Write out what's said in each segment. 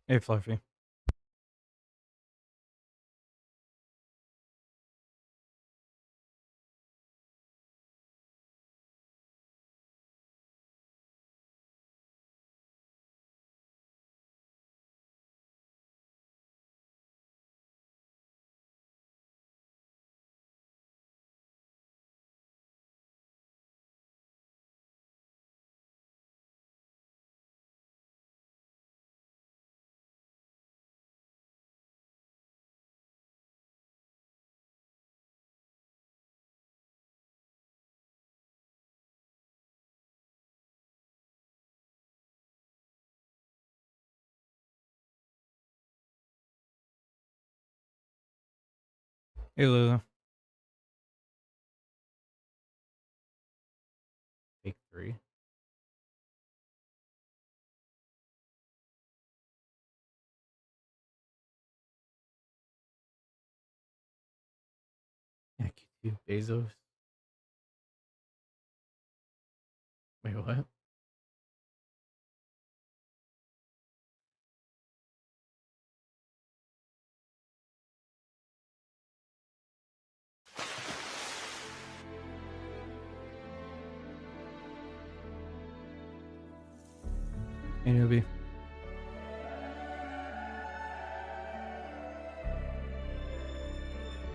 Hey, Fluffy. Hey, Lulu. Take three. Yeah, Q2. Bezos. Wait, what? Hey, newbie.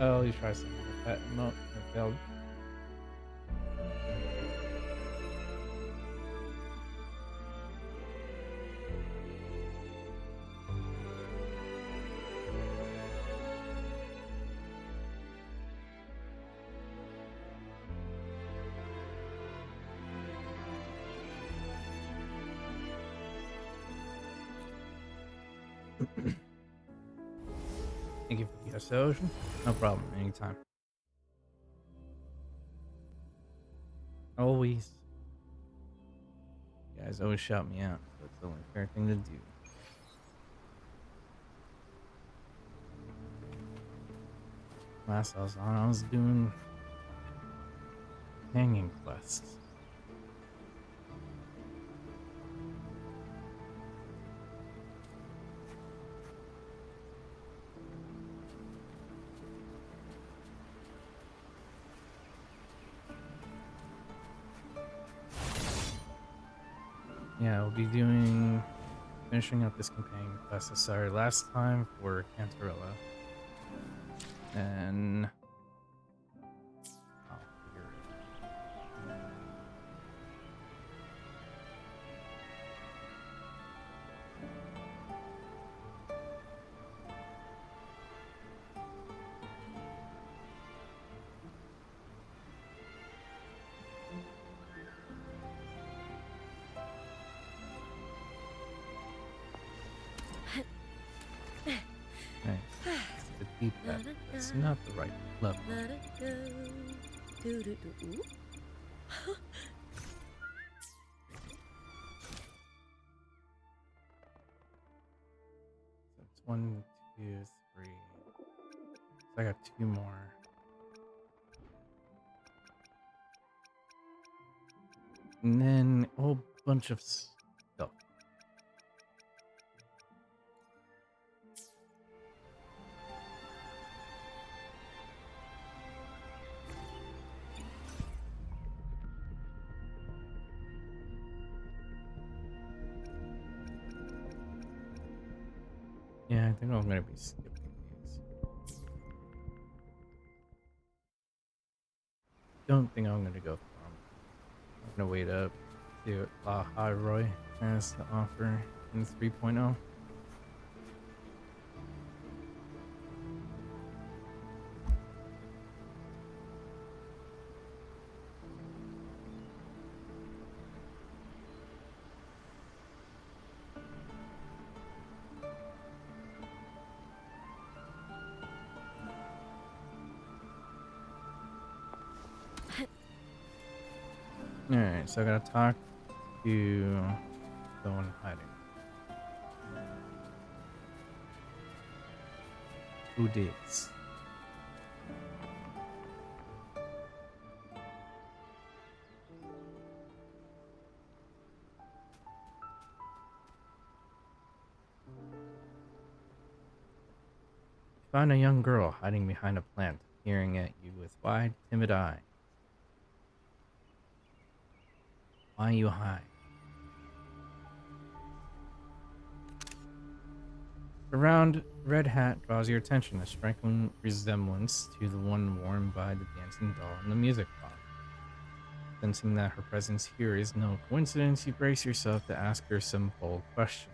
Oh, you try something like that. No, it failed. Thank you for the ocean. No problem. Anytime. Always. You guys always shout me out. So it's the only fair thing to do. Last I was on, I was doing hanging quests. Yeah, we'll be finishing up this companion quest I started last time for Cantarella. And I'll figure it out. Okay. It's the D-pad. That's not the right level. So it's 1, 2, 3. So I got 2 more. And then a whole bunch of stuff. Yeah, I think I'm gonna be skipping these. Don't think I'm gonna go for them. I'm gonna wait up, see what La High Roy has to offer in 3.0. Alright, so I gotta talk to the one hiding. Who digs? Find a young girl hiding behind a plant, peering at you with wide, timid eyes. Why you hide? The round red hat draws your attention, a striking resemblance to the one worn by the dancing doll in the music box. Sensing that her presence here is no coincidence, you brace yourself to ask her some bold question.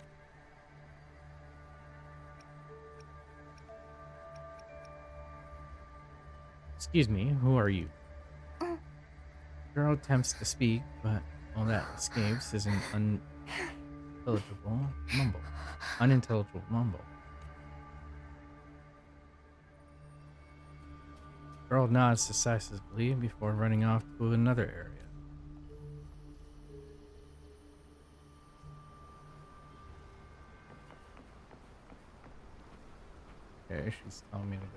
Excuse me, who are you? The girl attempts to speak, but all that escapes is an unintelligible mumble. Unintelligible mumble. The girl nods decisively before running off to another area. Okay, she's telling me to go.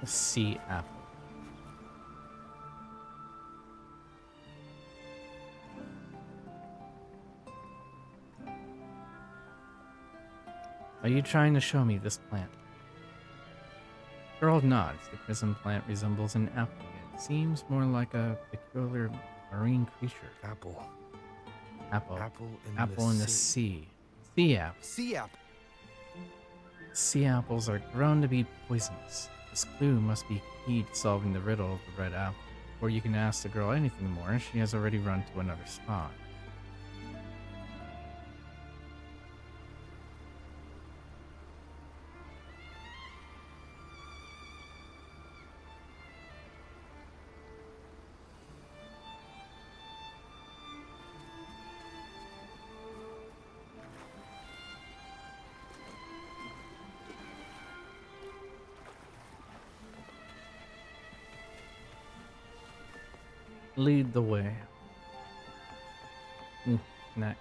A sea apple. Are you trying to show me this plant? Girl nods. The prism plant resembles an apple, yet seems more like a peculiar marine creature. Apple. Apple. Apple in Apple the in the sea. Sea apple. Sea apple. Sea apples are grown to be poisonous. This clue must be key to solving the riddle of the red apple. Before you can ask the girl anything more, she has already run to another spot. Lead the way. Next.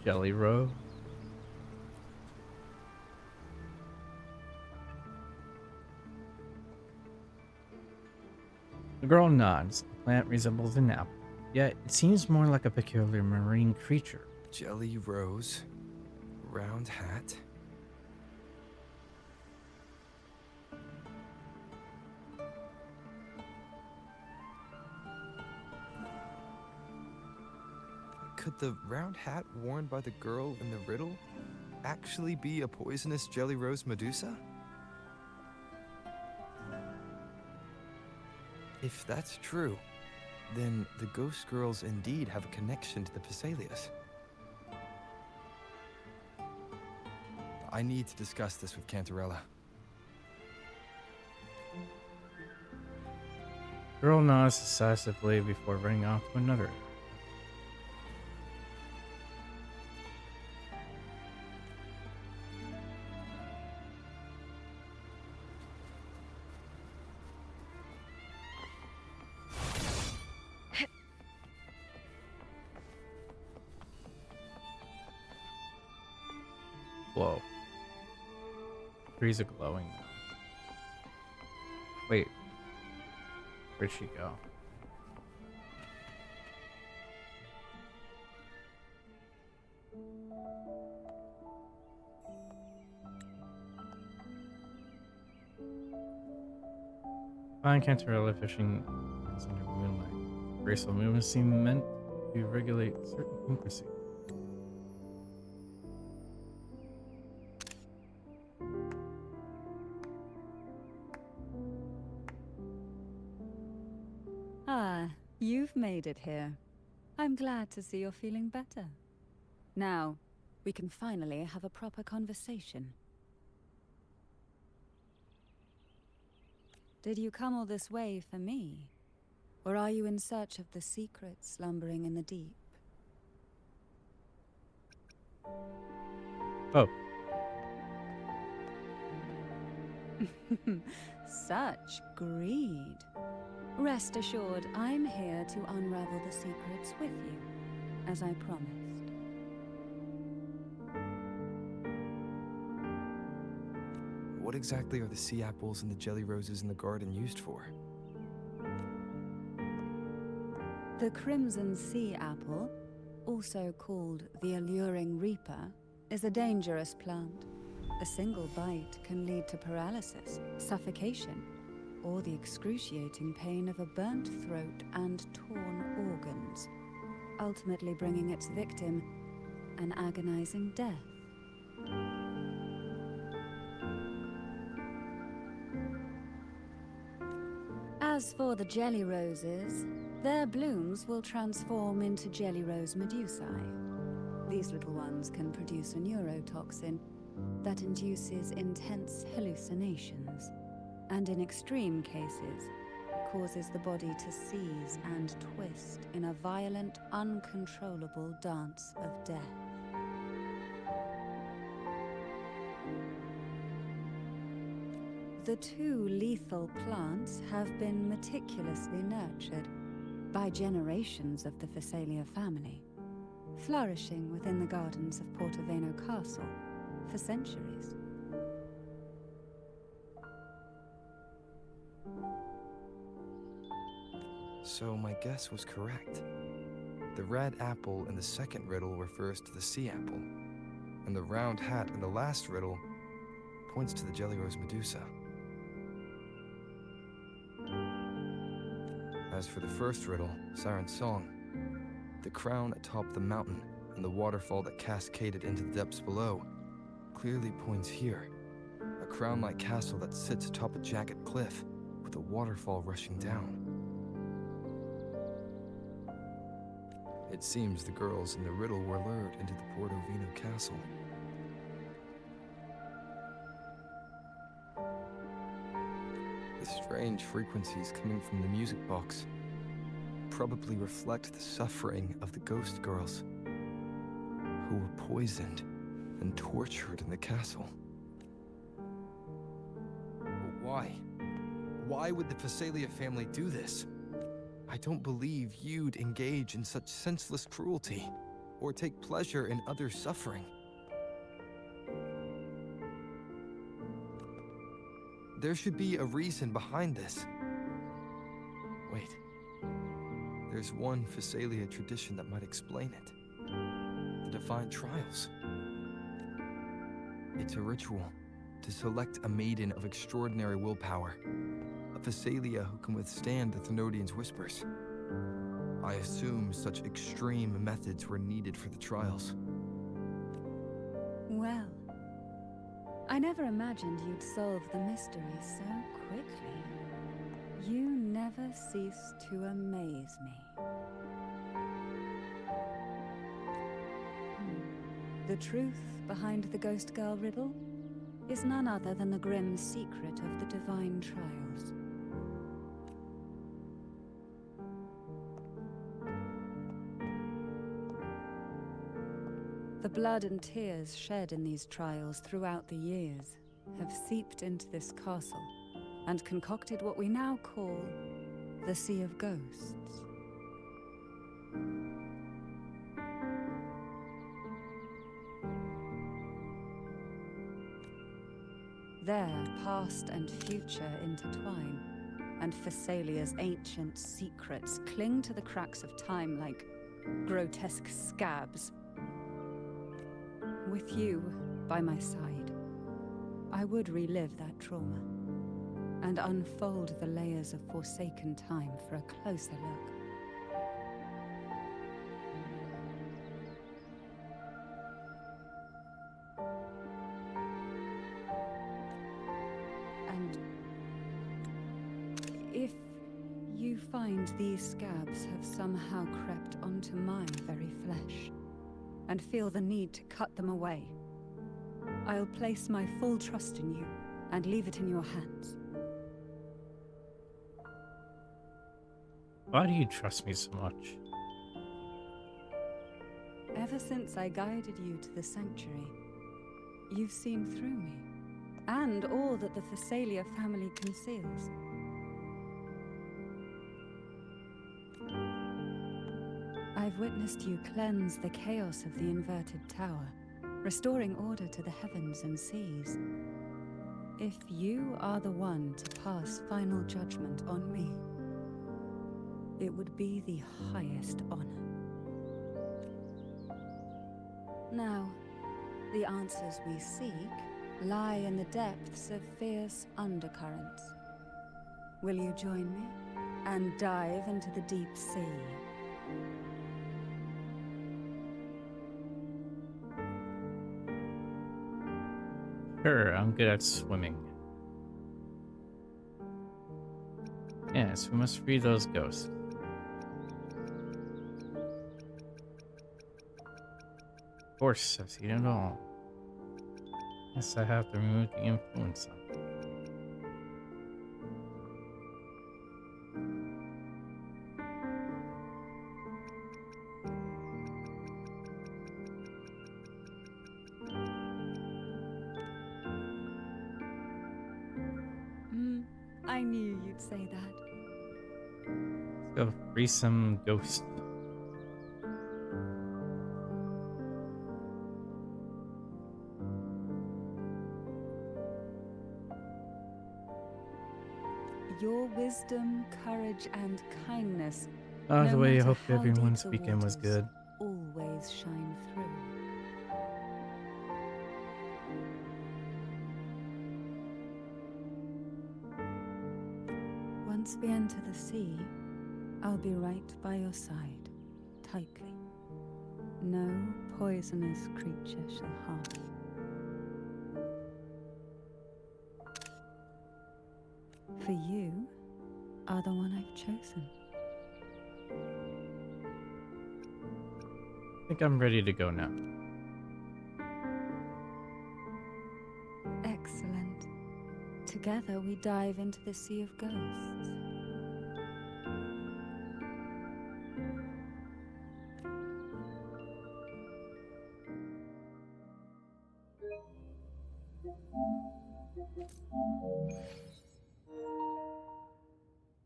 Jelly Row. The girl nods. The plant resembles an apple, yet it seems more like a peculiar marine creature. Jelly rose. Round hat. Could the round hat worn by the girl in the riddle actually be a poisonous jelly rose Medusa? If that's true, then the ghost girls indeed have a connection to the Phasalias. I need to discuss this with Cantarella. Girl nods decisively before running off to another. Whoa. Trees are glowing now. Wait. Where'd she go? Find Cantarella fishing under moonlight. Graceful movements seem meant to regulate certain frequency. Ah, you've made it here. I'm glad to see you're feeling better. Now, we can finally have a proper conversation. Did you come all this way for me? Or are you in search of the secrets slumbering in the deep? Oh, Such greed. Rest assured, I'm here to unravel the secrets with you, as I promised. What exactly are the sea apples and the jelly roses in the garden used for? The crimson sea apple, also called the alluring reaper, is a dangerous plant. A single bite can lead to paralysis, suffocation, or the excruciating pain of a burnt throat and torn organs, ultimately bringing its victim an agonizing death. As for the jelly roses, their blooms will transform into jelly rose medusae. These little ones can produce a neurotoxin that induces intense hallucinations, and in extreme cases, causes the body to seize and twist in a violent, uncontrollable dance of death. The two lethal plants have been meticulously nurtured by generations of the Phasalia family, flourishing within the gardens of Portoveno Castle for centuries. So my guess was correct. The red apple in the second riddle refers to the sea apple, and the round hat in the last riddle points to the jelly rose medusa. As for the first riddle, Siren's Song, the crown atop the mountain and the waterfall that cascaded into the depths below clearly points here. A crown-like castle that sits atop a jagged cliff with a waterfall rushing down. It seems the girls in the riddle were lured into the Portovino castle. The strange frequencies coming from the music box probably reflect the suffering of the ghost girls who were poisoned and tortured in the castle. But why? Why would the Phasalia family do this? I don't believe you'd engage in such senseless cruelty or take pleasure in others' suffering. There should be a reason behind this. Wait. There's one Phasalia tradition that might explain it. The Divine Trials. It's a ritual to select a maiden of extraordinary willpower. A Phasalia who can withstand the Thenodians' whispers. I assume such extreme methods were needed for the trials. Well, I never imagined you'd solve the mystery so quickly. You never cease to amaze me. The truth behind the Ghost Girl riddle is none other than the grim secret of the Divine Trials. The blood and tears shed in these trials throughout the years have seeped into this castle and concocted what we now call the Sea of Ghosts. There, past and future intertwine, and Phasalia's ancient secrets cling to the cracks of time like grotesque scabs. With you by my side, I would relive that trauma and unfold the layers of forsaken time for a closer look. And if you find these scabs have somehow crept onto my very flesh, and feel the need to cut them away, I'll place my full trust in you and leave it in your hands. why do you trust me so much? ever since I guided you to the sanctuary, you've seen through me, and all that the Thessalia family conceals. I've witnessed you cleanse the chaos of the inverted tower, restoring order to the heavens and seas. If you are the one to pass final judgment on me, it would be the highest honor. Now, the answers we seek lie in the depths of fierce undercurrents. Will you join me and dive into the deep sea? Sure, I'm good at swimming. Yes, we must free those ghosts. Of course, I've seen it all. Yes, I have to remove the influence of it. I knew you'd say that. Let's go free some ghosts. Your wisdom, courage, and kindness, By the no way, I matter hope how everyone's deep the weekend was waters, good. always shine through. Once we enter the sea, I'll be right by your side, tightly. No poisonous creature shall harm you. For you are the one I've chosen. I think I'm ready to go now. Excellent. Together we dive into the Sea of Ghosts.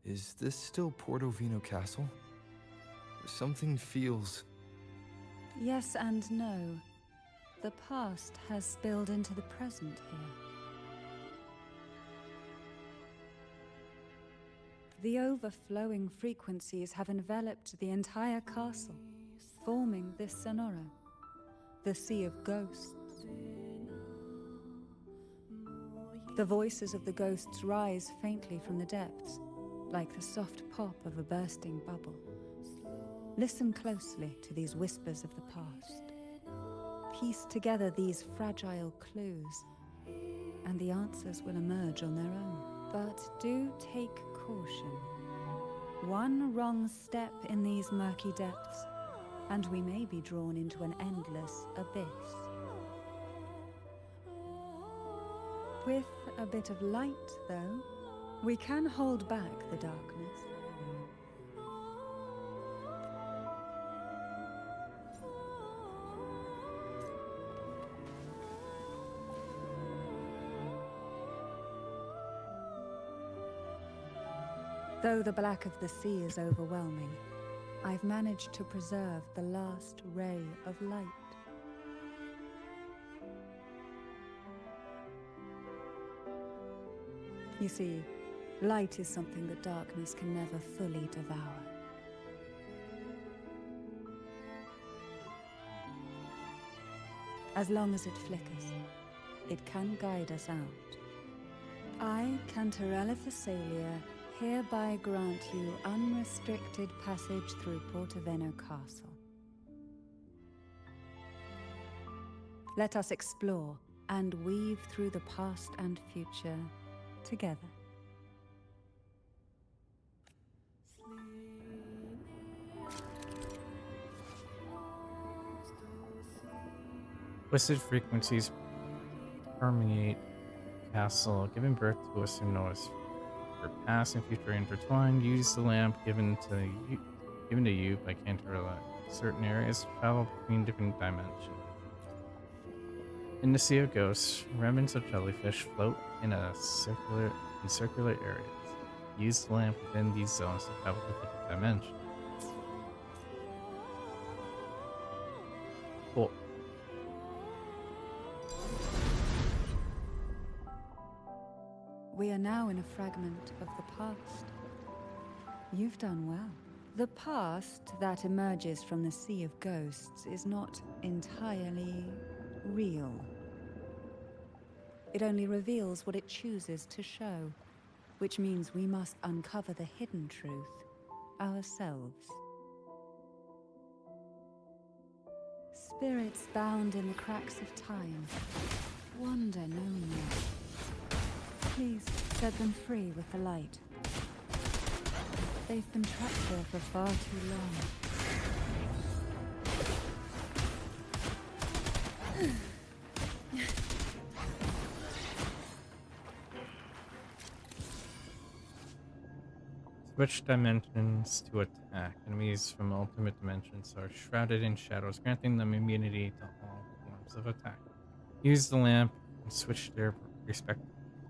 Is this still Portovino Castle? Something feels... Yes and no. The past has spilled into the present here. The overflowing frequencies have enveloped the entire castle, forming this sonoro, the Sea of Ghosts. The voices of the ghosts rise faintly from the depths, like the soft pop of a bursting bubble. Listen closely to these whispers of the past. Piece together these fragile clues, and the answers will emerge on their own. But do take caution. One wrong step in these murky depths, and we may be drawn into an endless abyss. With a bit of light, though, we can hold back the darkness. Though the black of the sea is overwhelming, I've managed to preserve the last ray of light. You see, light is something that darkness can never fully devour. As long as it flickers, it can guide us out. I, Cantarella Thessalia, hereby grant you unrestricted passage through Portovino Castle. Let us explore and weave through the past and future together. Twisted frequencies permeate the castle, giving birth to a sonorous for past and future intertwined. Use the lamp given to you by Cantarella certain areas travel between different dimensions. In the Sea of Ghosts, remnants of jellyfish float in circular areas. Use the lamp within these zones to travel to different dimensions. Cool. We are now in a fragment of the past. You've done well. The past that emerges from the Sea of Ghosts is not entirely real. It only reveals what it chooses to show, which means we must uncover the hidden truth ourselves. Spirits bound in the cracks of time wander no more. Please set them free with the light. They've been trapped there for far too long. Switch dimensions to attack. Enemies from ultimate dimensions are shrouded in shadows, granting them immunity to all forms of attack. Use the lamp and switch to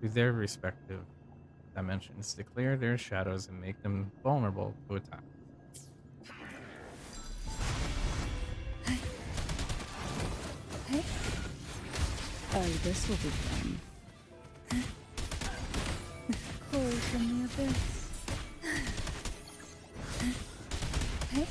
their respective dimensions to clear their shadows and make them vulnerable to attack. Hey. Oh, this will be fun. Call from the abyss. Hey.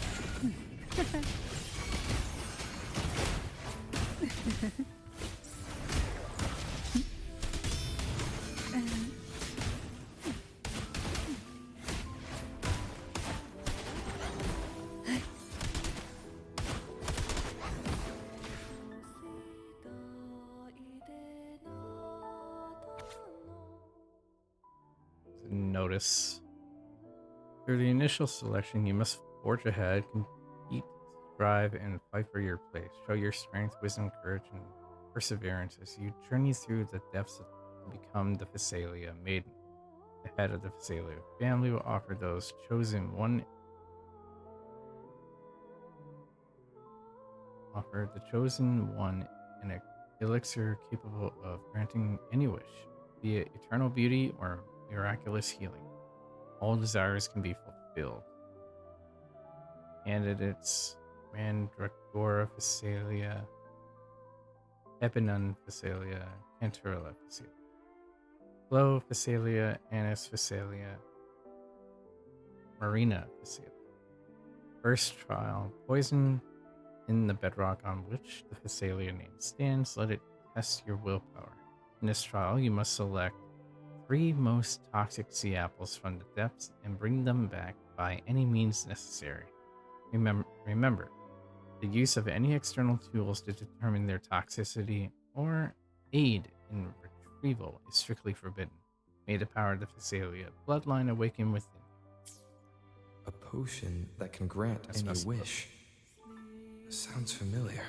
Notice. Through the initial selection, you must forge ahead, compete, strive, and fight for your place. Show your strength, wisdom, courage, and perseverance as you journey through the depths to become the Phasalia maiden. The head of the Phasalia family will offer those chosen one an elixir capable of granting any wish, be it eternal beauty or miraculous healing. All desires can be fulfilled. Candidates: Mandragora Phasalia, Epinon Phasalia, Canturella Phasalia, Glow Phasalia, Anis Phasalia, Marina Phasalia. First trial: poison in the bedrock on which the Phasalia name stands. Let it test your willpower. In this trial, you must select 3 most toxic sea apples from the depths and bring them back by any means necessary. Remember, the use of any external tools to determine their toxicity or aid in retrieval is strictly forbidden. May the power of the Phasalia bloodline awaken within you. A potion that can grant That's any messed up. wish. Sounds familiar.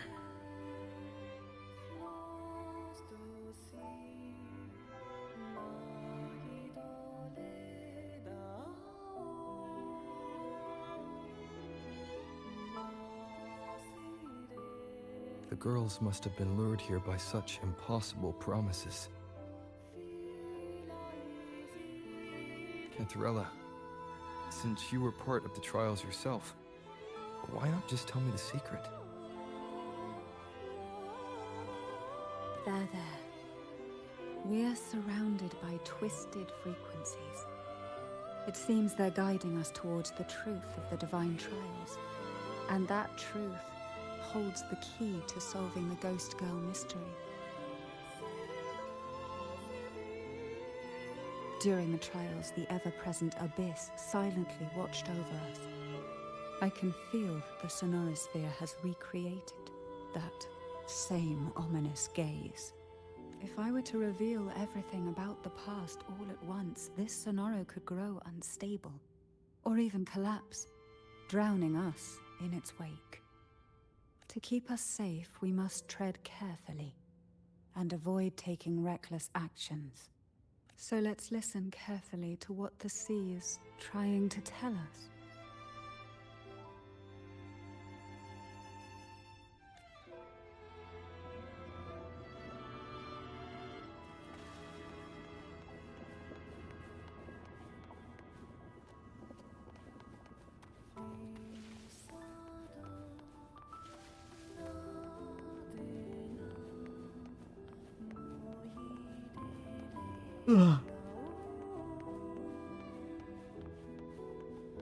The girls must have been lured here by such impossible promises. Canturella, since you were part of the trials yourself, why not just tell me the secret? There. We are surrounded by twisted frequencies. It seems they're guiding us towards the truth of the divine trials. And that truth holds the key to solving the Ghost Girl mystery. During the trials, the ever-present abyss silently watched over us. I can feel the sonorosphere has recreated that same ominous gaze. If I were to reveal everything about the past all at once, this sonoro could grow unstable, or even collapse, drowning us in its wake. To keep us safe, we must tread carefully and avoid taking reckless actions. So let's listen carefully to what the sea is trying to tell us.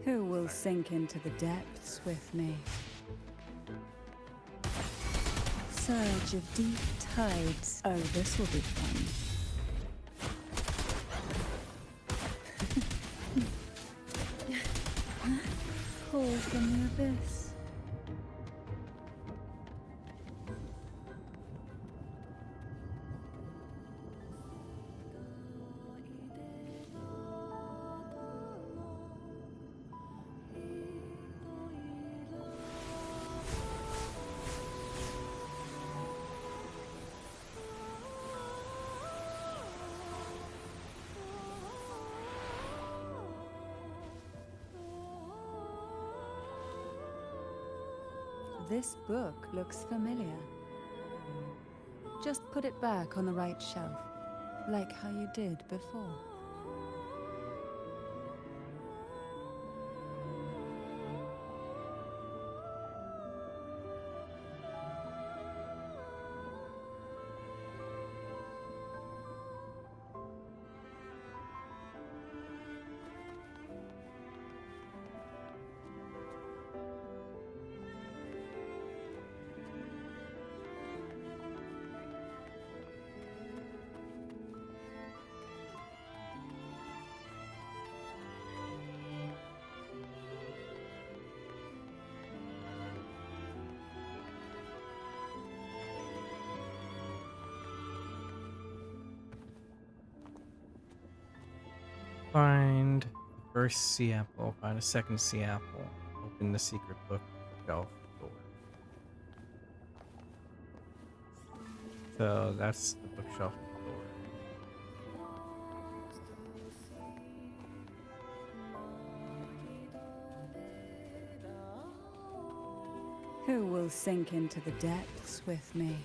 Who will sink into the depths with me? Surge of deep tides. Oh, this will be fun. Call from the abyss. This book looks familiar. Just put it back on the right shelf, like how you did before. Find the first sea apple. Find a second sea apple. Open the secret book shelf door. So that's the bookshelf door. Who will sink into the depths with me?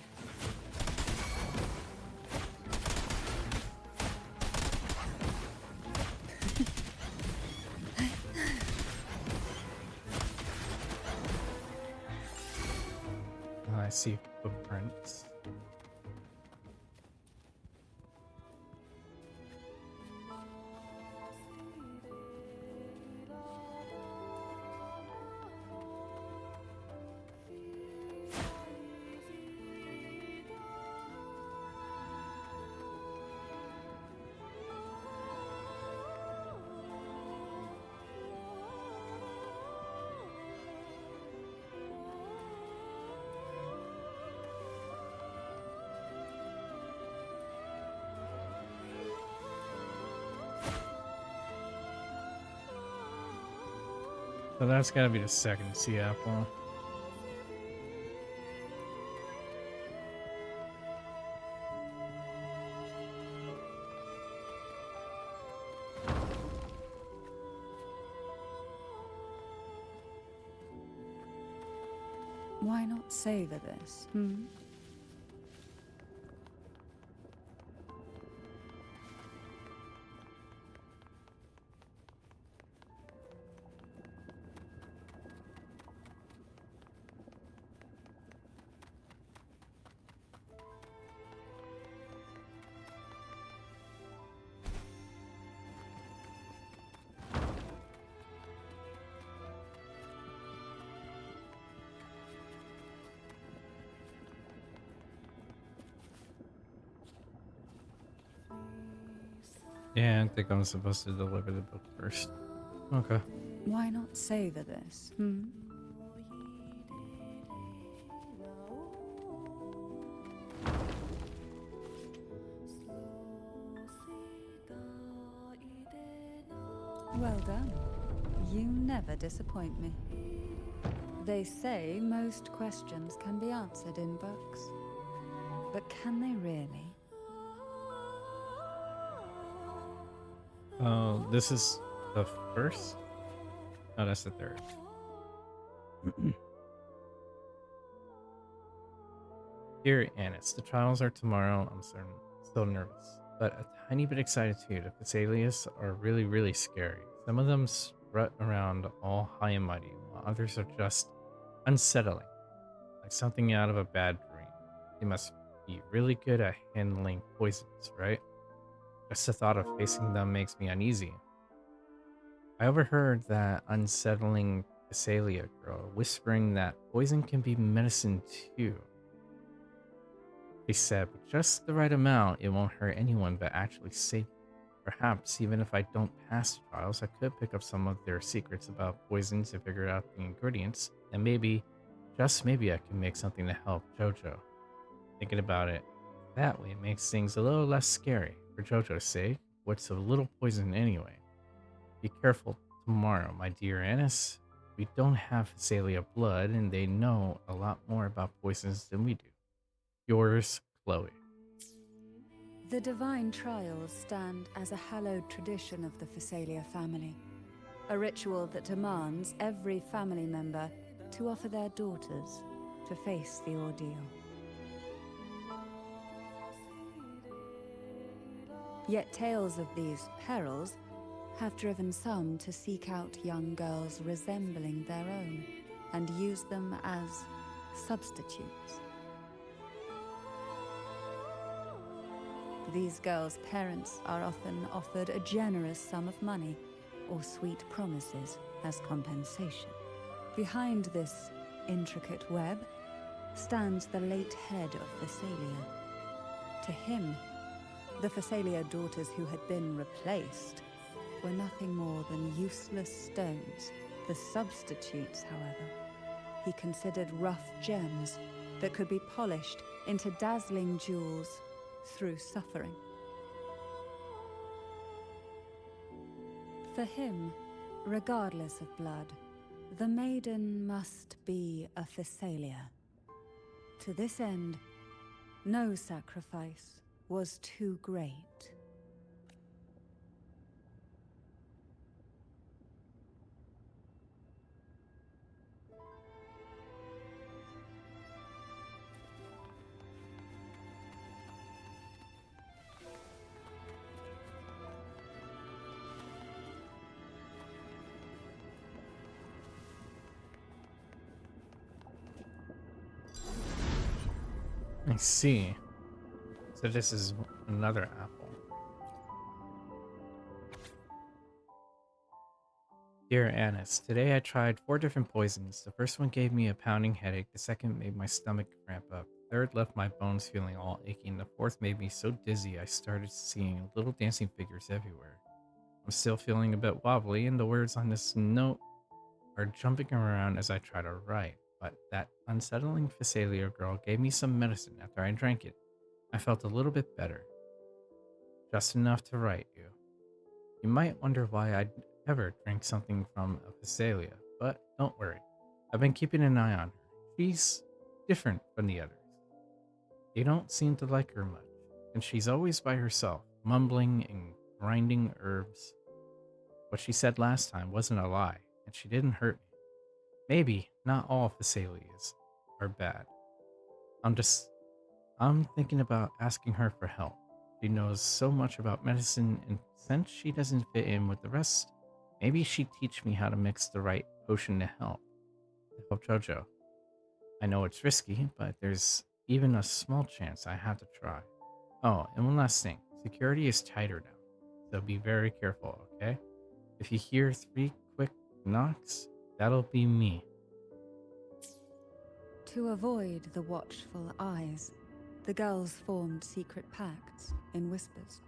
I see footprints. So that's gotta be the second sea apple. Why not savor this, hmm? Yeah, I think I'm supposed to deliver the book first. Okay. Why not savor this, hmm? Well done. You never disappoint me. They say most questions can be answered in books. But can they really? Oh, this is the first? Oh, that's the third. Dear Annis, the trials are tomorrow. I'm still nervous, but a tiny bit excited too. The Thessalians are really, really scary. Some of them strut around all high and mighty, while others are just unsettling, like something out of a bad dream. They must be really good at handling poisons, right? Just the thought of facing them makes me uneasy. I overheard that unsettling Thessalia girl whispering that poison can be medicine too. She said, with just the right amount, it won't hurt anyone but actually save you. Perhaps, even if I don't pass the trials, I could pick up some of their secrets about poisons to figure out the ingredients, and maybe, just maybe, I can make something to help Jojo. Thinking about it that way makes things a little less scary. For Jojo's sake, what's a little poison anyway? Be careful tomorrow, my dear Annis. We don't have Phasalia blood, and they know a lot more about poisons than we do. Yours, Chloe. The divine trials stand as a hallowed tradition of the Phasalia family, a ritual that demands every family member to offer their daughters to face the ordeal. Yet tales of these perils have driven some to seek out young girls resembling their own and use them as substitutes. These girls' parents are often offered a generous sum of money or sweet promises as compensation. Behind this intricate web stands the late head of Phasalia. To him, the Phasalia daughters who had been replaced were nothing more than useless stones. The substitutes, however, he considered rough gems that could be polished into dazzling jewels through suffering. For him, regardless of blood, the maiden must be a Phasalia. To this end, no sacrifice was too great. I see. So this is another apple. Dear Annis, today I tried 4 different poisons. The first one gave me a pounding headache, the second made my stomach cramp up, the third left my bones feeling all achy, and the fourth made me so dizzy I started seeing little dancing figures everywhere. I'm still feeling a bit wobbly, and the words on this note are jumping around as I try to write, but that unsettling Phasalia girl gave me some medicine after I drank it. I felt a little bit better. Just enough to write you. You might wonder why I'd ever drink something from a Phasalia, but don't worry. I've been keeping an eye on her. She's different from the others. They don't seem to like her much, and she's always by herself, mumbling and grinding herbs. What she said last time wasn't a lie, and she didn't hurt me. Maybe not all Phasalias are bad. I'm thinking about asking her for help. She knows so much about medicine, and since she doesn't fit in with the rest, maybe she'd teach me how to mix the right potion to help Jojo. I know it's risky, but there's even a small chance I have to try. Oh, and one last thing. Security is tighter now, so be very careful, okay? If you hear 3 quick knocks, that'll be me. To avoid the watchful eyes, the girls formed secret pacts in whispers.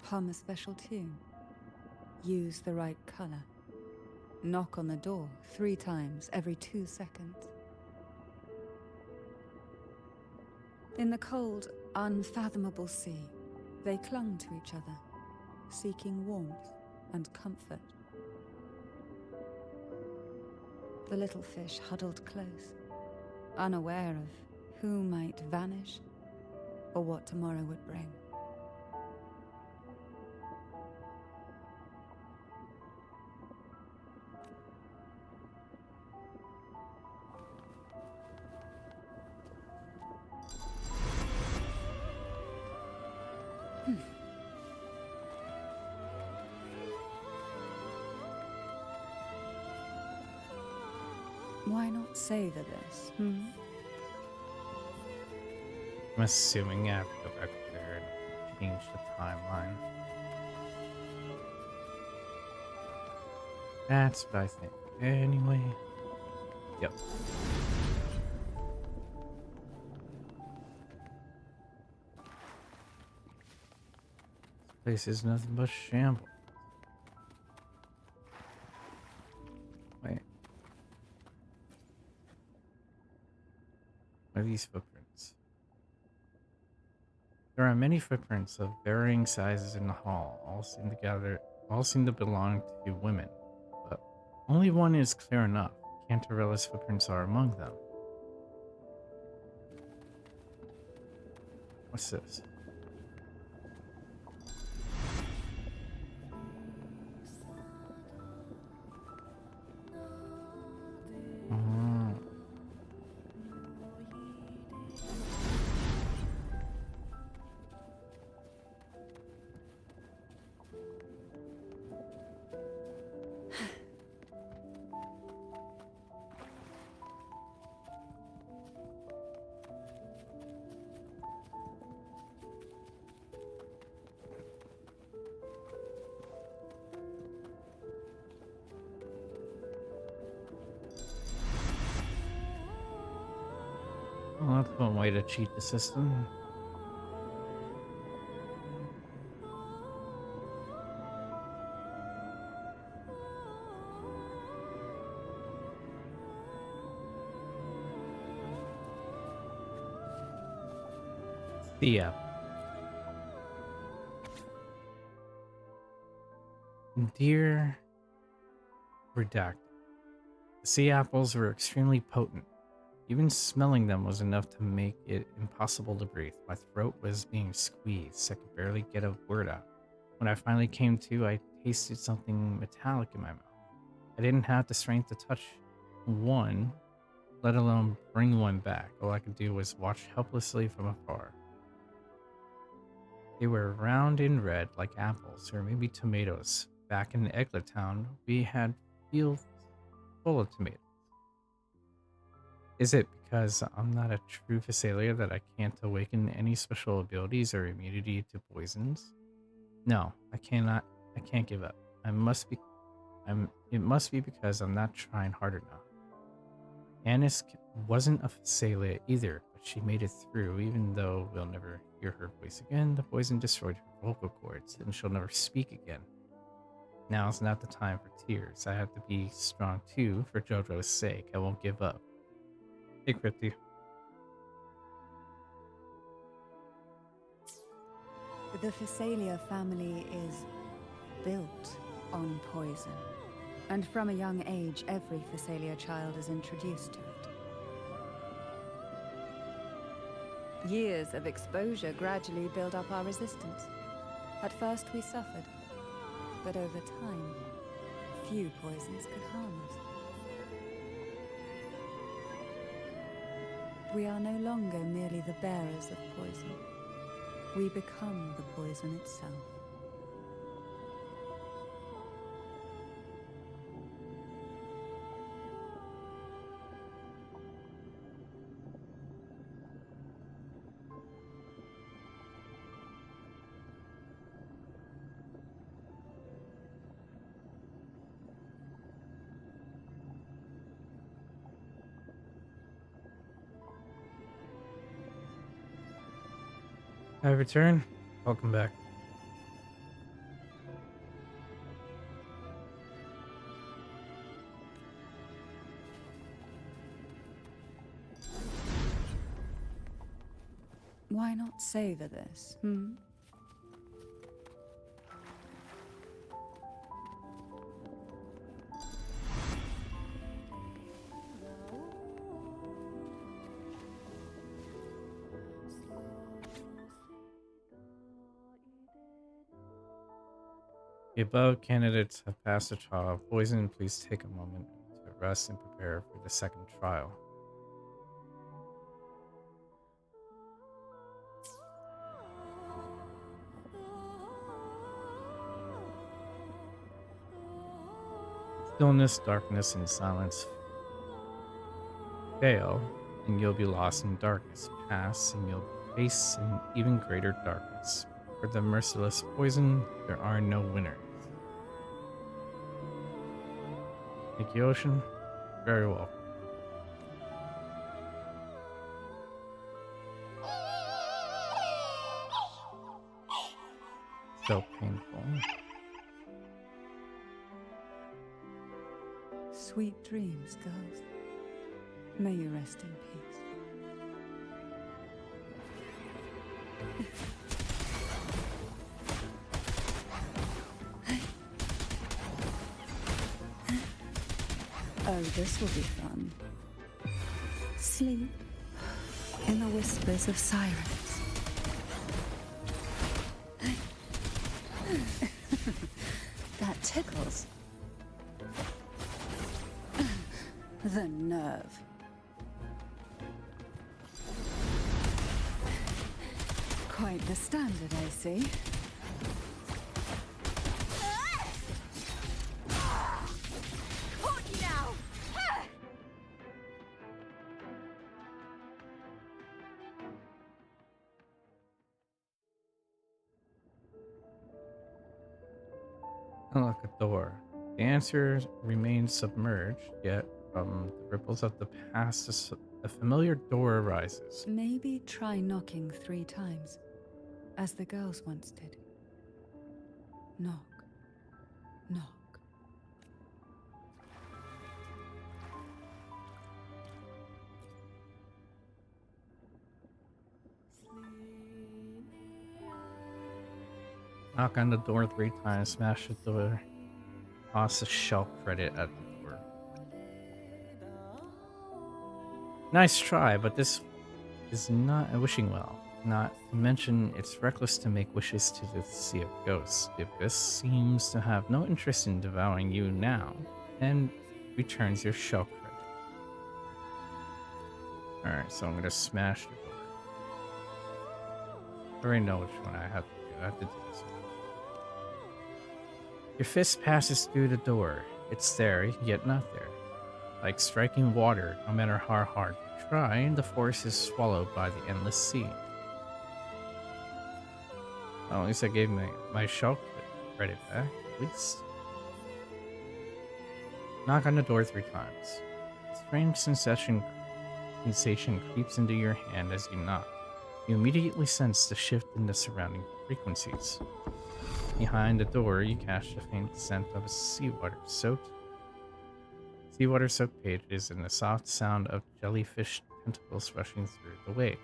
Hum a special tune. Use the right color. Knock on the door 3 times every 2 seconds. In the cold, unfathomable sea, they clung to each other, seeking warmth and comfort. The little fish huddled close, unaware of who might vanish or what tomorrow would bring. Why not savor this, I'm assuming I have to go back there and change the timeline. That's what I think. Anyway. Yep. This place is nothing but shambles. Wait. What are these footprints? There are many footprints of varying sizes in the hall, all seem to belong to women, but only one is clear enough. Cantarella's footprints are among them. What's this? Oh. Well, that's one way to cheat the system. Yeah. Dear Redacted. The sea apples were extremely potent. Even smelling them was enough to make it impossible to breathe. My throat was being squeezed. I could barely get a word out. When I finally came to, I tasted something metallic in my mouth. I didn't have the strength to touch one, let alone bring one back. All I could do was watch helplessly from afar. They were round and red like apples, or maybe tomatoes. Back in Eglet Town, we had fields full of tomatoes. Is it because I'm not a true Physalia that I can't awaken any special abilities or immunity to poisons? No, I cannot. I can't give up. It must be because I'm not trying hard enough. Annis wasn't a Physalia either, but she made it through. Even though we'll never hear her voice again, the poison destroyed her vocal cords, and she'll never speak again. Now's not the time for tears. I have to be strong too, for Jojo's sake. I won't give up. Hey, Crypty. The Physalia family is built on poison. And from a young age, every Physalia child is introduced to it. Years of exposure gradually build up our resistance. At first we suffered, but over time, few poisons could harm us. We are no longer merely the bearers of poison. We become the poison itself. I return. Welcome back. Why not savor this, hmm? The above candidates have passed the trial of poison. Please take a moment to rest and prepare for the second trial. Stillness, darkness, and silence fail, and you'll be lost in darkness. Pass, and you'll face an even greater darkness. For the merciless poison, there are no winners. Thank you, Ocean. Very welcome. So painful. Sweet dreams, girls. May you rest in peace. Oh, this will be fun. Sleep in the whispers of sirens. That tickles. The nerve. Quite the standard, I see. Caught you now! Unlock a door. The answer remains submerged, yet from the ripples of the past, a familiar door arises. Maybe try knocking 3 times, as the girls once did. Knock. Knock. Knock on the door 3 times, smash the door, toss a shell credit at the door. Nice try, but this is not a wishing well. Not to mention, it's reckless to make wishes to the Sea of Ghosts. The Abyss seems to have no interest in devouring you now, and returns your shell credit. Alright, so I'm gonna smash the door. I already know which one I have to do. I have to do this one. Your fist passes through the door. It's there, yet not there. Like striking water, no matter how hard you try, the force is swallowed by the endless sea. Well, at least I gave my shell credit back, at least. Knock on the door 3 times. A strange sensation creeps into your hand as you knock. You immediately sense the shift in the surrounding frequencies. Behind the door, you catch the faint scent of seawater-soaked pages and the soft sound of jellyfish tentacles rushing through the waves.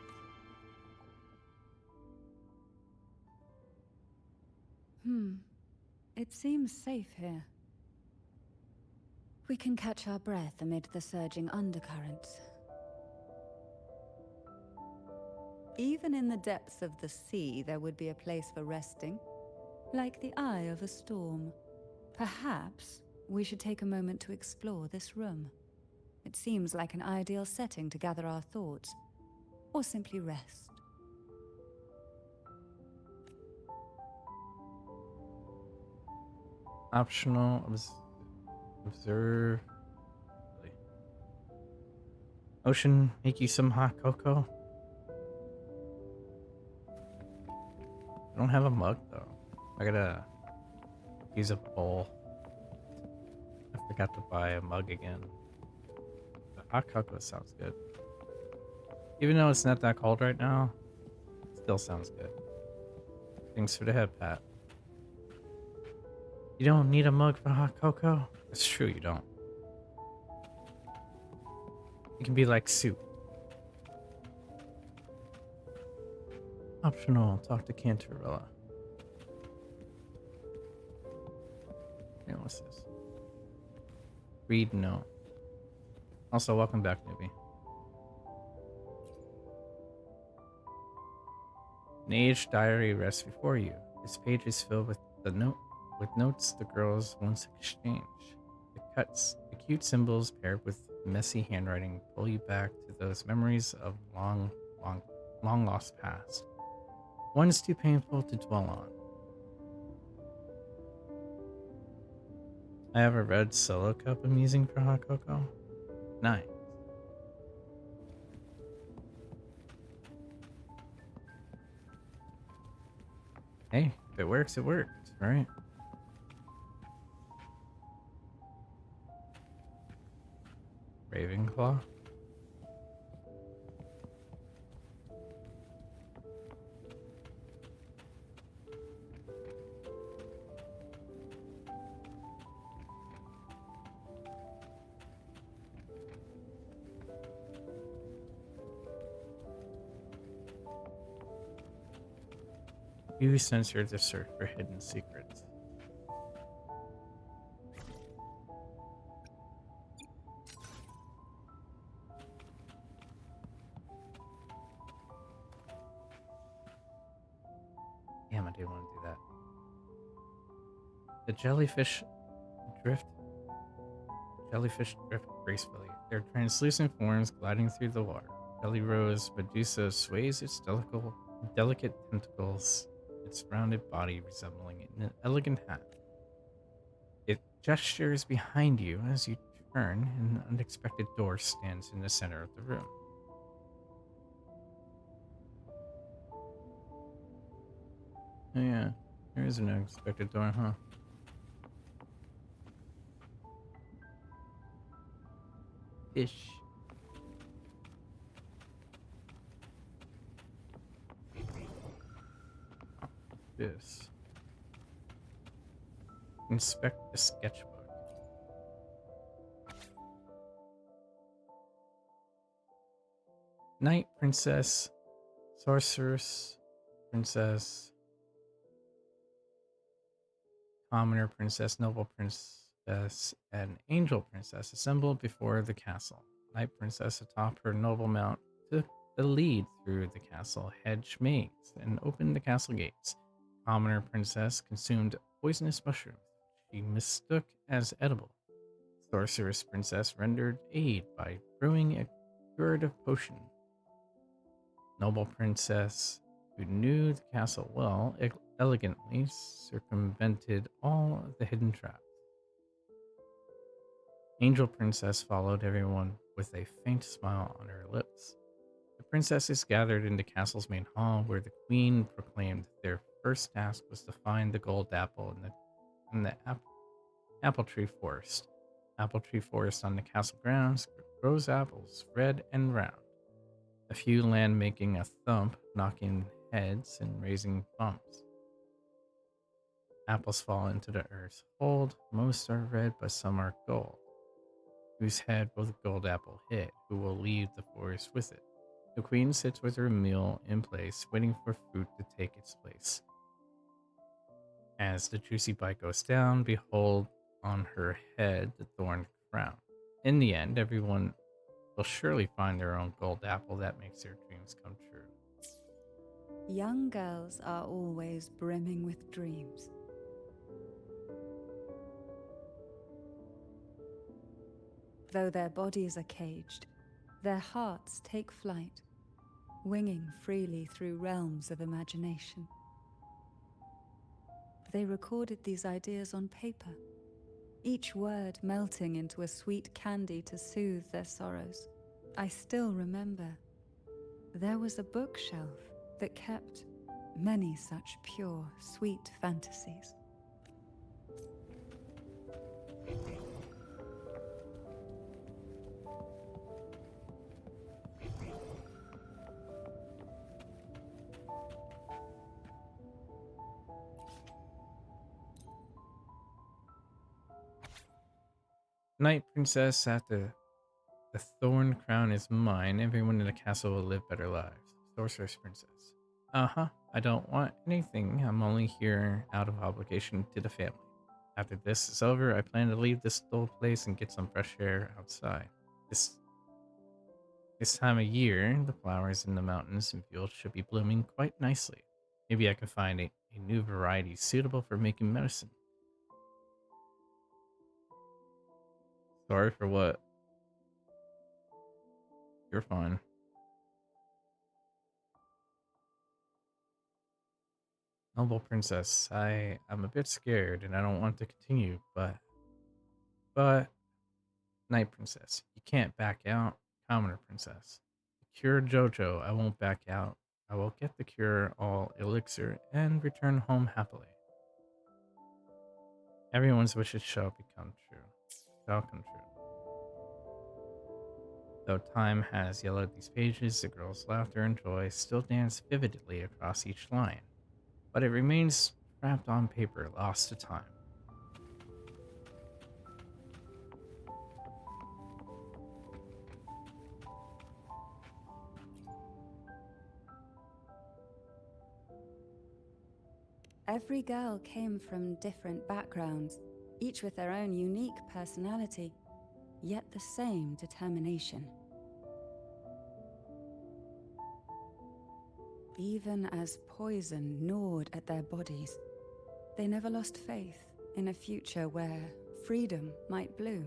It seems safe here. We can catch our breath amid the surging undercurrents. Even in the depths of the sea, there would be a place for resting, like the eye of a storm. Perhaps we should take a moment to explore this room. It seems like an ideal setting to gather our thoughts, or simply rest. Optional observe. Ocean, make you some hot cocoa. I don't have a mug though. I gotta use a bowl. I forgot to buy a mug again. The hot cocoa sounds good. Even though it's not that cold right now, it still sounds good. Thanks for the head pat. You don't need a mug for hot cocoa? It's true, you don't. It can be like soup. Optional, talk to Cantarella. Hey, what's this? Read no. Also, welcome back, newbie. An aged diary rests before you. Its page is filled with notes the girls once exchanged. The cute symbols paired with messy handwriting pull you back to those memories of long lost past. One's too painful to dwell on. I have a red solo cup I'm using for hot cocoa. Nice. Hey, if it works, it works, right? Ravenclaw. You censor the search for hidden secrets. Damn, I didn't want to do that. The drift jellyfish drift gracefully, their translucent forms gliding through the water. Jelly Rose Medusa sways its delicate tentacles, its rounded body resembling an elegant hat. It gestures behind you as you turn, and an unexpected door stands in the center of the room. Oh, yeah, there is an unexpected door, huh? Ish. This. Inspect the sketchbook. Knight, Princess, Sorceress, Princess, Commoner Princess, Noble Princess, and Angel Princess assembled before the castle. Knight Princess atop her noble mount took the lead through the castle hedge maze and opened the castle gates. Commoner Princess consumed poisonous mushrooms she mistook as edible. Sorceress Princess rendered aid by brewing a curative potion. Noble Princess, who knew the castle well, elegantly circumvented all of the hidden traps. Angel Princess followed everyone with a faint smile on her lips. The princesses gathered in the castle's main hall, where the queen proclaimed their first task was to find the gold apple in the apple tree forest. Apple tree forest on the castle grounds grows apples, red and round. A few land making a thump, knocking heads and raising bumps. Apples fall into the earth's hold. Most are red, but some are gold. Whose head will the gold apple hit? Who will leave the forest with it? The queen sits with her meal in place, waiting for fruit to take its place. As the juicy bite goes down, behold on her head the thorn crown. In the end, everyone will surely find their own gold apple that makes their dreams come true. Young girls are always brimming with dreams. Though their bodies are caged, their hearts take flight, winging freely through realms of imagination. They recorded these ideas on paper, each word melting into a sweet candy to soothe their sorrows. I still remember there was a bookshelf that kept many such pure, sweet fantasies. Night Princess, after the thorn crown is mine, everyone in the castle will live better lives. Sorceress Princess. Uh-huh. I don't want anything. I'm only here out of obligation to the family. After this is over, I plan to leave this dull place and get some fresh air outside. This this time of year, the flowers in the mountains and fields should be blooming quite nicely. Maybe I can find a new variety suitable for making medicine. Sorry for what? You're fine. Noble Princess, I'm a bit scared and I don't want to continue, but Night Princess, you can't back out. Commoner Princess. To cure Jojo, I won't back out. I will get the cure all elixir and return home happily. Everyone's wishes shall become true. Shall come true. Though time has yellowed these pages, the girl's laughter and joy still dance vividly across each line, but it remains trapped on paper, lost to time. Every girl came from different backgrounds, each with their own unique personality, yet the same determination. Even as poison gnawed at their bodies, they never lost faith in a future where freedom might bloom.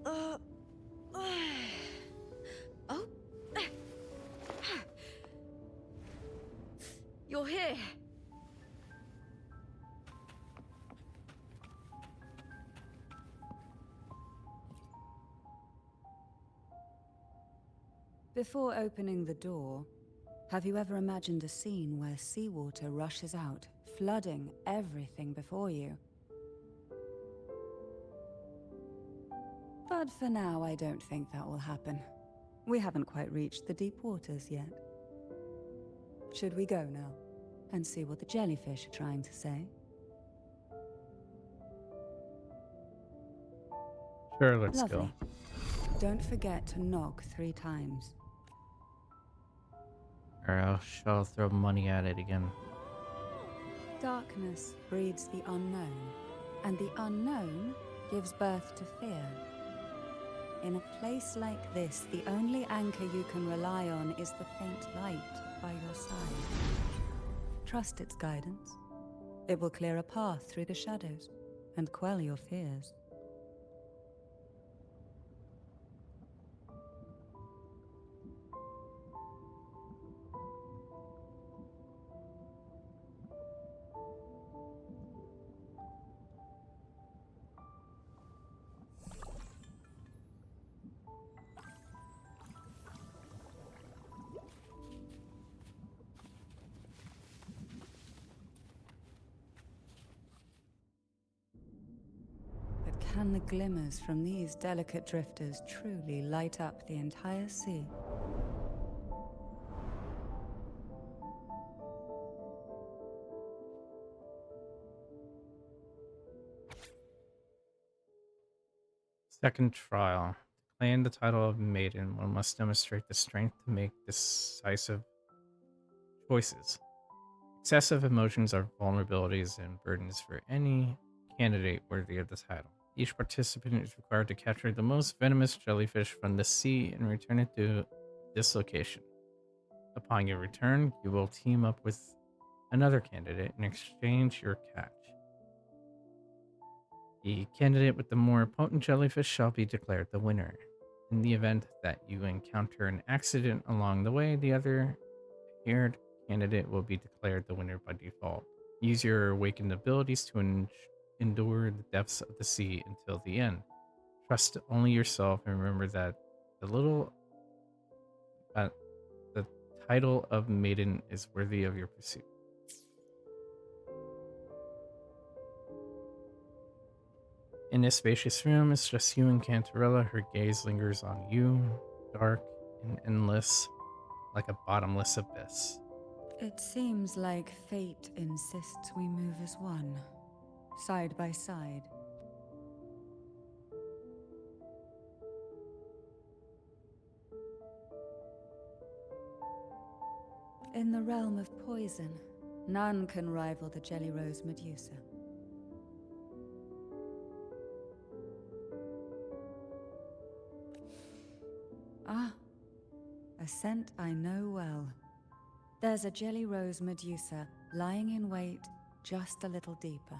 Oh, you're here. Before opening the door, have you ever imagined a scene where seawater rushes out, flooding everything before you? But for now, I don't think that will happen. We haven't quite reached the deep waters yet. Should we go now and see what the jellyfish are trying to say? Sure, let's Lovely. go. Don't forget to knock 3 times. Or I shall throw money at it again. Darkness breeds the unknown, and the unknown gives birth to fear. In a place like this, the only anchor you can rely on is the faint light by your side. Trust its guidance. It will clear a path through the shadows and quell your fears. But can the glimmers from these delicate drifters truly light up the entire sea? Second trial. To claim the title of maiden, one must demonstrate the strength to make decisive choices. Excessive emotions are vulnerabilities and burdens for any candidate worthy of the title. Each participant is required to capture the most venomous jellyfish from the sea and return it to this location. Upon your return, you will team up with another candidate and exchange your catch. The candidate with the more potent jellyfish shall be declared the winner. In the event that you encounter an accident along the way, the other paired candidate will be declared the winner by default. Use your awakened abilities to endure the depths of the sea until the end. Trust only yourself and remember that the little the title of maiden is worthy of your pursuit. In this spacious room, it's just you and Cantarella. Her gaze lingers on you, dark and endless, like a bottomless abyss. It seems like fate insists we move as one, side by side. In the realm of poison, none can rival the Jelly Rose Medusa. Ah, a scent I know well. There's a Jelly Rose Medusa lying in wait just a little deeper.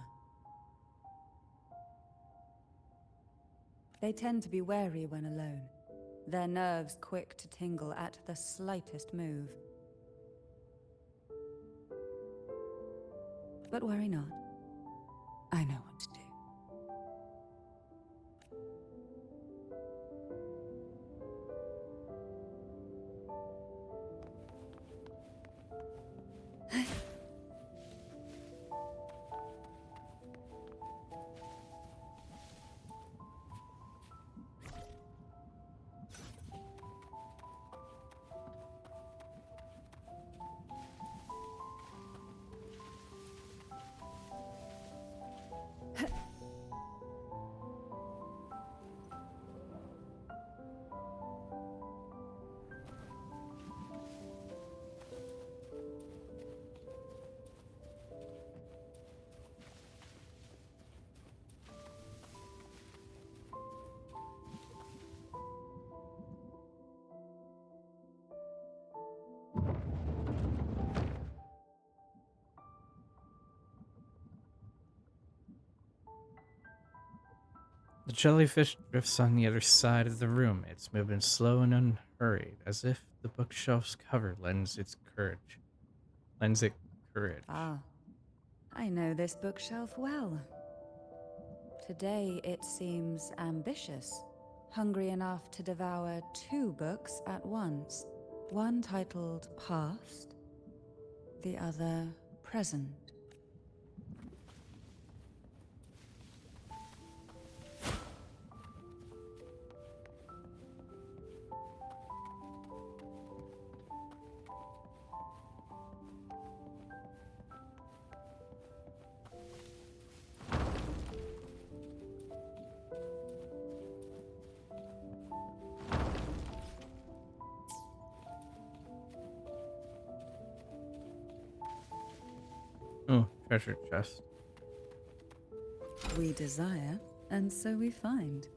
They tend to be wary when alone, their nerves quick to tingle at the slightest move. But worry not. I know what to do. The jellyfish drifts on the other side of the room, its movement slow and unhurried, as if the bookshelf's cover lends it courage. Ah, I know this bookshelf well. Today it seems ambitious, hungry enough to devour 2 books at once. One titled Past, the other Present. Oh, treasure chest. We desire, and so we find.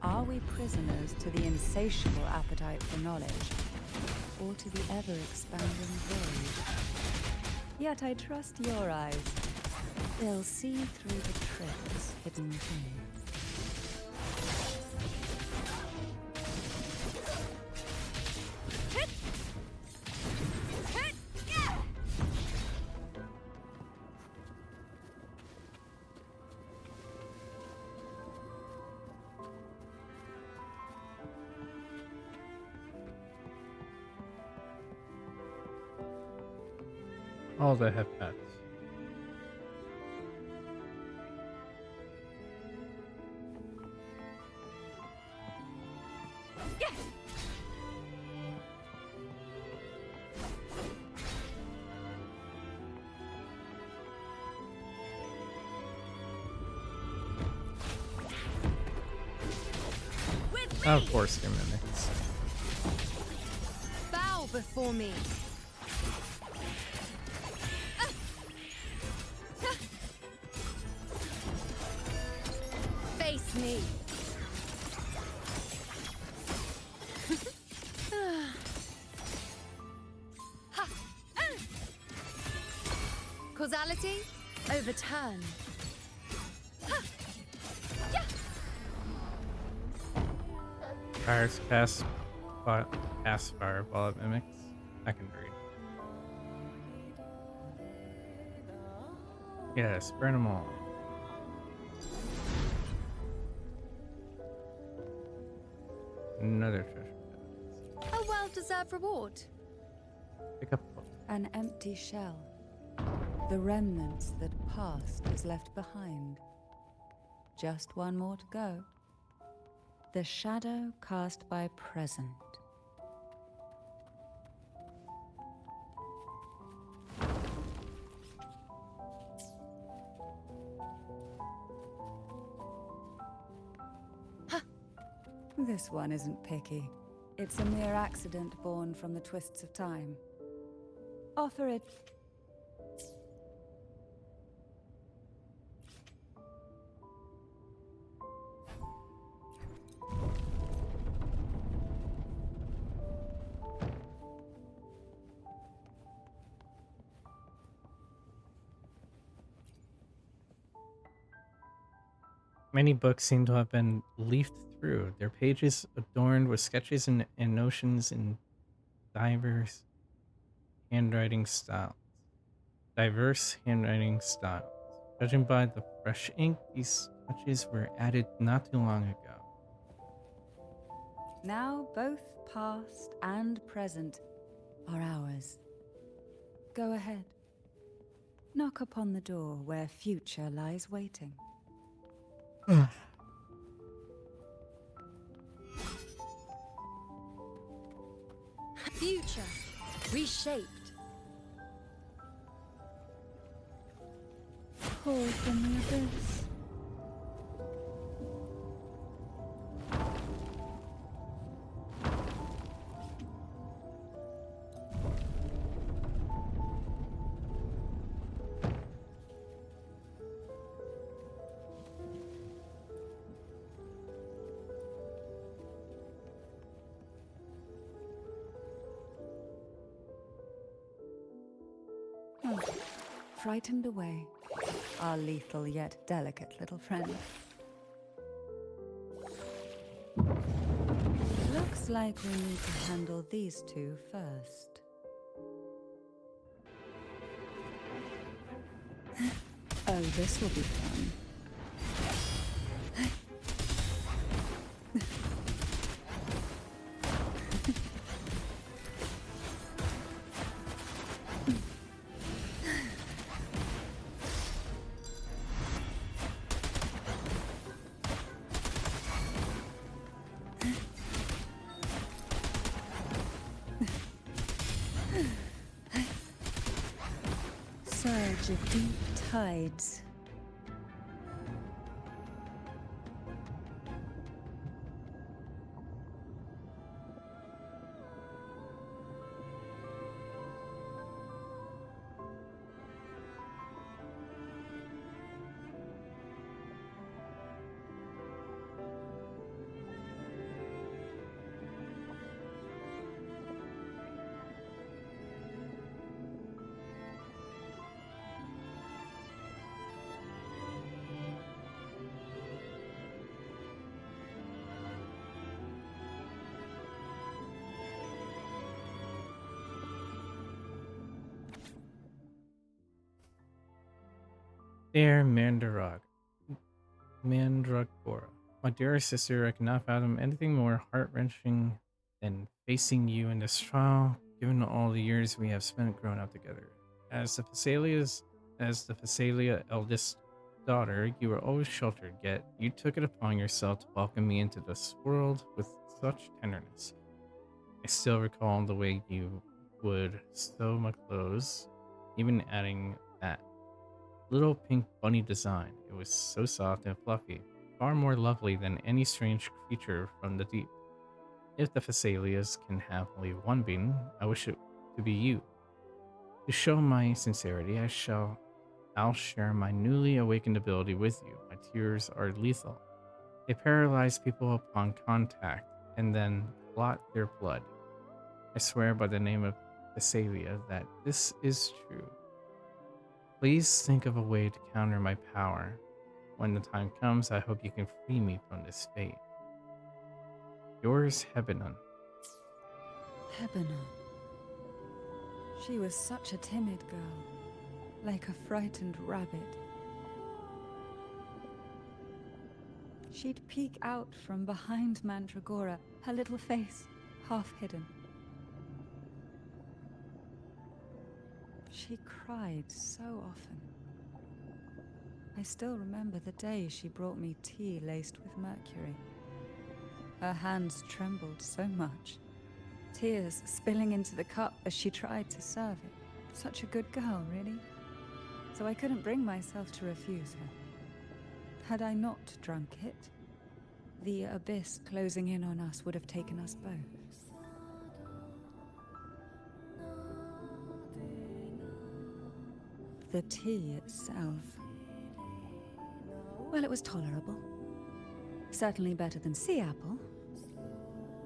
Are we prisoners to the insatiable appetite for knowledge, or to the ever-expanding void? Yet I trust your eyes. They'll see through the tricks hidden within. All that have pets. Of course, they're mimics. Bow before me. Face me. Causality overturn. Fires cast fireball at mimics. I can read. Yes, burn them all. Another treasure chest. A well-deserved reward. Pick up a book. An empty shell. The remnants that past has left behind. just one more to go. The shadow cast by present. This one isn't picky. It's a mere accident born from the twists of time. Offer it. Many books seem to have been leafed through, their pages adorned with sketches and notions in diverse handwriting styles. Diverse handwriting styles. Judging by the fresh ink, these touches were added not too long ago. Now both past and present are ours. Go ahead. Knock upon the door where future lies waiting. Future. Reshaped. Call from the abyss. Oh, frightened away. Our lethal yet delicate little friend. Looks like we need to handle these two first. Oh, this will be fun. Surge of deep tides. Dear Mandragora, my dearest sister, I cannot fathom anything more heart-wrenching than facing you in this trial, given all the years we have spent growing up together. As the Phasalia eldest daughter, you were always sheltered, yet you took it upon yourself to welcome me into this world with such tenderness. I still recall the way you would sew my clothes, even adding that little pink bunny design. It was so soft and fluffy, far more lovely than any strange creature from the deep. If the Phasalias can have only one being, I wish it to be you. To show my sincerity, I'll share my newly awakened ability with you. My tears are lethal. They paralyze people upon contact and then clot their blood. I swear by the name of Phasalia that this is true. Please think of a way to counter my power. When the time comes, I hope you can free me from this fate. Yours, Hebenon. Hebenon. She was such a timid girl, like a frightened rabbit. She'd peek out from behind Mandragora, her little face half hidden. She cried so often. I I still remember the day she brought me tea laced with mercury. Her hands trembled so much, tears spilling into the cup as she tried to serve it. Such a good girl, really. So I couldn't bring myself to refuse her. Had I not drunk it, the abyss closing in on us would have taken us both. The tea itself, well, it was tolerable. Certainly better than sea apple.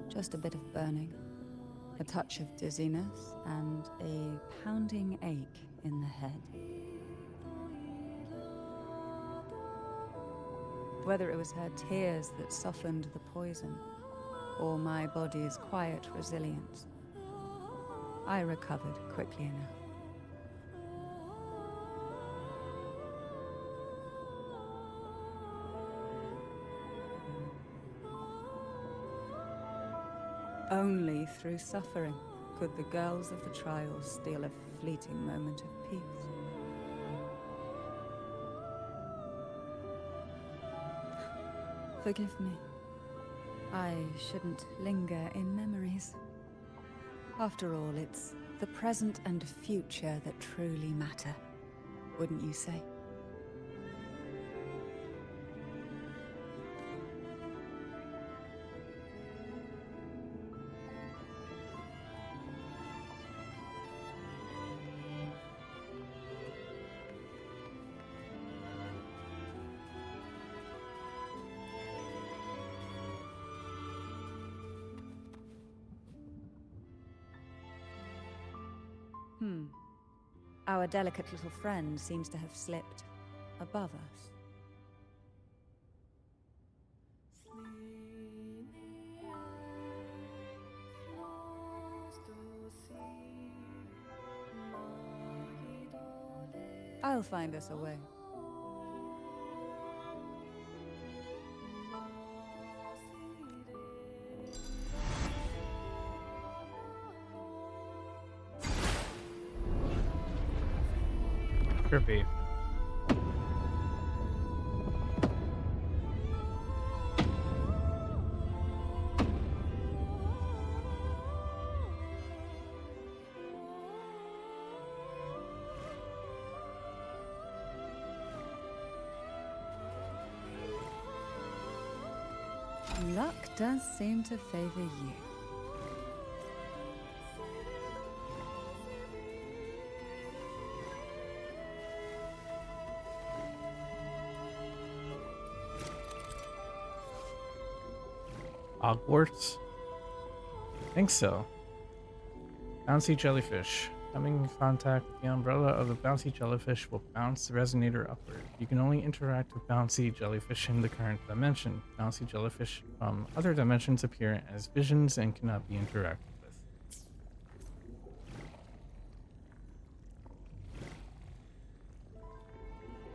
Just a bit of burning, a touch of dizziness, and a pounding ache in the head. Whether it was her tears that softened the poison, or my body's quiet resilience, I recovered quickly enough. Only through suffering could the girls of the trials steal a fleeting moment of peace. Forgive me. I shouldn't linger in memories. After all, it's the present and future that truly matter, wouldn't you say? Our delicate little friend seems to have slipped above us. I'll find us a way. Trippy. Luck does seem to favor you. Hogwarts? I think so. Bouncy jellyfish. Coming in contact with the umbrella of the bouncy jellyfish will bounce the resonator upward. You can only interact with bouncy jellyfish in the current dimension. Bouncy jellyfish from other dimensions appear as visions and cannot be interacted with.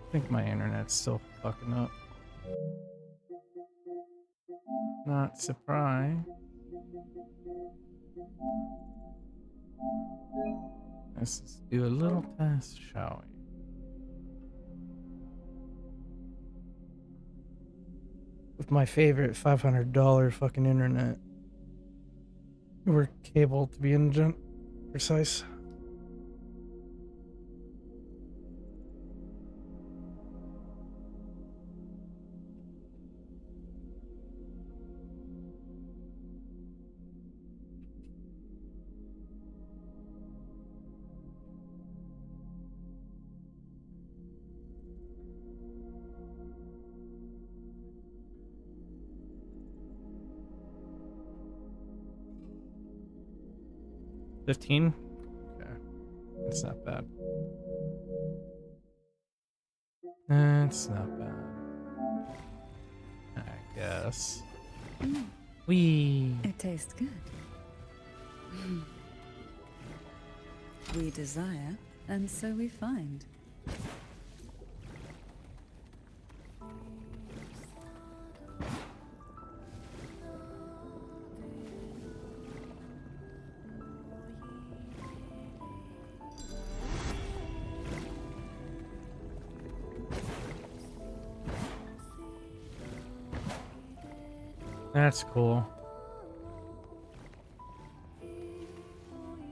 I think my internet's still fucking up. Not surprised. Let's do a little test, shall we? With my favorite $500 fucking internet. Or cable to be precise. $15? Okay. It's not bad. It's not bad. I guess. Wee. It tastes good. We desire, and so we find. That's cool.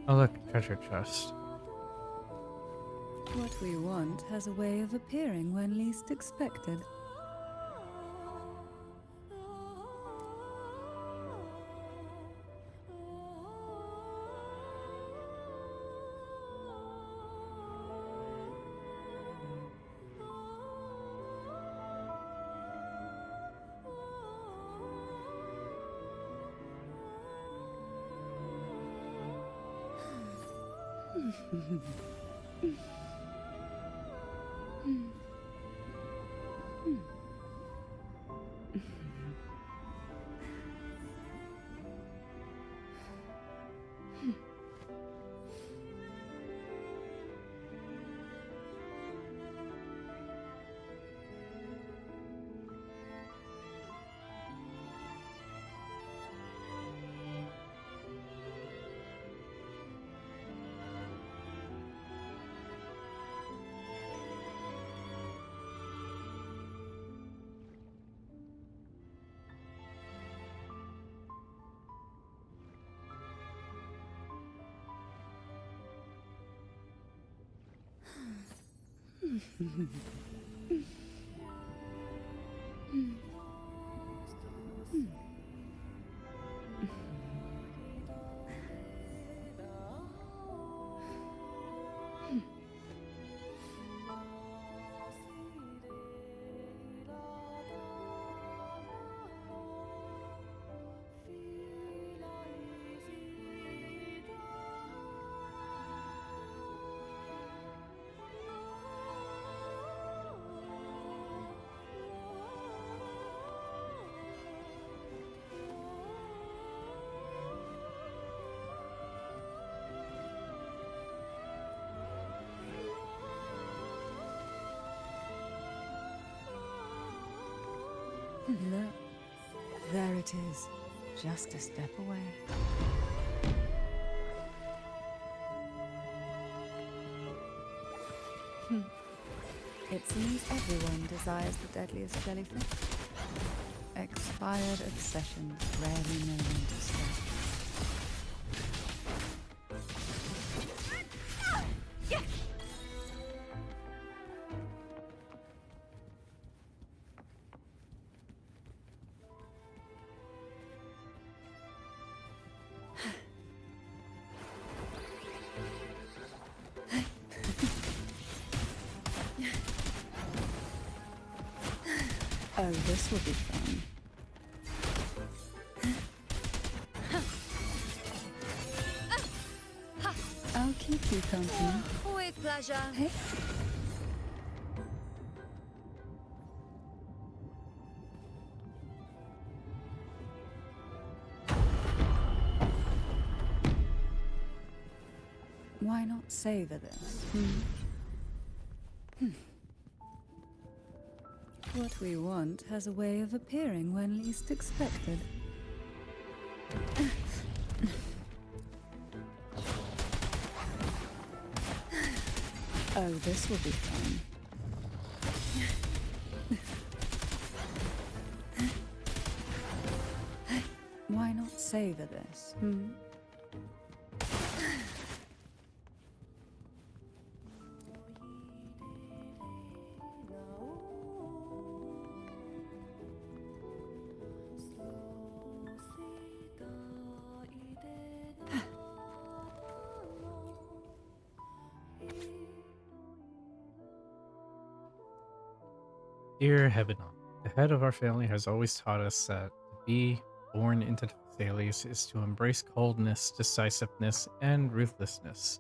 Oh, look, treasure chest. What we want has a way of appearing when least expected. Look, there it is, just a step away. It seems everyone desires the deadliest jellyfish. Expired obsessions rarely know when to stop. Oh, this will be fun. I'll keep you company. With pleasure. Hey. Why not savor this? What we want has a way of appearing when least expected. Oh, this will be fun. Why not savor this? Dear Hebenon, the head of our family has always taught us that to be born into Thales is to embrace coldness, decisiveness, and ruthlessness.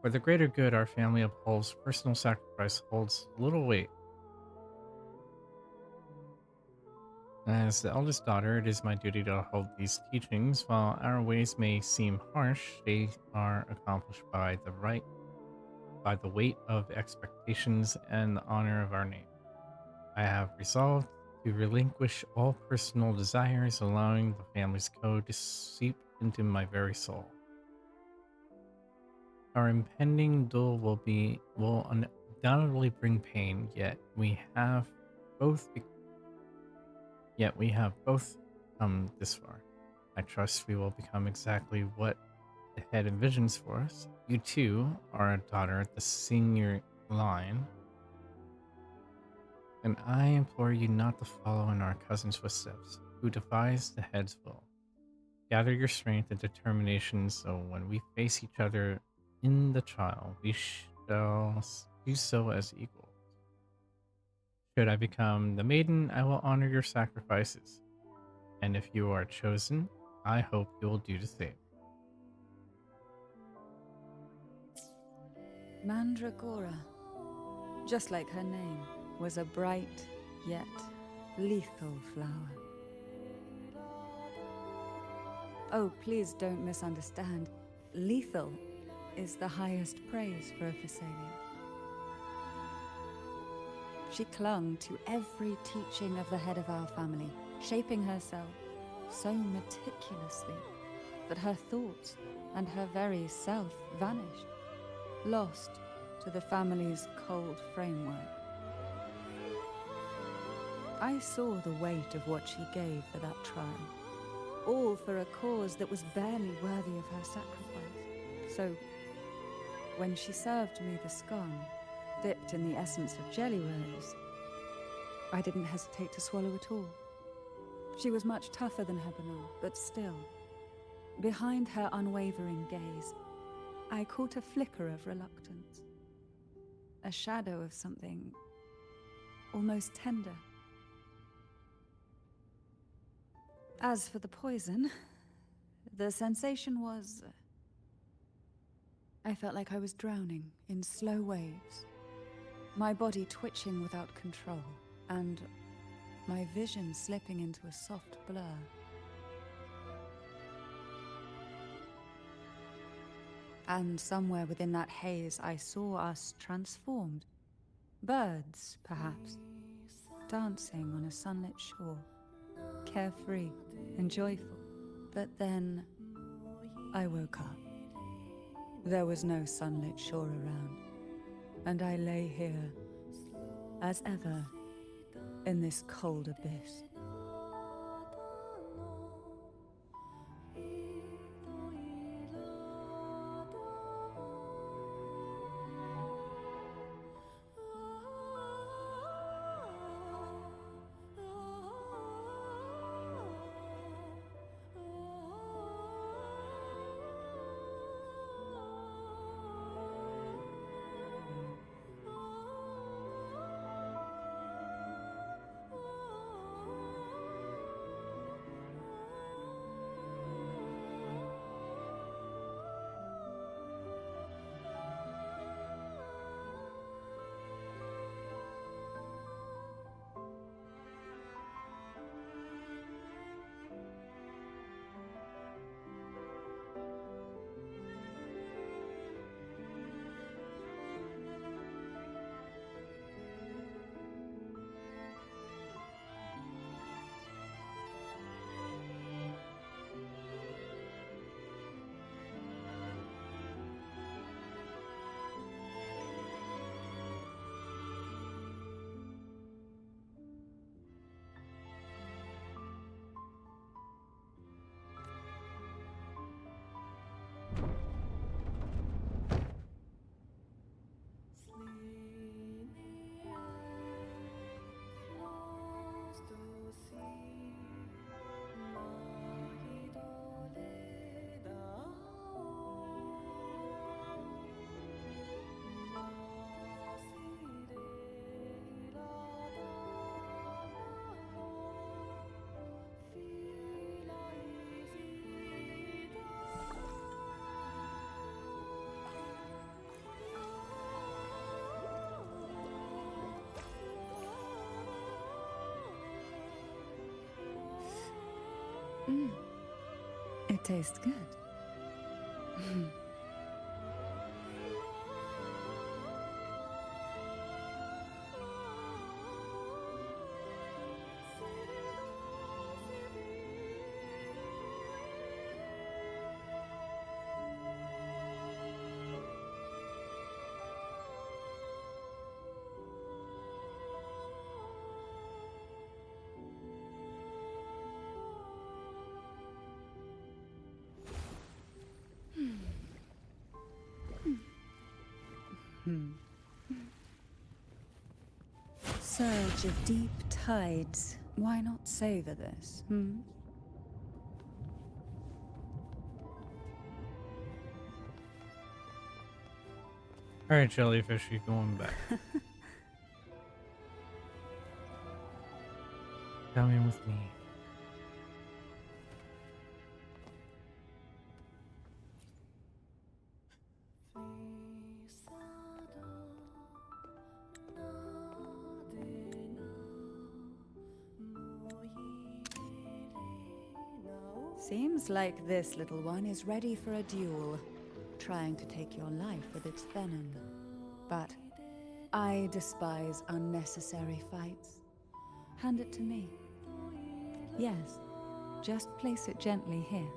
For the greater good our family upholds, personal sacrifice holds little weight. As the eldest daughter, it is my duty to uphold these teachings. While our ways may seem harsh, they are accomplished by the weight of expectations and the honor of our name. I have resolved to relinquish all personal desires, allowing the family's code to seep into my very soul. Our impending duel will undoubtedly bring pain, yet we have both come this far. I trust we will become exactly what the head envisions for us. You too are a daughter at the senior line, and I implore you not to follow in our cousin's footsteps, who defies the head's will. Gather your strength and determination so when we face each other in the trial, we shall do so as equals. Should I become the maiden, I will honor your sacrifices, and if you are chosen, I hope you will do the same. Mandragora, just like her name, was a bright yet lethal flower. Oh, please don't misunderstand. Lethal is the highest praise for a Phasalia. She clung to every teaching of the head of our family, shaping herself so meticulously that her thoughts and her very self vanished, lost to the family's cold framework. I saw the weight of what she gave for that trial, all for a cause that was barely worthy of her sacrifice. So, when she served me the scone, dipped in the essence of jelly rose, I didn't hesitate to swallow it all. She was much tougher than Hebenor, but still, behind her unwavering gaze, I caught a flicker of reluctance, a shadow of something almost tender. As for the poison, the sensation was... I felt like I was drowning in slow waves, my body twitching without control, and my vision slipping into a soft blur. And somewhere within that haze, I saw us transformed. Birds, perhaps, dancing on a sunlit shore, carefree and joyful. But then I woke up. There was no sunlit shore around, and I lay here, as ever, in this cold abyss. It tastes good. Surge of deep tides. Why not savor this, Alright, jellyfish, you going back. Come in with me. Seems like this little one is ready for a duel, trying to take your life with its venom. But I despise unnecessary fights. Hand it to me. Yes, just place it gently here.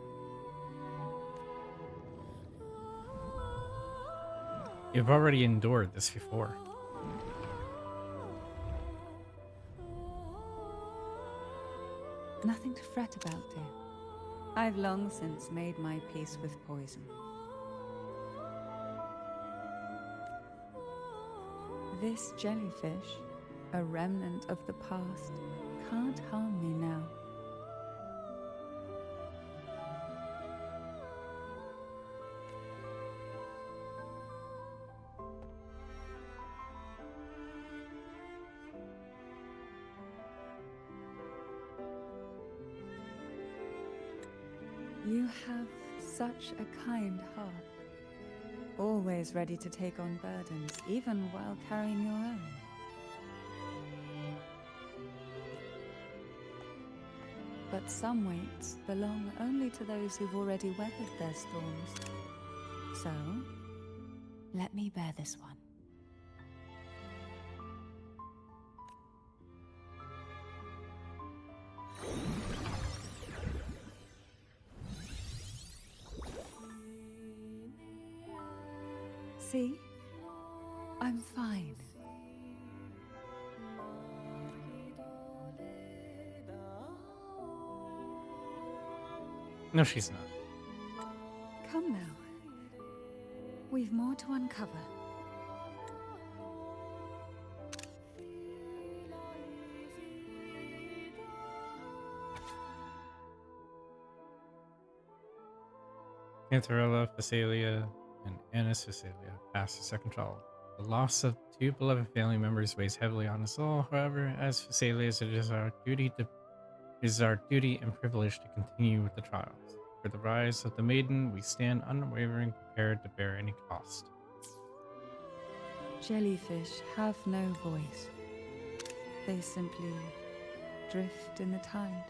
You've already endured this before. Nothing to fret about, dear. I've long since made my peace with poison. This jellyfish, a remnant of the past, can't harm me now. You have such a kind heart. Always ready to take on burdens, even while carrying your own. But some weights belong only to those who've already weathered their storms. So, let me bear this one. See? I'm fine. No, she's not. Come now. We've more to uncover. Cantarella, Phasalia, and Annis Phasalia passed the second trial. The loss of two beloved family members weighs heavily on us all. However, as Phasalias, it is our duty and privilege to continue with the trials. For the rise of the maiden, we stand unwavering, prepared to bear any cost. Jellyfish have no voice. They simply drift in the tide,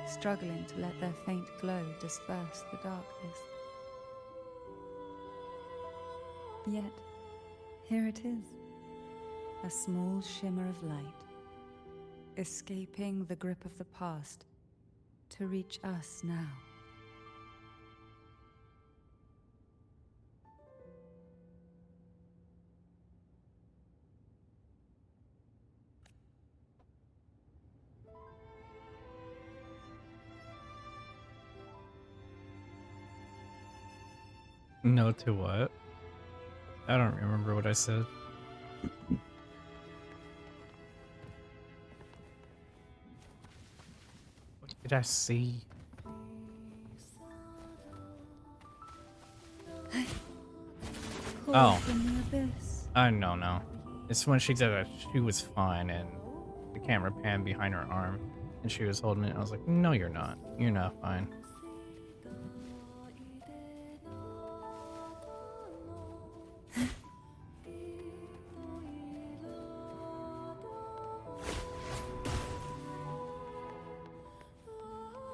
struggling to let their faint glow disperse the darkness. Yet, here it is, a small shimmer of light, escaping the grip of the past to reach us now. No to what? I don't remember what I said. What did I see? Oh. From the abyss. No. It's when she said that she was fine and the camera panned behind her arm and she was holding it. I was like, no, you're not. You're not fine.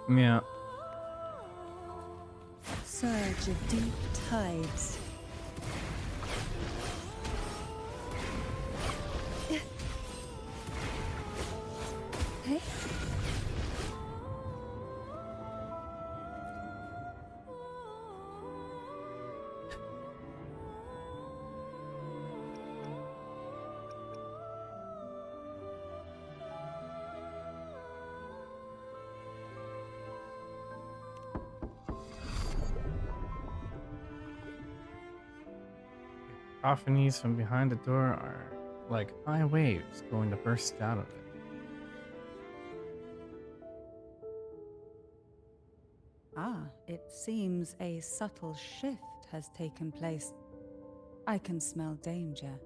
Yeah. Surge of deep tides. Hey? Cacophonies from behind the door are like high waves going to burst out of it. Ah, it seems a subtle shift has taken place. I can smell danger.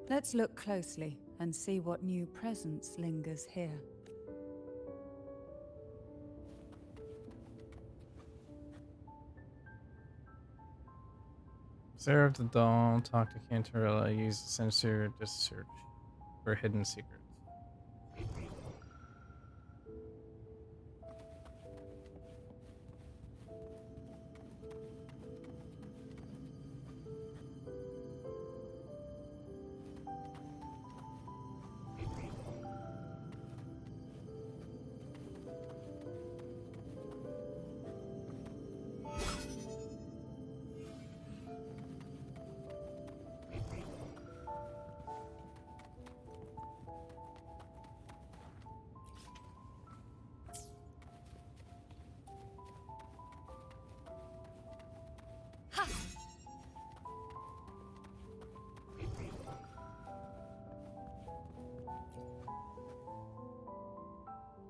Let's look closely and see what new presence lingers here. Observe the doll, talk to Cantarella, use the sensor to search for hidden secrets.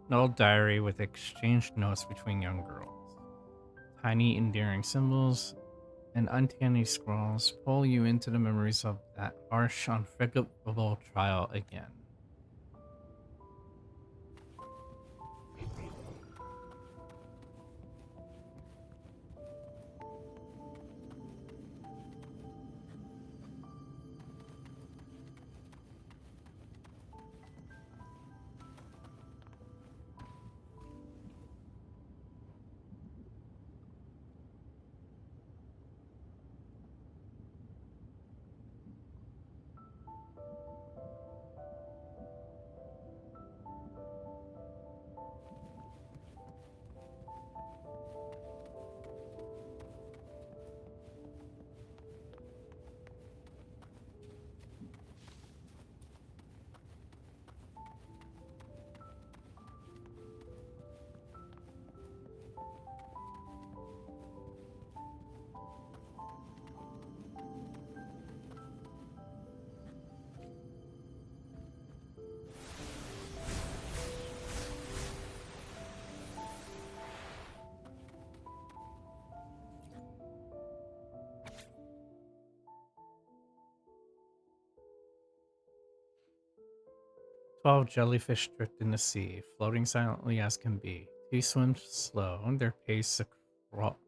An old diary with exchanged notes between young girls. Tiny, endearing symbols and uncanny scrawls pull you into the memories of that harsh, unforgivable trial again. "12 jellyfish drift in the sea, floating silently as can be. Two swim slow, their pace a crawl.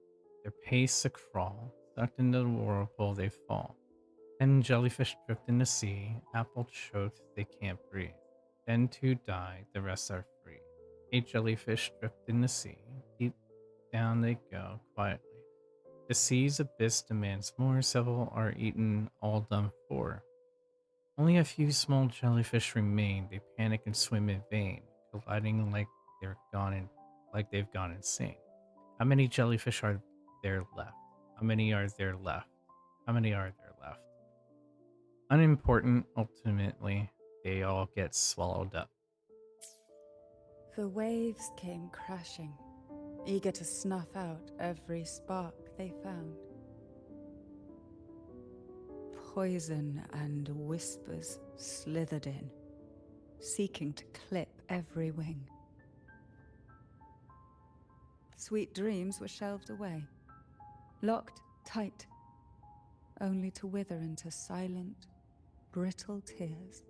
Sucked into the whirlpool they fall. 10 jellyfish drift in the sea, apple choked, they can't breathe. Then 2 die, the rest are free. 8 jellyfish drift in the sea, deep down they go, quietly. The sea's abyss demands more, several are eaten, all done for. Only a few small jellyfish remain. They panic and swim in vain, colliding like they've gone insane. How many jellyfish are there left? How many are there left? How many are there left? Unimportant, ultimately, they all get swallowed up." The waves came crashing, eager to snuff out every spark they found. Poison and whispers slithered in, seeking to clip every wing. Sweet dreams were shelved away, locked tight, only to wither into silent, brittle tears.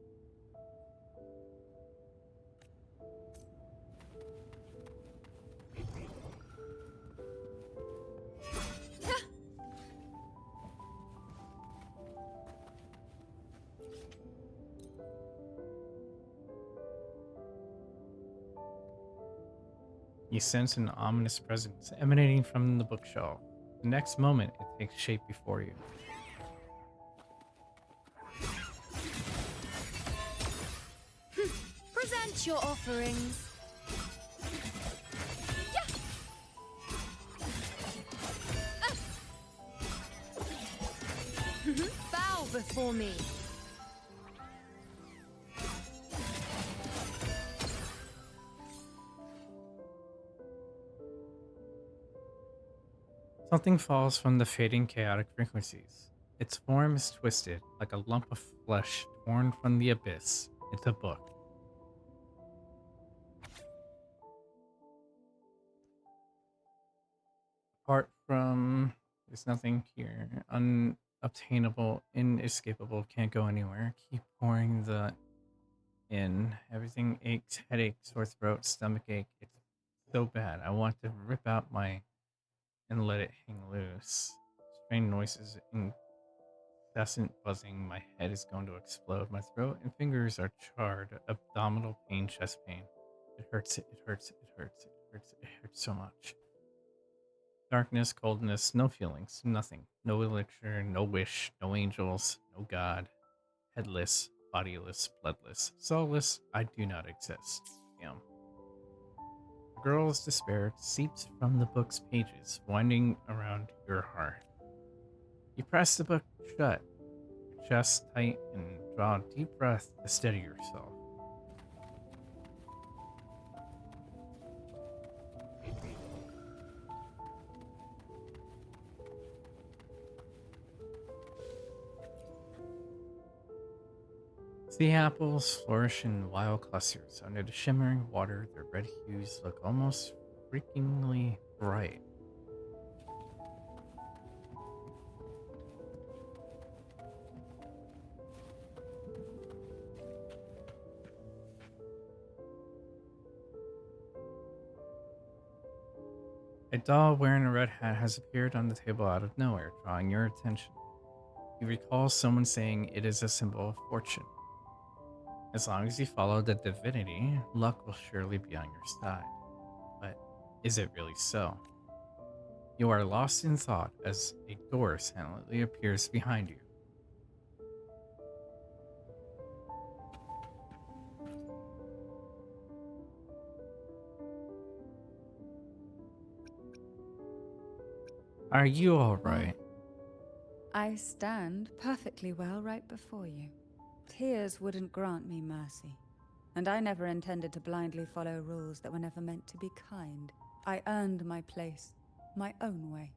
You sense an ominous presence emanating from the bookshelf. The next moment, it takes shape before you. Present your offerings. Bow before me. Something falls from the fading chaotic frequencies. Its form is twisted, like a lump of flesh torn from the abyss. It's a book. Apart from, there's nothing here. Unobtainable, inescapable, can't go anywhere. Keep pouring the in. Everything aches, headache, sore throat, stomach ache. It's so bad. I want to rip out my and let it hang loose. Strange noises, incessant buzzing. My head is going to explode. My throat and fingers are charred. Abdominal pain, chest pain. It hurts, it hurts, it hurts, it hurts, it hurts so much. Darkness, coldness, no feelings, nothing. No elixir, no wish, no angels, no God. Headless, bodiless, bloodless, soulless, I do not exist. Damn. The girl's despair seeps from the book's pages, winding around your heart. You press the book shut, your chest tight, and draw a deep breath to steady yourself. Sea apples flourish in wild clusters. Under the shimmering water, their red hues look almost freakingly bright. A doll wearing a red hat has appeared on the table out of nowhere, drawing your attention. You recall someone saying it is a symbol of fortune. As long as you follow the divinity, luck will surely be on your side. But is it really so? You are lost in thought as a door silently appears behind you. Are you alright? I stand perfectly well right before you. Tears wouldn't grant me mercy, and I never intended to blindly follow rules that were never meant to be kind. I earned my place, my own way.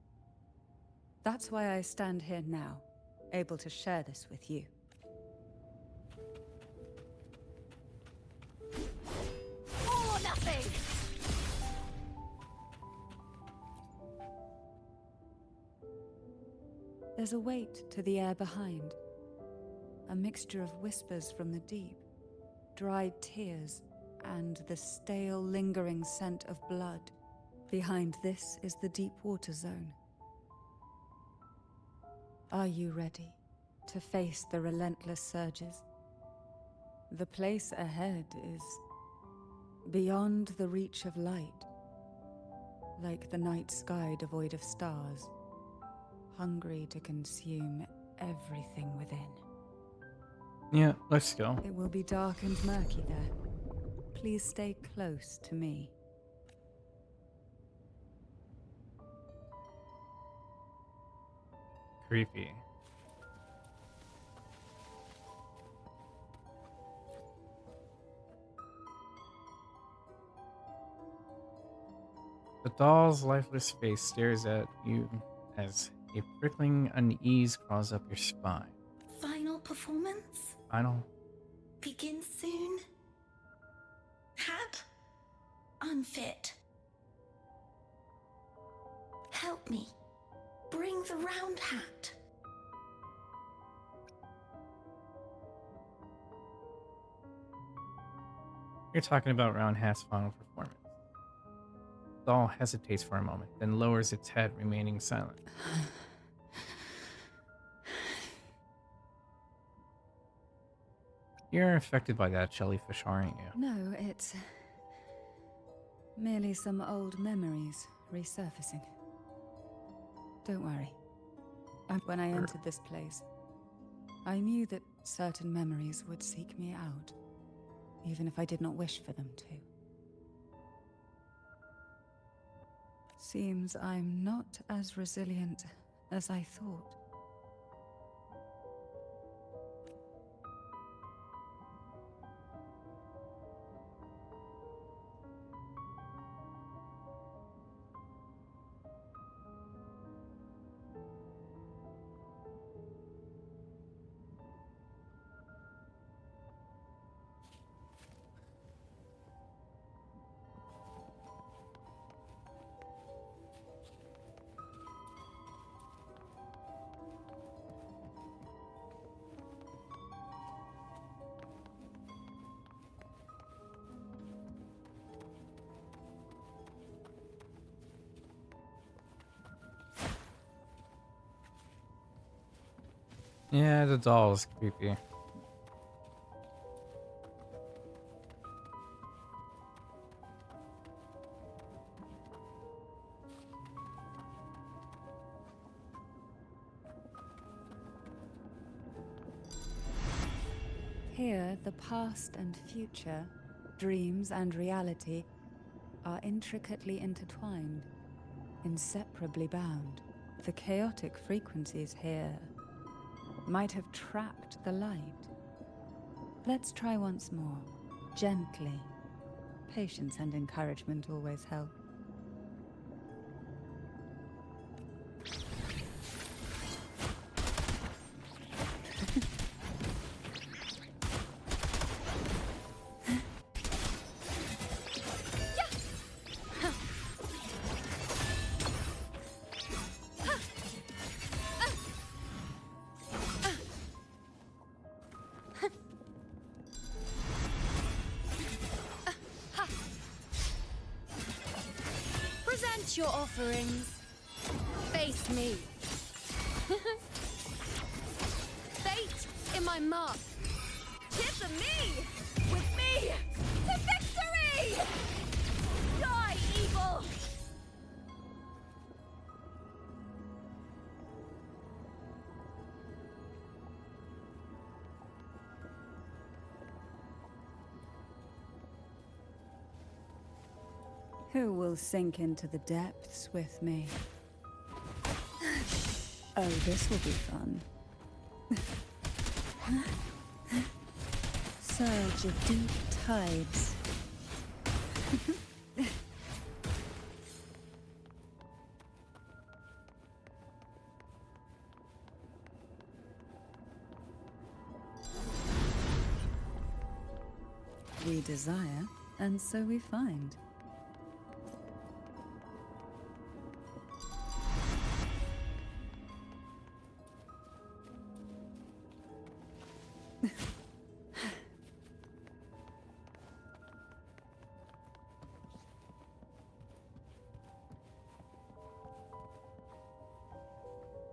That's why I stand here now, able to share this with you. All or nothing! There's a weight to the air behind. A mixture of whispers from the deep, dried tears, and the stale, lingering scent of blood. Behind this is the deep water zone. Are you ready to face the relentless surges? The place ahead is beyond the reach of light, like the night sky devoid of stars, hungry to consume everything within. Yeah, let's go. It will be dark and murky there. Please stay close to me. Creepy. The doll's lifeless face stares at you as a prickling unease crawls up your spine. Final performance? Final. Begin soon? Hat? Unfit. Help me. Bring the round hat. You're talking about Round Hat's final performance. The doll hesitates for a moment, then lowers its head, remaining silent. You're affected by that jellyfish, aren't you? No, it's merely some old memories resurfacing. Don't worry. When I entered this place, I knew that certain memories would seek me out, even if I did not wish for them to. Seems I'm not as resilient as I thought. Yeah, the doll is creepy. Here, the past and future, dreams and reality, are intricately intertwined, inseparably bound. The chaotic frequencies here might have trapped the light. Let's try once more, gently. Patience and encouragement always help. Present your offerings. Face me. Fate in my mark. Tis me! With me! To victory! Die, evil! Who will sink into the depths with me? Oh, this will be fun. Surge of deep tides. We desire, and so we find.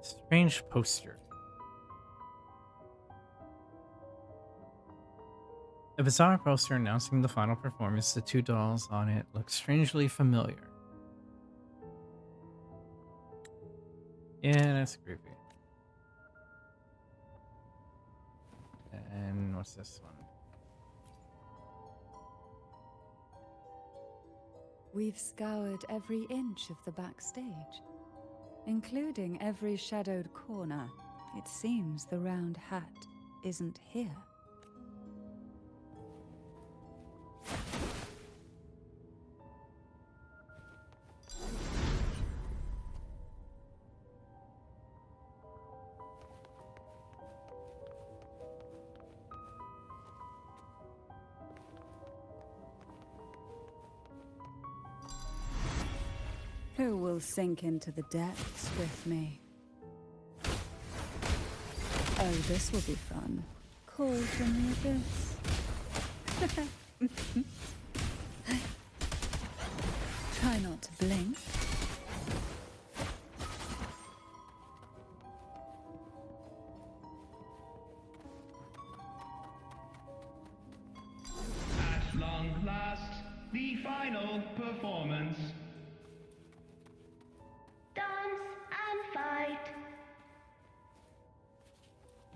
Strange poster. A bizarre poster announcing the final performance. The two dolls on it look strangely familiar. Yeah, that's creepy. And what's this one? We've scoured every inch of the backstage, including every shadowed corner. It seems the round hat isn't here. Who will sink into the depths with me? Oh, this will be fun. Call from the abyss. Try not to blink. At long last, the final performance. Dance and fight.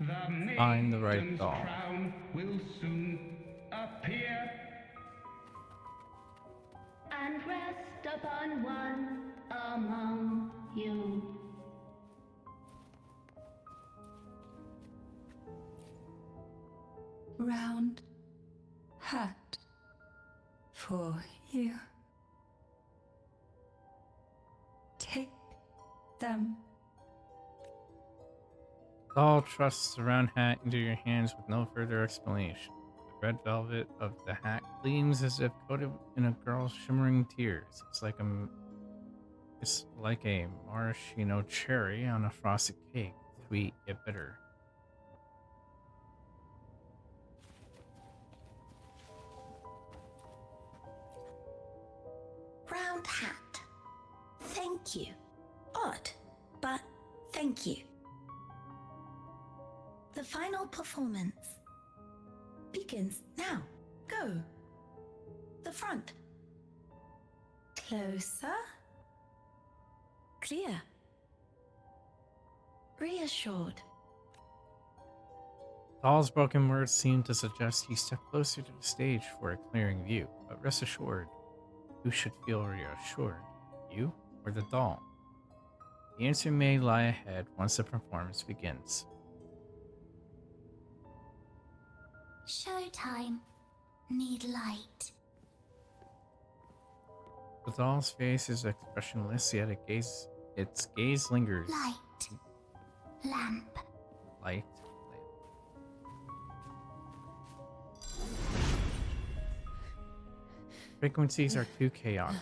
The Find the right maiden's doll. crown will soon appear. And rest upon one among you. Round hat for you. Take them. Doll trusts the round hat into your hands with no further explanation. The red velvet of the hat gleams as if coated in a girl's shimmering tears. It's like a maraschino cherry on a frosted cake, sweet yet bitter. Round hat. Thank you. Odd, but thank you. The final performance begins now. Go. The front. Closer. Clear. Reassured. Doll's broken words seem to suggest you step closer to the stage for a clearing view, but rest assured, who should feel reassured, you or the doll? The answer may lie ahead once the performance begins. Showtime. Need light. The doll's face is expressionless, yet its gaze lingers. Light. Lamp. Light. Frequencies are too chaotic.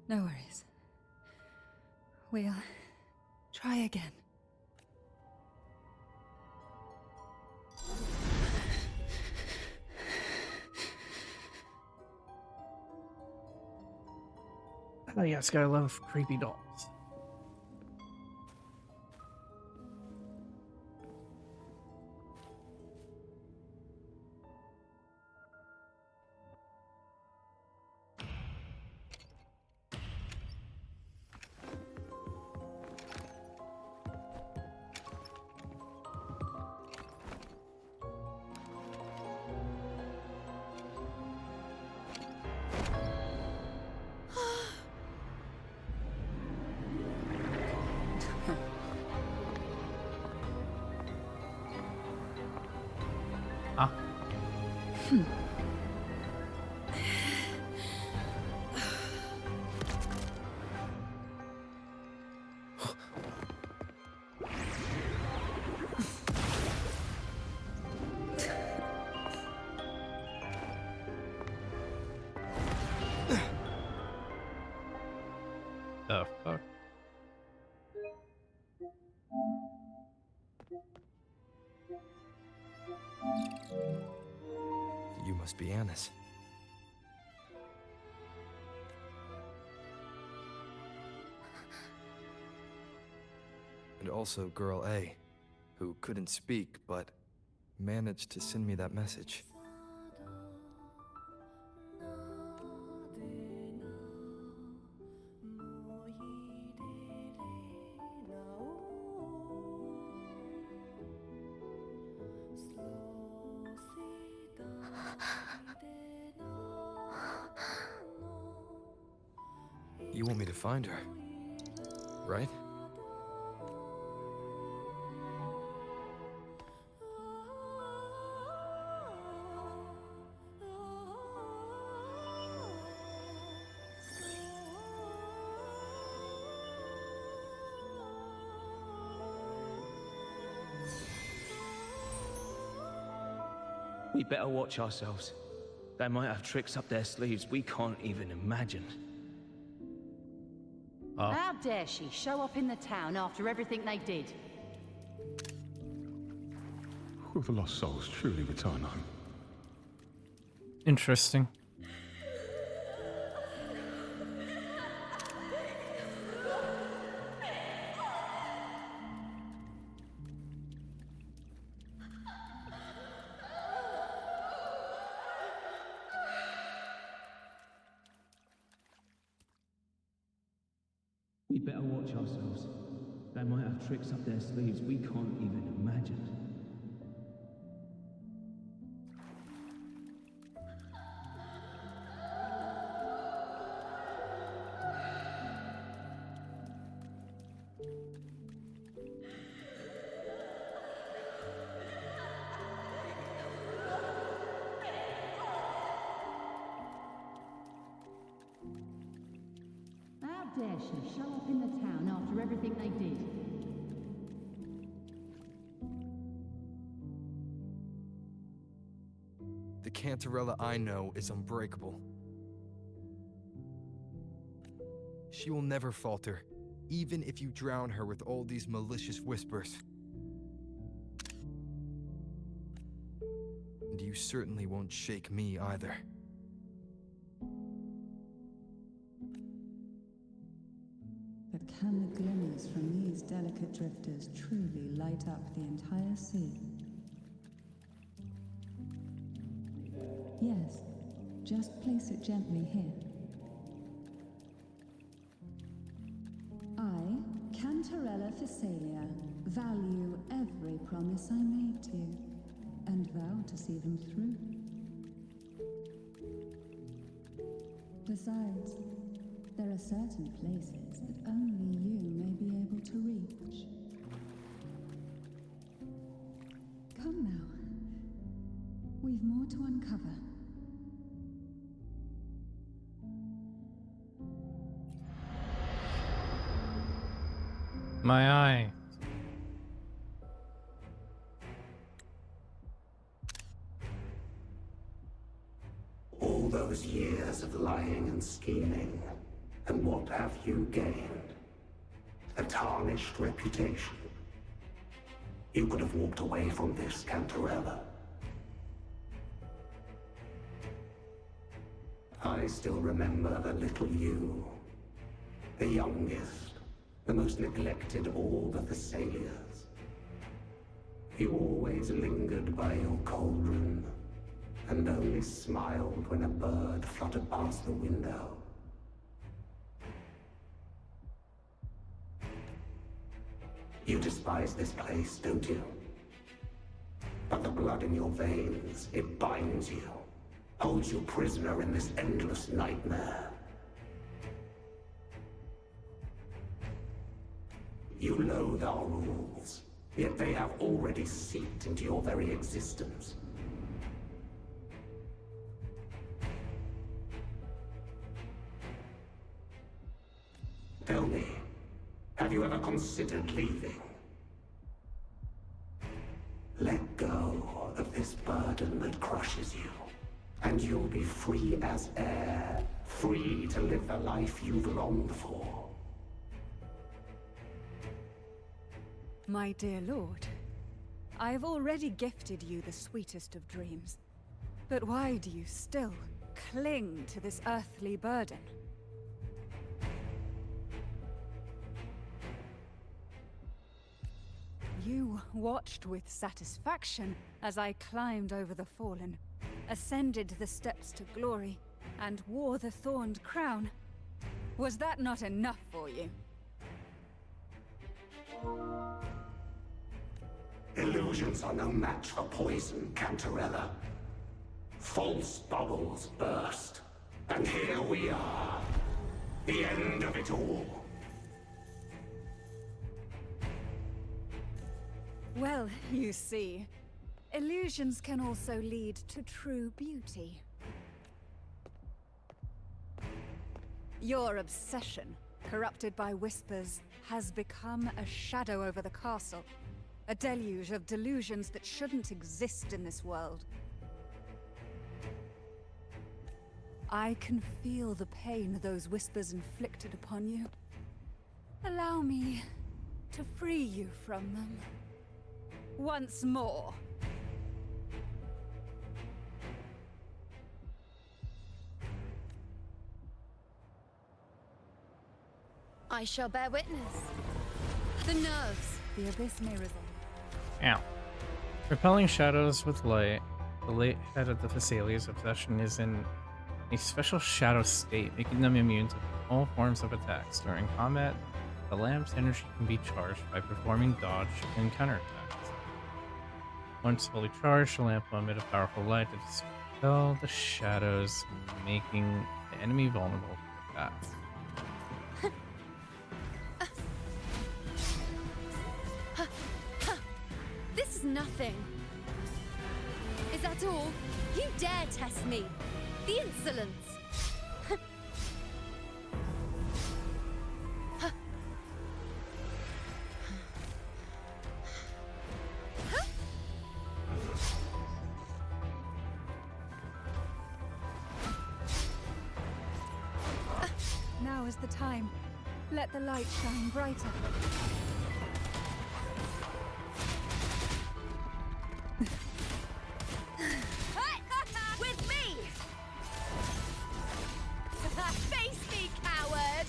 No worries. We'll try again. Oh yes, gotta love creepy dolls. Ah. The fuck? You must be Annis. And also Girl A, who couldn't speak but managed to send me that message. You want me to find her, right? We better watch ourselves. They might have tricks up their sleeves we can't even imagine. Oh, How dare she show up in the town after everything they did? Will the lost souls truly return home? interesting. We better watch ourselves. They might have tricks up their sleeves we can't even imagine. How dare she show up in the town after everything they did? The Cantarella I know is unbreakable. She will never falter, even if you drown her with all these malicious whispers. And you certainly won't shake me either. That But can the glimmers from these delicate drifters truly light up the entire sea? Yes, just place it gently here. I, Cantarella Physalia, value every promise I made to you, and vow to see them through. Besides, there are certain places that only you may be able to reach. Come now. We've more to uncover. My eye. All those years of lying and scheming, and what have you gained? A tarnished reputation. You could have walked away from this, Cantarella. I still remember the little you. The youngest, the most neglected of all the Thessalias. You always lingered by your cauldron, and only smiled when a bird fluttered past the window. You despise this place, don't you? But the blood in your veins, it binds you, holds you prisoner in this endless nightmare. You loathe our rules, yet they have already seeped into your very existence. Tell me, have you ever considered leaving? Let go of this burden that crushes you, and you'll be free as air, free to live the life you've longed for. My dear lord, I have already gifted you the sweetest of dreams. But why do you still cling to this earthly burden? You watched with satisfaction as I climbed over the fallen, ascended the steps to glory, and wore the thorned crown. Was that not enough for you? Illusions are no match for poison, Cantarella. False bubbles burst, and here we are. The end of it all. Well, you see, illusions can also lead to true beauty. Your obsession, corrupted by whispers, has become a shadow over the castle. A deluge of delusions that shouldn't exist in this world. I can feel the pain those whispers inflicted upon you. Allow me to free you from them. Once more. I shall bear witness. The nerves. The abyss may resolve. Ow. Repelling shadows with light, the late head of the Thessalia's obsession is in a special shadow state, making them immune to all forms of attacks. During combat, the lamp's energy can be charged by performing dodge and counterattacks. Once fully charged, the lamp will emit a powerful light to dispel the shadows, making the enemy vulnerable to attacks. This is nothing. Is that all? You dare test me? The insolence! Now is the time. Let the light shine brighter. With me! Face me, coward!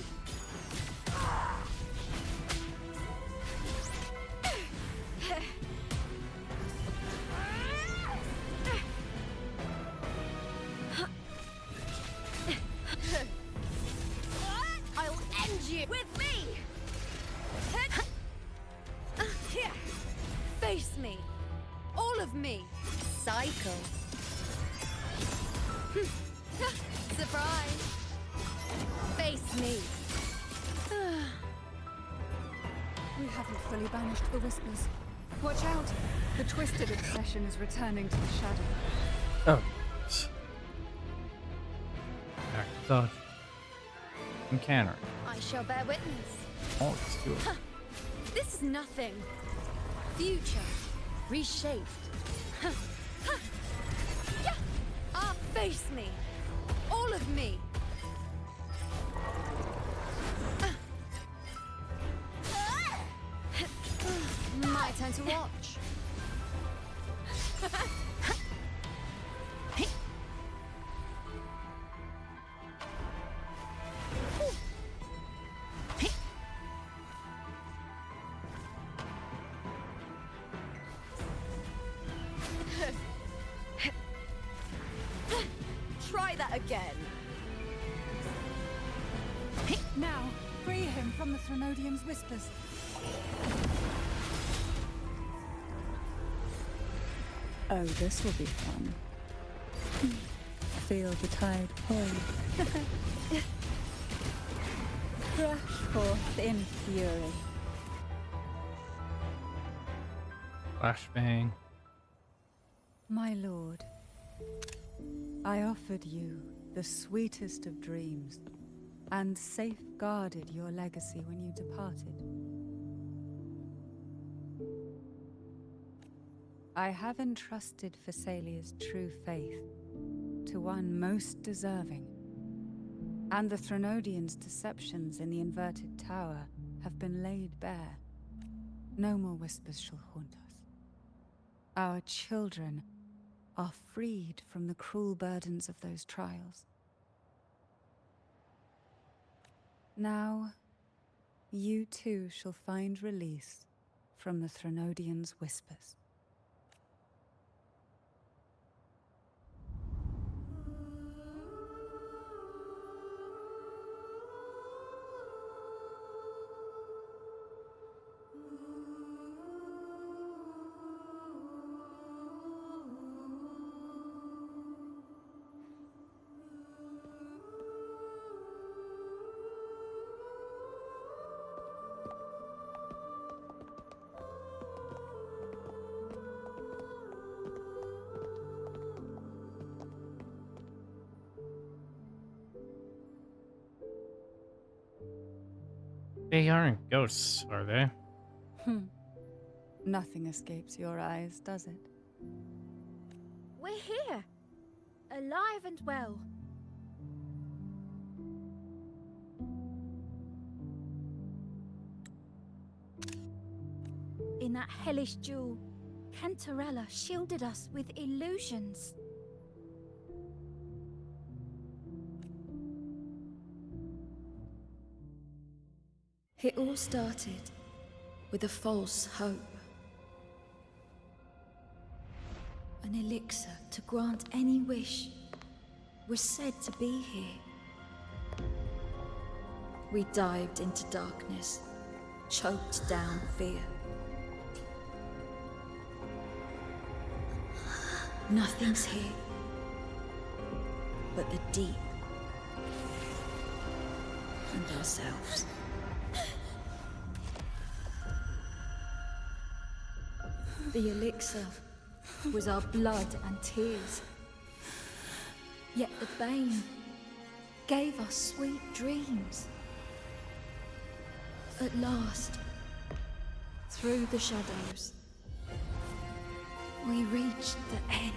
face me! All of me! Cycle. Surprise! Face me! We haven't fully banished the whispers. Watch out! The twisted obsession is returning to the shadow. Oh. Back to dodge. Encounter. I shall bear witness. Oh, let's do it. This is nothing. Future. Reshaped. Face me. All of me. My turn to watch. Try that again. Now, free him from the Threnodium's whispers. Oh, this will be fun. Feel the tide pull. Crash forth in fury. Flashbang. My lord, I offered you the sweetest of dreams and safeguarded your legacy when you departed. I have entrusted Phaesalia's true faith to one most deserving, and the Threnodians' deceptions in the inverted tower have been laid bare. No more whispers shall haunt us. Our children are freed from the cruel burdens of those trials. Now, you too shall find release from the Threnodians' whispers. They aren't ghosts, are they? Nothing escapes your eyes, does it? We're here. Alive and well. In that hellish duel, Cantarella shielded us with illusions. It all started with a false hope. An elixir to grant any wish was said to be here. We dived into darkness, choked down fear. Nothing's here but the deep and ourselves. The elixir was our blood and tears. Yet the bane gave us sweet dreams. At last, through the shadows, we reached the end.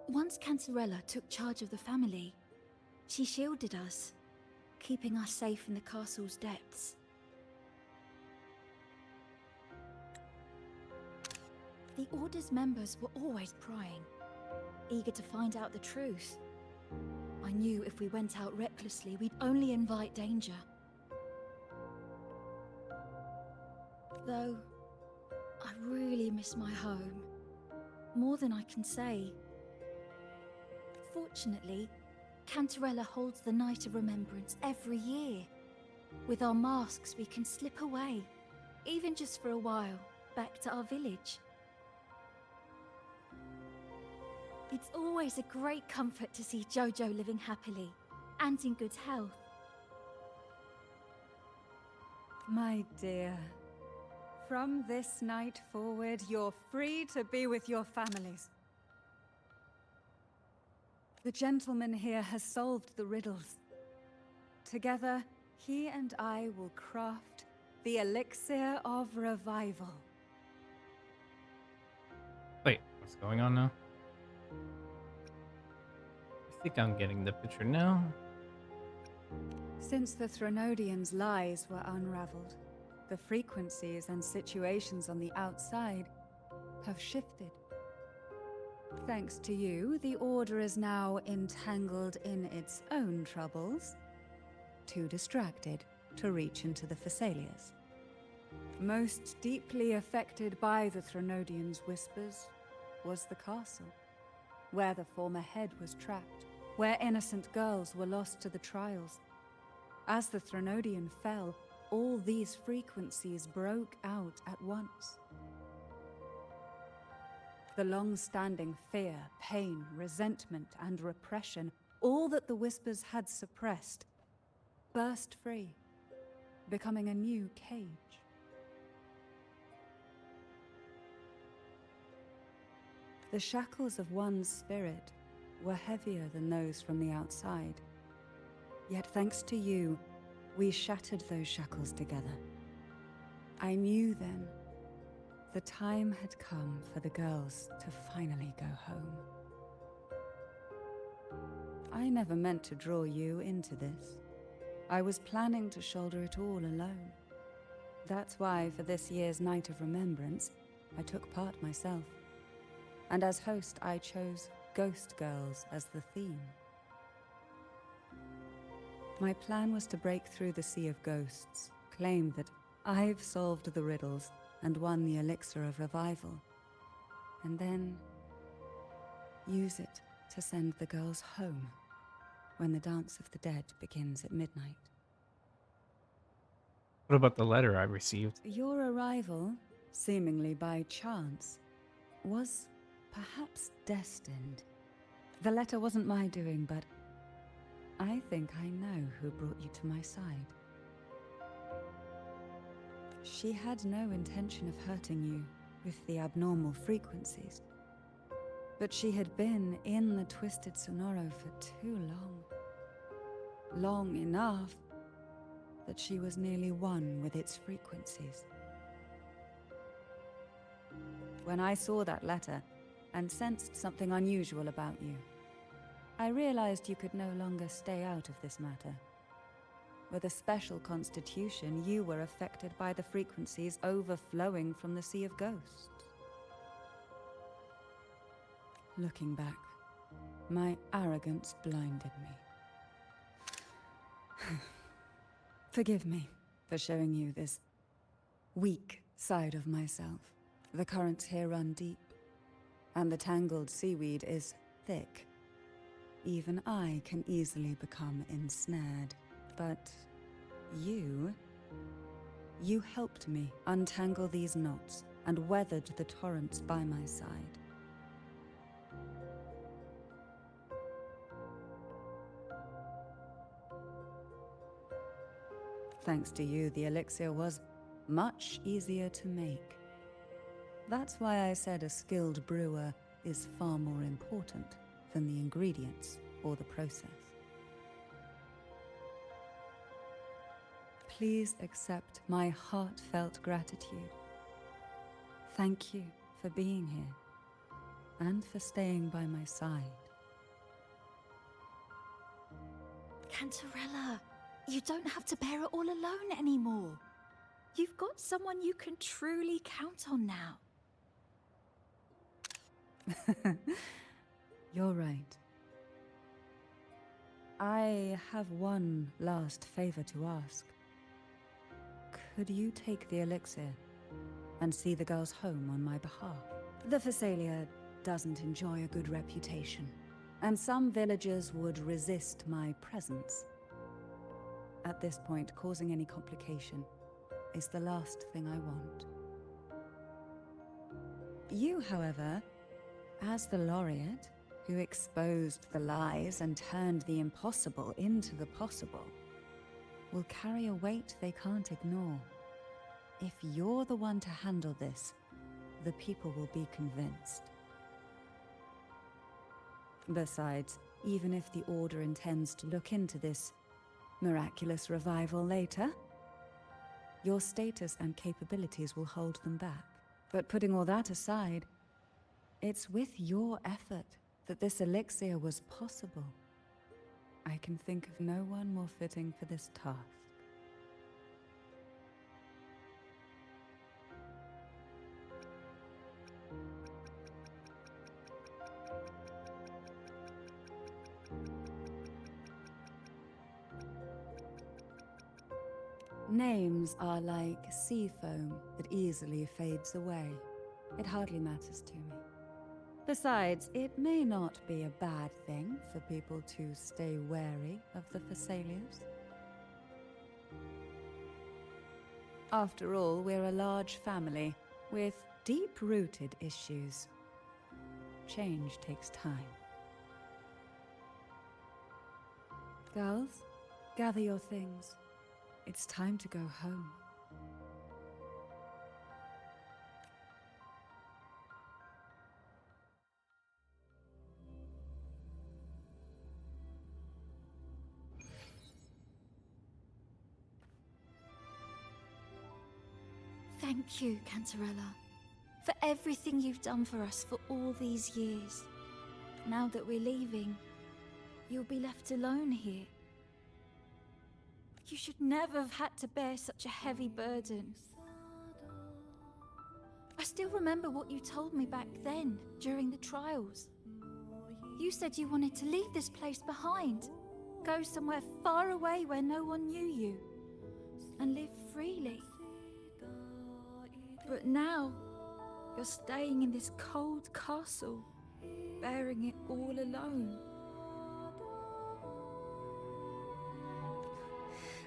Once Cantarella took charge of the family, she shielded us, keeping us safe in the castle's depths. The Order's members were always prying, eager to find out the truth. I knew if we went out recklessly, we'd only invite danger. Though, I really truly miss my home. More than I can say. Fortunately, Cantarella holds the Night of Remembrance every year. With our masks, we can slip away, even just for a while, back to our village. It's always a great comfort to see Jojo living happily and in good health. My dear, from this night forward, you're free to be with your families. The gentleman here has solved the riddles. Together, he and I will craft the elixir of revival. Wait, what's going on now? I think I'm getting the picture now. Since the Threnodians' lies were unraveled, the frequencies and situations on the outside have shifted. Thanks to you, the Order is now entangled in its own troubles, too distracted to reach into the Thessalias. Most deeply affected by the Threnodians' whispers was the castle, where the former head was trapped, where innocent girls were lost to the trials. As the Threnodian fell, all these frequencies broke out at once. The long-standing fear, pain, resentment, and repression, all that the whispers had suppressed, burst free, becoming a new cage. The shackles of one's spirit were heavier than those from the outside. Yet thanks to you, we shattered those shackles together. I knew then the time had come for the girls to finally go home. I never meant to draw you into this. I was planning to shoulder it all alone. That's why for this year's Night of Remembrance, I took part myself. And as host, I chose Ghost Girls as the theme. My plan was to break through the sea of ghosts, claim that I've solved the riddles and won the elixir of revival, and then use it to send the girls home when the Dance of the Dead begins at midnight. What about the letter I received? Your arrival, seemingly by chance, was perhaps destined. The letter wasn't my doing, but I think I know who brought you to my side. She had no intention of hurting you with the abnormal frequencies, but she had been in the Twisted Sonoro for too long. Long enough that she was nearly one with its frequencies. When I saw that letter and sensed something unusual about you, I realized you could no longer stay out of this matter. With a special constitution, you were affected by the frequencies overflowing from the Sea of Ghosts. Looking back, my arrogance blinded me. Forgive me for showing you this weak side of myself. The currents here run deep, and the tangled seaweed is thick. Even I can easily become ensnared. But you helped me untangle these knots and weathered the torrents by my side. Thanks to you, the elixir was much easier to make. That's why I said a skilled brewer is far more important than the ingredients or the process. Please accept my heartfelt gratitude. Thank you for being here and for staying by my side. Cantarella, you don't have to bear it all alone anymore. You've got someone you can truly count on now. You're right. I have one last favor to ask. Could you take the elixir and see the girls home on my behalf. The Phasalia doesn't enjoy a good reputation, and some villagers would resist my presence. At this point, causing any complication is the last thing I want. You, however, as the laureate who exposed the lies and turned the impossible into the possible, will carry a weight they can't ignore. If you're the one to handle this, the people will be convinced. Besides, even if the Order intends to look into this miraculous revival later, your status and capabilities will hold them back. But putting all that aside, it's with your effort that this elixir was possible. I can think of no one more fitting for this task. Names are like sea foam that easily fades away. It hardly matters to me. Besides, it may not be a bad thing for people to stay wary of the Phasalias. After all, we're a large family with deep-rooted issues. Change takes time. Girls, gather your things. It's time to go home. Thank you, Cantarella, for everything you've done for us for all these years. Now that we're leaving, you'll be left alone here. You should never have had to bear such a heavy burden. I still remember what you told me back then, during the trials. You said you wanted to leave this place behind, go somewhere far away where no one knew you, and live freely. But now, you're staying in this cold castle, bearing it all alone.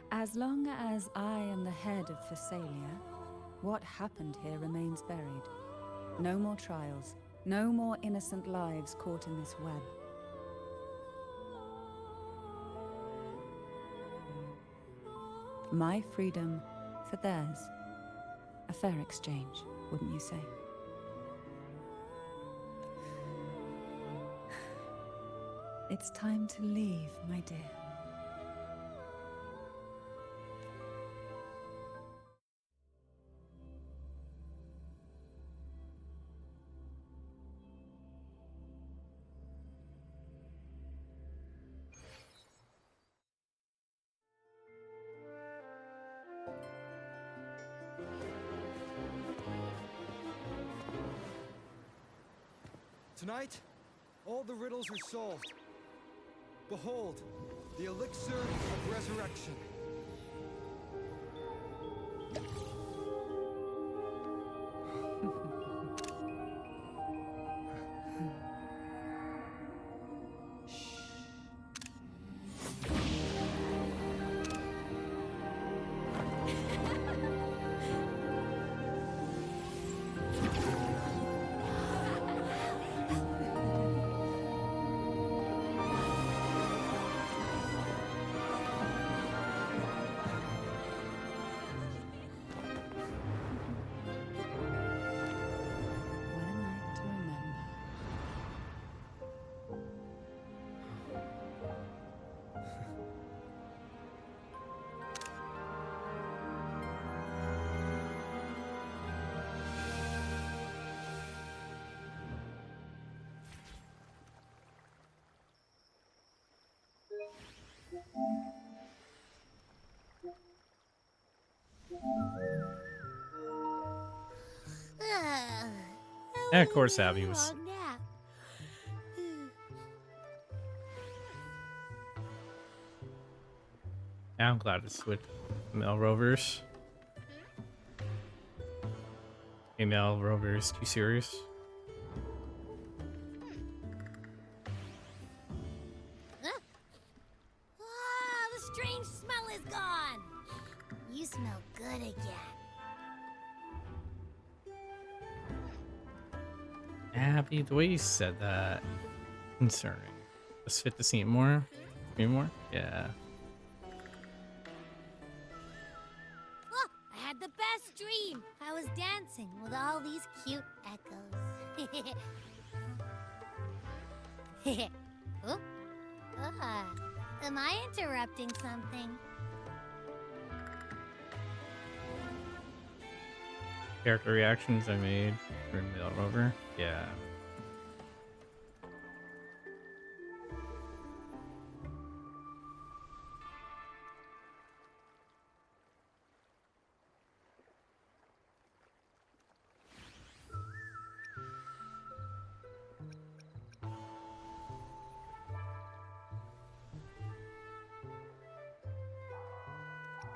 As long as I am the head of Phasalia, what happened here remains buried. No more trials, no more innocent lives caught in this web. My freedom for theirs. A fair exchange, wouldn't you say? It's time to leave, my dear. Tonight, all the riddles are solved. Behold, the elixir of resurrection. And of course, Abby was. Yeah, I'm glad to switch Mel Rovers. Female rover is too serious. Ah, the strange smell is gone. You smell good again. Abby, the way you said that, concerning. Let's fit the scene more. Me more? Yeah. Oh, I had the best dream. I was dancing with all these cute echoes. Oh, am I interrupting something? Character reactions I made for Male Rover. Yeah.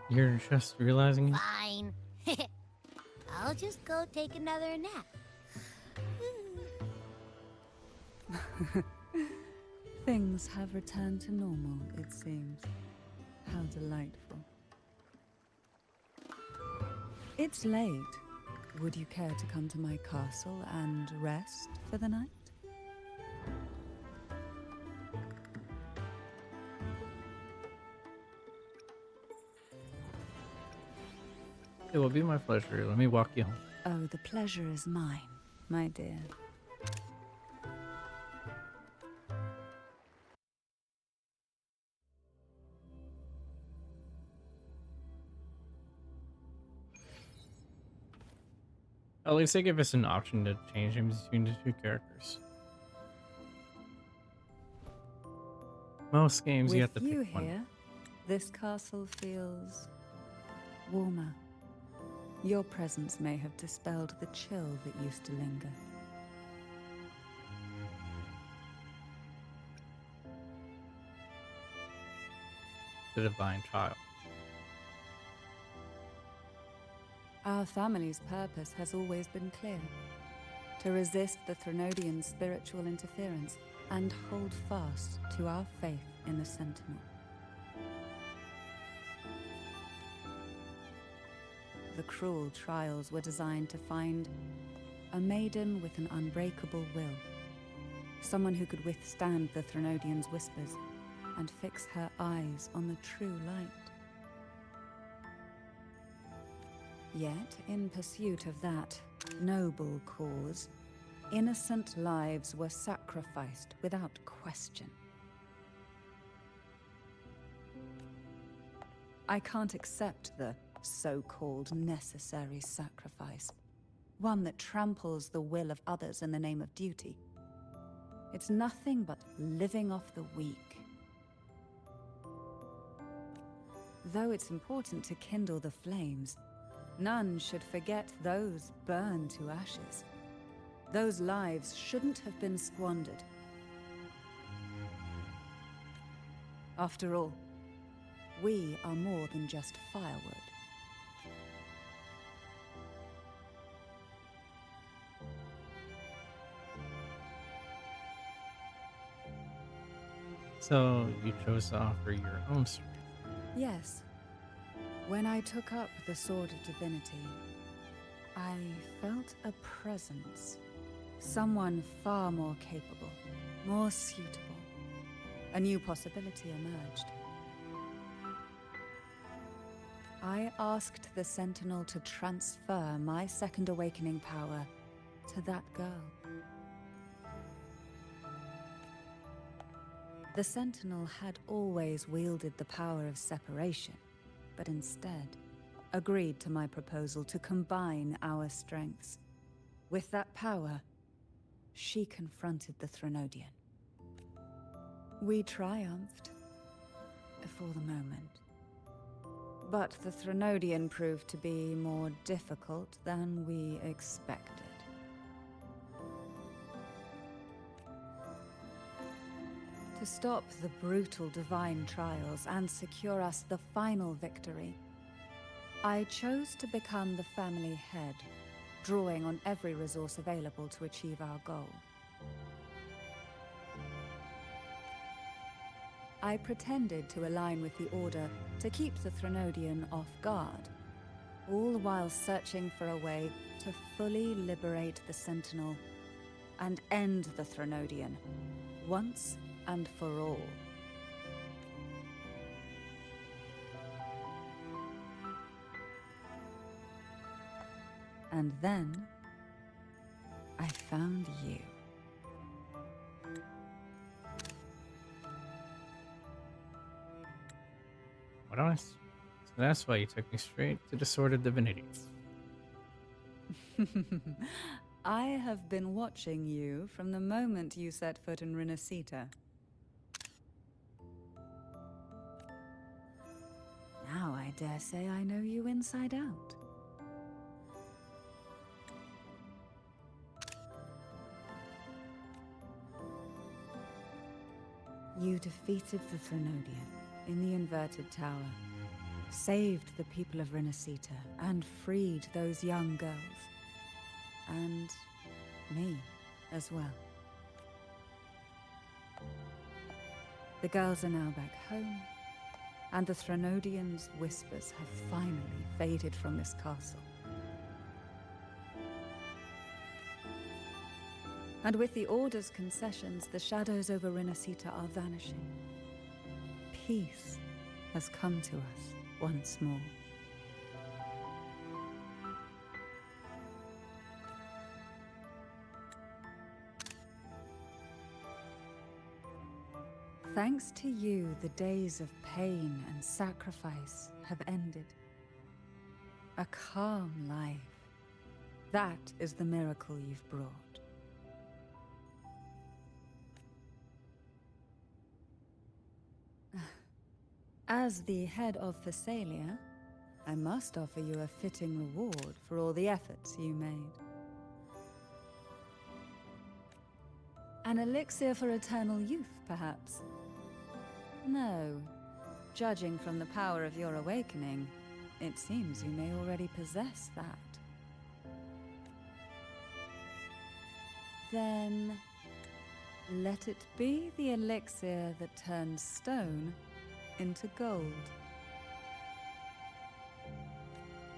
You're just realizing? Fine. I'll just go take another nap. Things have returned to normal, it seems. How delightful. It's late. Would you care to come to my castle and rest for the night? It will be my pleasure. Let me walk you home. Oh, the pleasure is mine, my dear. At least they give us an option to change in between the two characters. Most games you have to With you pick one. here, this castle feels warmer. Your presence may have dispelled the chill that used to linger. The divine child. Our family's purpose has always been clear: to resist the Threnodian spiritual interference and hold fast to our faith in the Sentinel. The cruel trials were designed to find a maiden with an unbreakable will, someone who could withstand the Threnodian's whispers and fix her eyes on the true light. Yet, in pursuit of that noble cause, innocent lives were sacrificed without question. I can't accept the so-called necessary sacrifice, one that tramples the will of others in the name of duty. It's nothing but living off the weak. Though it's important to kindle the flames, none should forget those burned to ashes. Those lives shouldn't have been squandered. After all, we are more than just firewood. So you chose to offer your own strength. Yes. When I took up the Sword of Divinity, I felt a presence. Someone far more capable, more suitable. A new possibility emerged. I asked the Sentinel to transfer my second awakening power to that girl. The Sentinel had always wielded the power of separation, but instead agreed to my proposal to combine our strengths. With that power, she confronted the Threnodian. We triumphed, for the moment. But the Threnodian proved to be more difficult than we expected. To stop the brutal divine trials and secure us the final victory, I chose to become the family head, drawing on every resource available to achieve our goal. I pretended to align with the Order to keep the Threnodian off guard, all while searching for a way to fully liberate the Sentinel and end the Threnodian, once and for all. And then, I found you. What else? So that's why you took me straight to the Sword of Divinity. I have been watching you from the moment you set foot in Renacita. Now I dare say I know you inside out. You defeated the Threnodian in the Inverted Tower, saved the people of Renacita, and freed those young girls. And me as well. The girls are now back home, and the Threnodian's whispers have finally faded from this castle. And with the Order's concessions, the shadows over Renacita are vanishing. Peace has come to us once more. Thanks to you, the days of pain and sacrifice have ended. A calm life. That is the miracle you've brought. As the head of Thessalia, I must offer you a fitting reward for all the efforts you made. An elixir for eternal youth, perhaps? No. Judging from the power of your awakening, it seems you may already possess that. Then, let it be the elixir that turns stone into gold.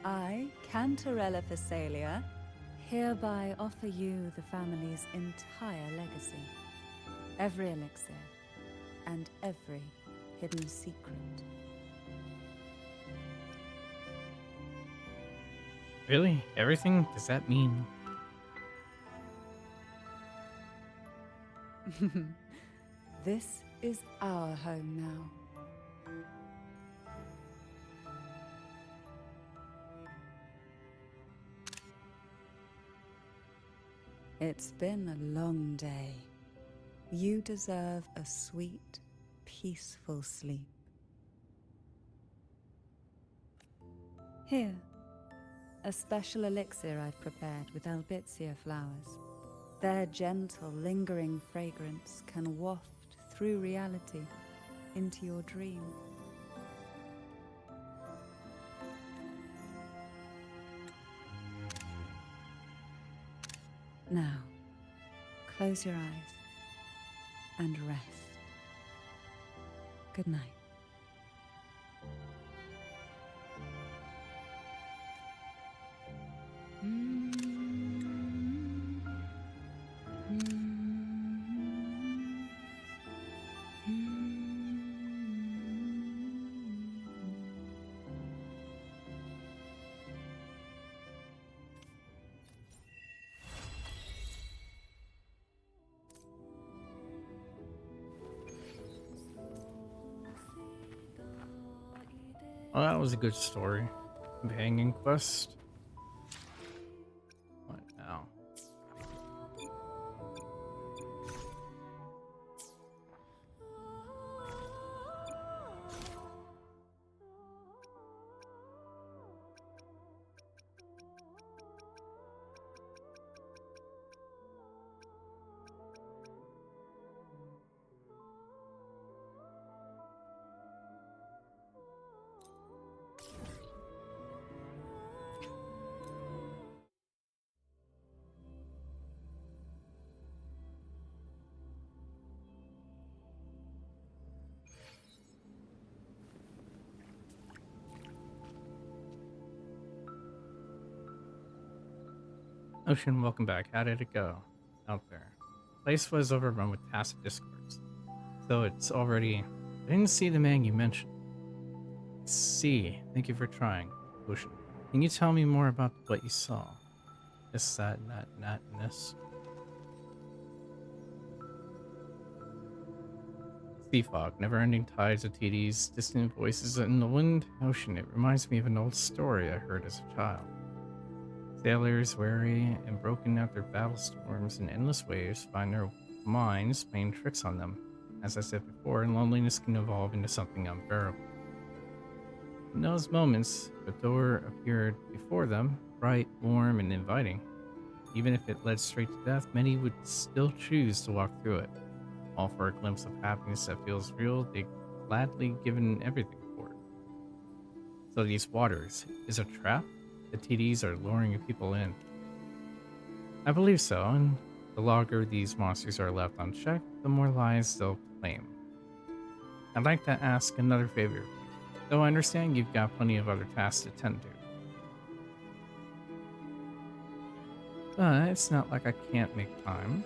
I, Cantarella Thessalia, hereby offer you the family's entire legacy. Every elixir, and every hidden secret. Really? Everything? Does that mean? This is our home now. It's been a long day. You deserve a sweet, peaceful sleep. Here, a special elixir I've prepared with albizia flowers. Their gentle, lingering fragrance can waft through reality into your dream. Now, close your eyes and rest. Good night. Well, that was a good story. Companion quest. What now? Ocean, welcome back. How did it go out there? The place was overrun with tacit discourse. So it's already. I didn't see the man you mentioned. See, thank you for trying. Ocean, can you tell me more about what you saw? This, that, and this. Sea fog, never-ending tides of TDs, distant voices in the wind. Ocean, it reminds me of an old story I heard as a child. Sailors, weary and broken at their battle storms and endless waves, find their minds playing tricks on them. As I said before, loneliness can evolve into something unbearable. In those moments, a door appeared before them, bright, warm, and inviting. Even if it led straight to death, many would still choose to walk through it. All for a glimpse of happiness that feels real, they gladly given everything for it. So these waters is a trap? The TDs are luring people in. I believe so, and the longer these monsters are left unchecked, the more lives they'll claim. I'd like to ask another favor of you, though I understand you've got plenty of other tasks to tend to. But it's not like I can't make time.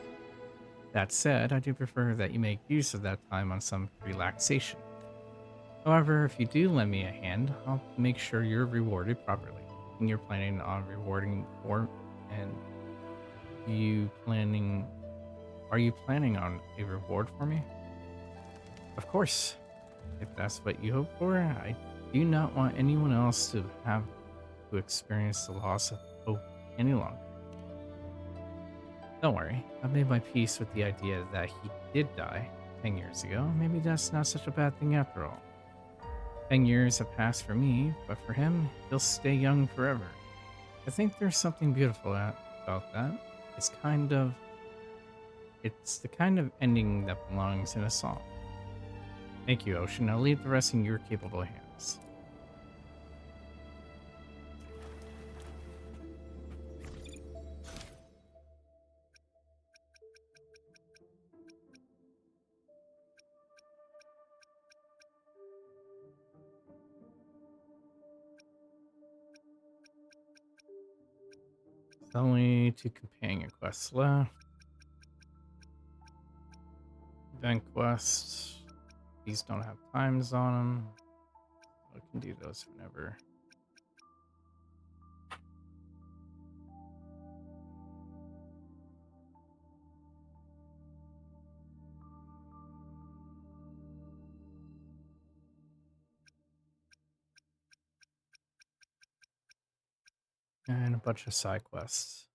That said, I do prefer that you make use of that time on some relaxation. However, if you do lend me a hand, I'll make sure you're rewarded properly. And you're planning on rewarding for and you planning are you planning on a reward for me? Of course. If that's what you hope for, I do not want anyone else to have to experience the loss of hope any longer. Don't worry, I've made my peace with the idea that he did die 10 years ago. Maybe that's not such a bad thing after all. 10 years have passed for me, but for him, he'll stay young forever. I think there's something beautiful about that. It's the kind of ending that belongs in a song. Thank you, Ocean. I'll leave the rest in your capable hands. There's only 2 companion quests left. Event quests. These don't have times on them. I can do those whenever. And a bunch of side quests.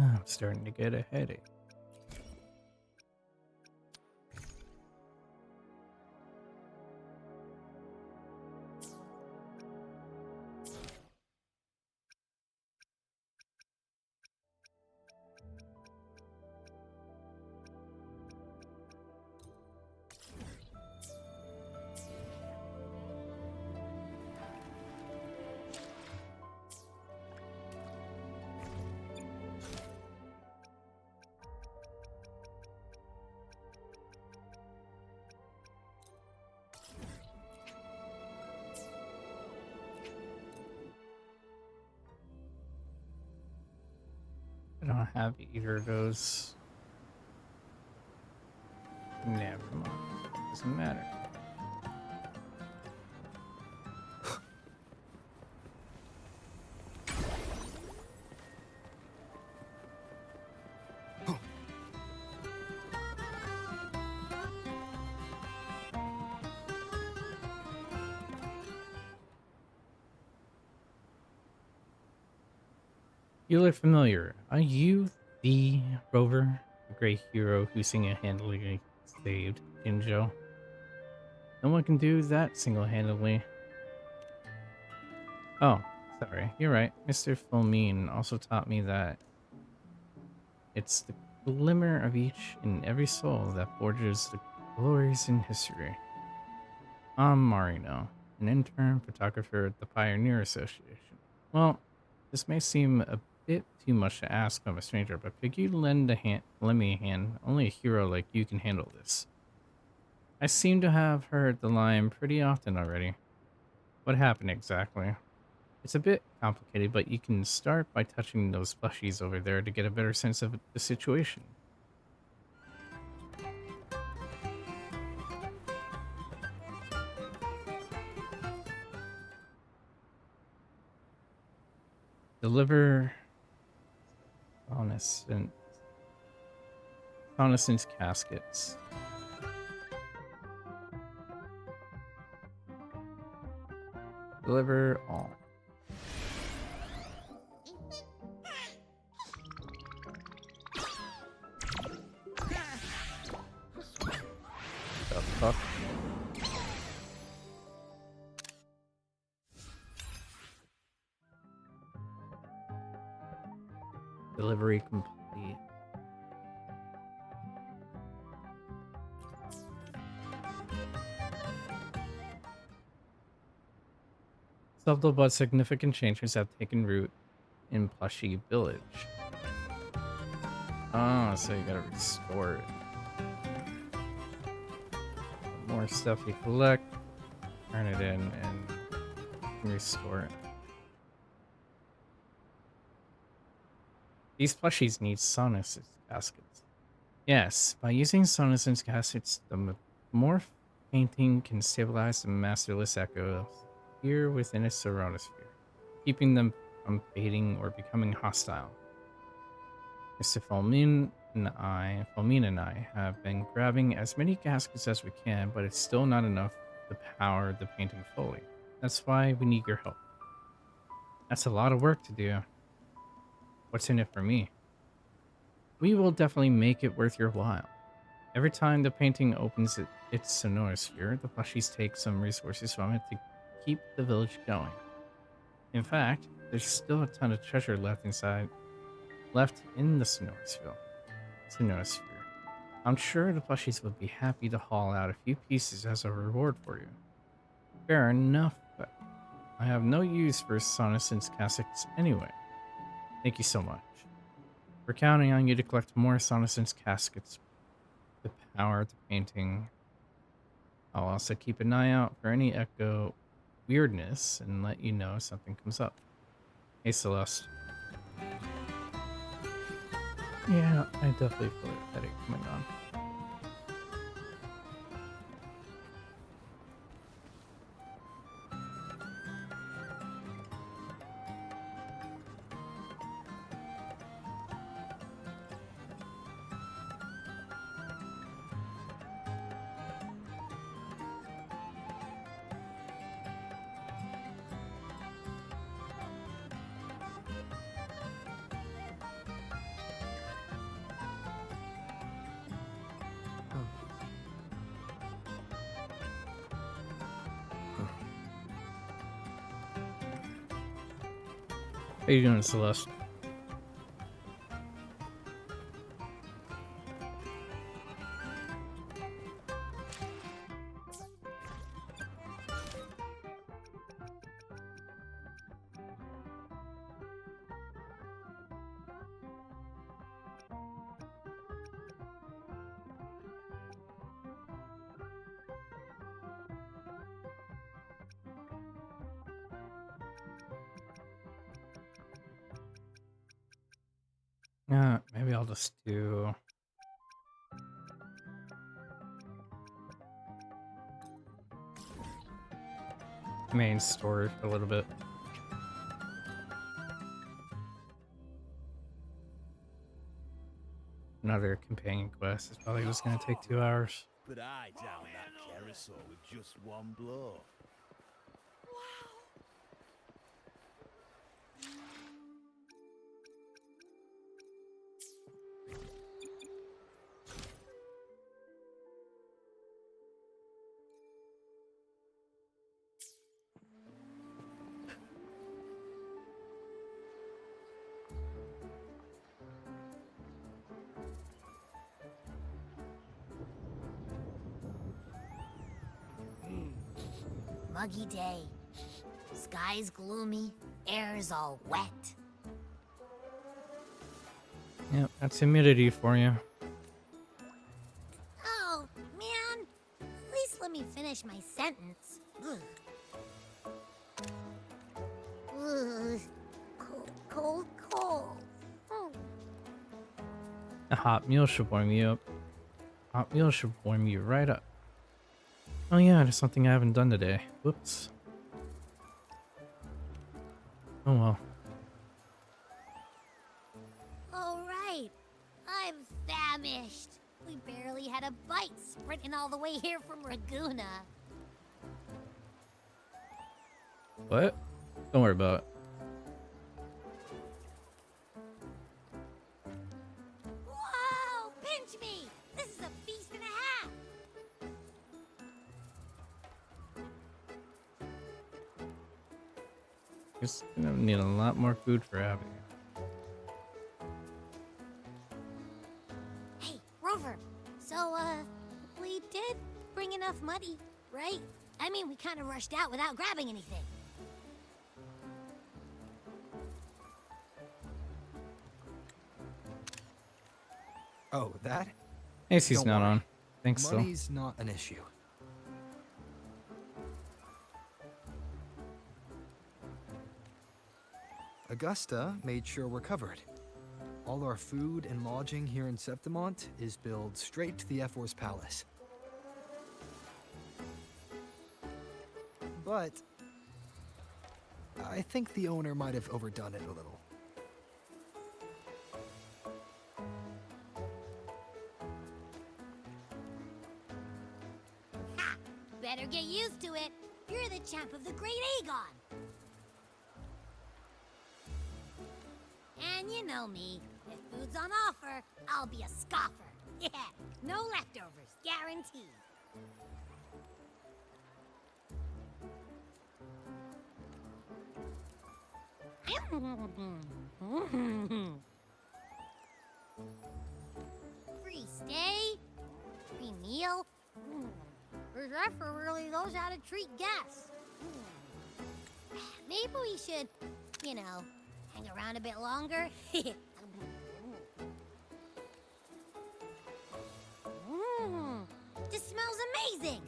I'm starting to get a headache. I don't have either of those. Never mind. Doesn't matter. You look familiar. Are you the Rover, the great hero who single-handedly saved Jinjo? No one can do that single-handedly. Oh, sorry. You're right. Mr. Fulmine also taught me that it's the glimmer of each and every soul that forges the glories in history. I'm Marino, an intern photographer at the Pioneer Association. Well, this may seem a bit too much to ask from a stranger, but could you lend me a hand? Only a hero like you can handle this. I seem to have heard the line pretty often already. What happened exactly? It's a bit complicated, but you can start by touching those plushies over there to get a better sense of the situation. Deliver Sonnescent caskets. Deliver all. The fuck? Delivery complete. Subtle but significant changes have taken root in Plushie Village. Oh, so you gotta restore it. More stuff you collect, turn it in, and restore it. These plushies need Sonnescent caskets. Yes, by using Sonnescent caskets, the morph painting can stabilize the masterless echoes here within its surroundosphere, keeping them from fading or becoming hostile. Mr. Fulmine and I have been grabbing as many caskets as we can, but it's still not enough to power the painting fully. That's why we need your help. That's a lot of work to do. What's in it for me? We will definitely make it worth your while. Every time the painting opens its sonorosphere, the plushies take some resources from it to keep the village going. In fact, there's still a ton of treasure left in the sonorosphere. I'm sure the plushies would be happy to haul out a few pieces as a reward for you. Fair enough, but I have no use for Sonnescent caskets anyway. Thank you so much. We're counting on you to collect more Sonnescent caskets to power the painting. I'll also keep an eye out for any echo weirdness and let you know if something comes up. Hey, Celeste. Yeah, I definitely feel a headache coming on. How you doing, Celeste? Maybe I'll just do main story for a little bit. Another companion quest is probably just gonna take 2 hours. But I down that carousel with just one blow. Muggy day. Sky's gloomy, air's all wet. Yep, that's humidity for you. Oh, man. At least let me finish my sentence. Ugh. Ugh. Cold, cold, cold. Oh. A hot meal should warm you up. Hot meal should warm you right up. Oh yeah, there's something I haven't done today. Whoops. Oh well. All right. I'm famished. We barely had a bite sprinting all the way here from Raguna. What? Don't worry about it. Whoa! Pinch me! This is a feast and a half! Just gonna need a lot more food for Abby. Hey, Rover. So, we did bring enough money, right? I mean, we kind of rushed out without grabbing anything. Oh, that? AC's Don't not worry. on. Thanks so. Money's not an issue. Augusta made sure we're covered. All our food and lodging here in Septimont is billed straight to the F-Force Palace. But I think the owner might have overdone it a little. Ha! Better get used to it. You're the champ of the Great Aegon. And you know me. If food's on offer, I'll be a scoffer. Yeah, no leftovers, guaranteed. Free stay, free meal. Reserve really knows how to treat guests. Maybe we should, you know, hang around a bit longer. This smells amazing.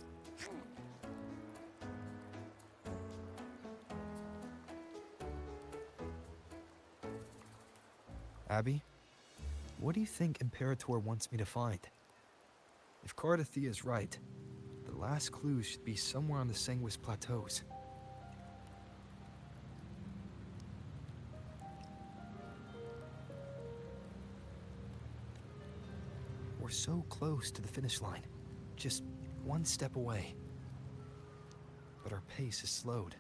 Abby, what do you think Imperator wants me to find? If Cardathia is right, the last clues should be somewhere on the Sanguis Plateaus. We're so close to the finish line, just one step away. But our pace is slowed.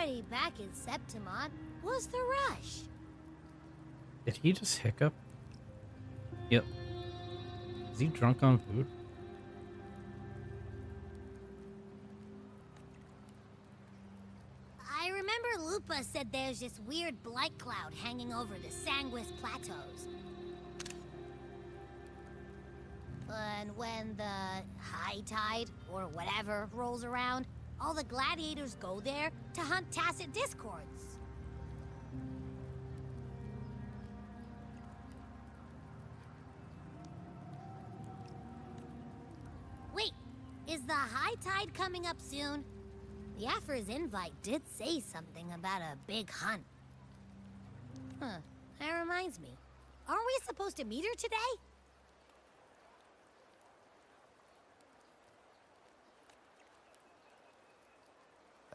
already back in Septimont. What's the rush? Did he just hiccup? Yep. Is he drunk on food? I remember Lupa said there's this weird blight cloud hanging over the Sanguis Plateaus. And when the high tide, or whatever, rolls around, all the gladiators go there to hunt tacit discords. Wait, is the high tide coming up soon? The Aphra's invite did say something about a big hunt. Huh, that reminds me. Aren't we supposed to meet her today?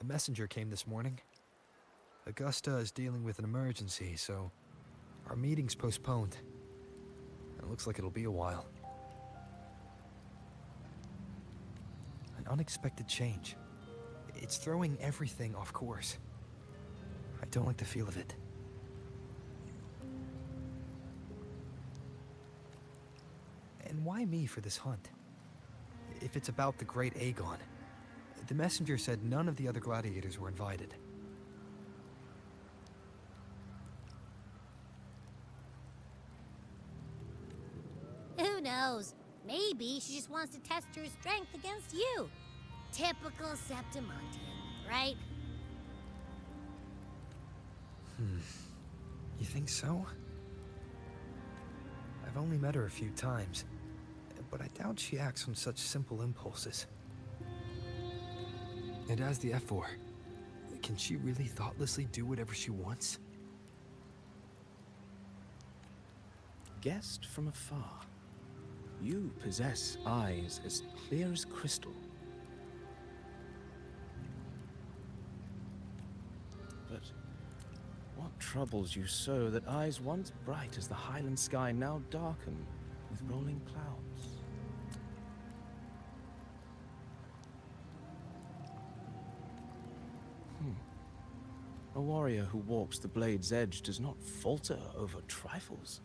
A messenger came this morning. Augusta is dealing with an emergency, so our meeting's postponed. It looks like it'll be a while. An unexpected change. It's throwing everything off course. I don't like the feel of it. And why me for this hunt? If it's about the great Aegon, the messenger said none of the other gladiators were invited. Who knows? Maybe she just wants to test her strength against you. Typical Septimontian, right? You think so? I've only met her a few times, but I doubt she acts on such simple impulses. And as the F4, can she really thoughtlessly do whatever she wants? Guessed from afar, you possess eyes as clear as crystal. But what troubles you so that eyes once bright as the highland sky now darken with rolling clouds? A warrior who walks the blade's edge does not falter over trifles.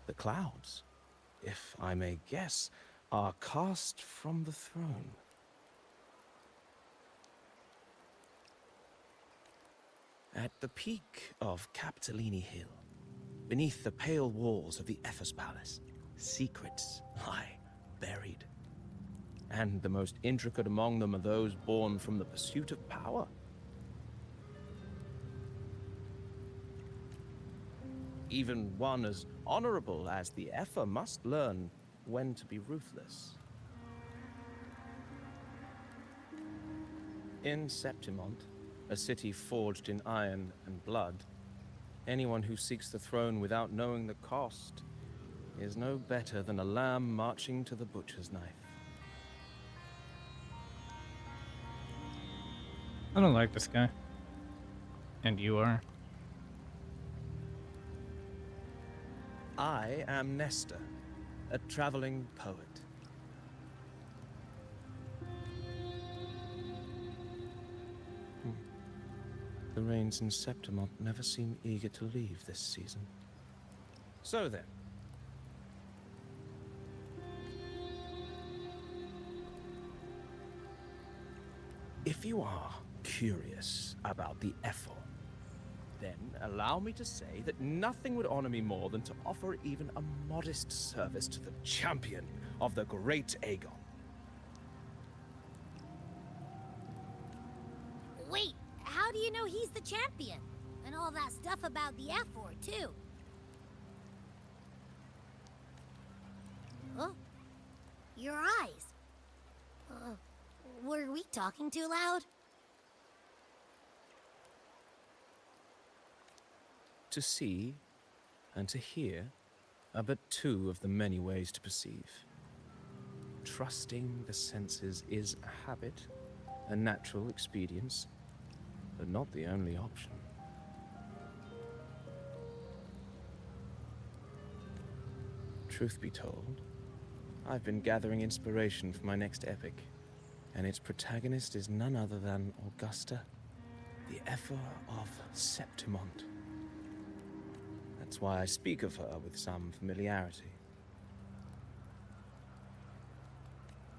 The clouds, if I may guess, are cast from the throne. At the peak of Capitolini Hill, beneath the pale walls of the Ephes Palace, secrets lie buried. And the most intricate among them are those born from the pursuit of power. Even one as honorable as the Epher must learn when to be ruthless. In Septimont, a city forged in iron and blood, anyone who seeks the throne without knowing the cost is no better than a lamb marching to the butcher's knife. I don't like this guy. And you are? I am Nestor, a traveling poet. The rains in Septimont never seem eager to leave this season. So then. If you are curious about the Ethel, then allow me to say that nothing would honor me more than to offer even a modest service to the champion of the great Aegon. Wait, how do you know he's the champion? And all that stuff about the F4, too. Oh, your eyes. Were we talking too loud? To see and to hear are but two of the many ways to perceive. Trusting the senses is a habit, a natural expedience, but not the only option. Truth be told, I've been gathering inspiration for my next epic, and its protagonist is none other than Augusta, the Ephor of Septimont. That's why I speak of her with some familiarity.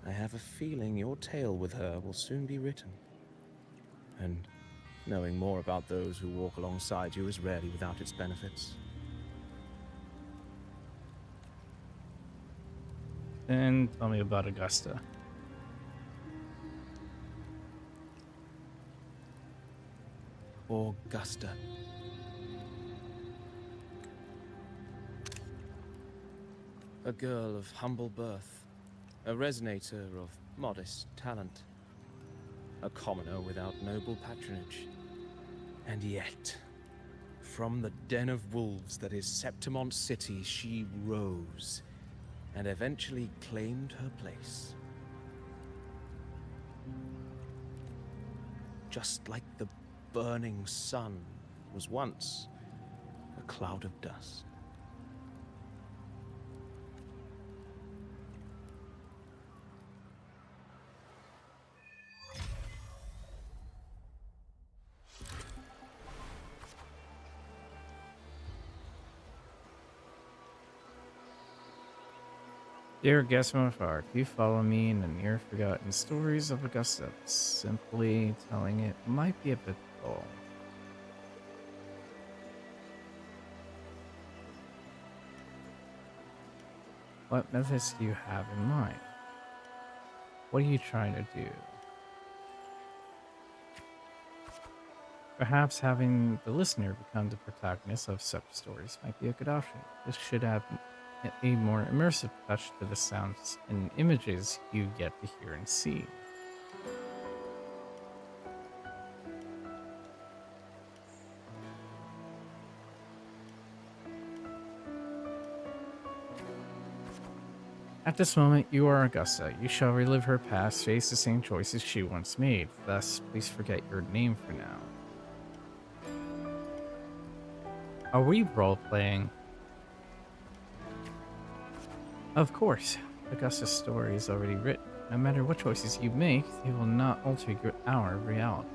I have a feeling your tale with her will soon be written. And knowing more about those who walk alongside you is rarely without its benefits. Then tell me about Augusta. Augusta. A girl of humble birth, a resonator of modest talent, a commoner without noble patronage. And yet, from the den of wolves that is Septimont City, she rose and eventually claimed her place. Just like the burning sun was once a cloud of dust. Dear guest from afar, do you follow me in the near forgotten stories of Augusta? Simply telling it might be a bit dull. What methods do you have in mind? What are you trying to do? Perhaps having the listener become the protagonist of such stories might be a good option. This should add a more immersive touch to the sounds and images you get to hear and see. At this moment, you are Augusta. You shall relive her past, face the same choices she once made. Thus, please forget your name for now. Are we role-playing? Of course. Augusta's story is already written. No matter what choices you make, they will not alter our reality.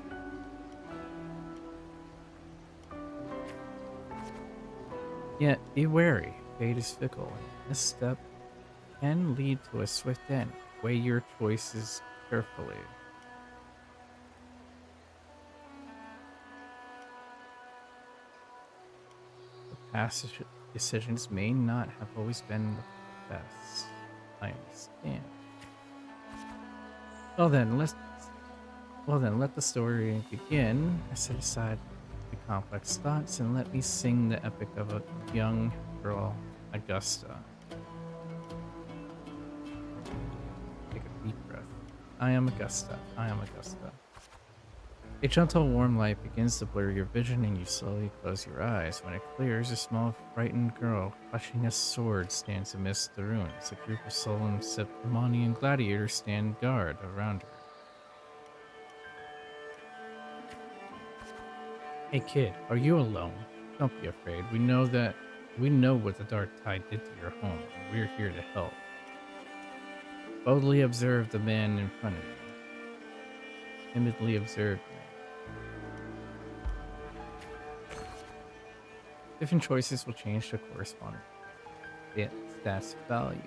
Yet, be wary. Fate is fickle. A step can lead to a swift end. Weigh your choices carefully. The past decisions may not have always been the best. I understand. Well then, let the story begin. I set aside the complex thoughts and let me sing the epic of a young girl, Augusta. Take a deep breath. I am Augusta. I am Augusta. A gentle, warm light begins to blur your vision and you slowly close your eyes. When it clears, a small, frightened girl clutching a sword stands amidst the ruins. A group of sullen Septimonian gladiators stand guard around her. Hey kid, are you alone? Don't be afraid. We know what the Dark Tide did to your home, and we're here to help. Boldly observe the man in front of you. Timidly observe me. Different choices will change the corresponding stats value.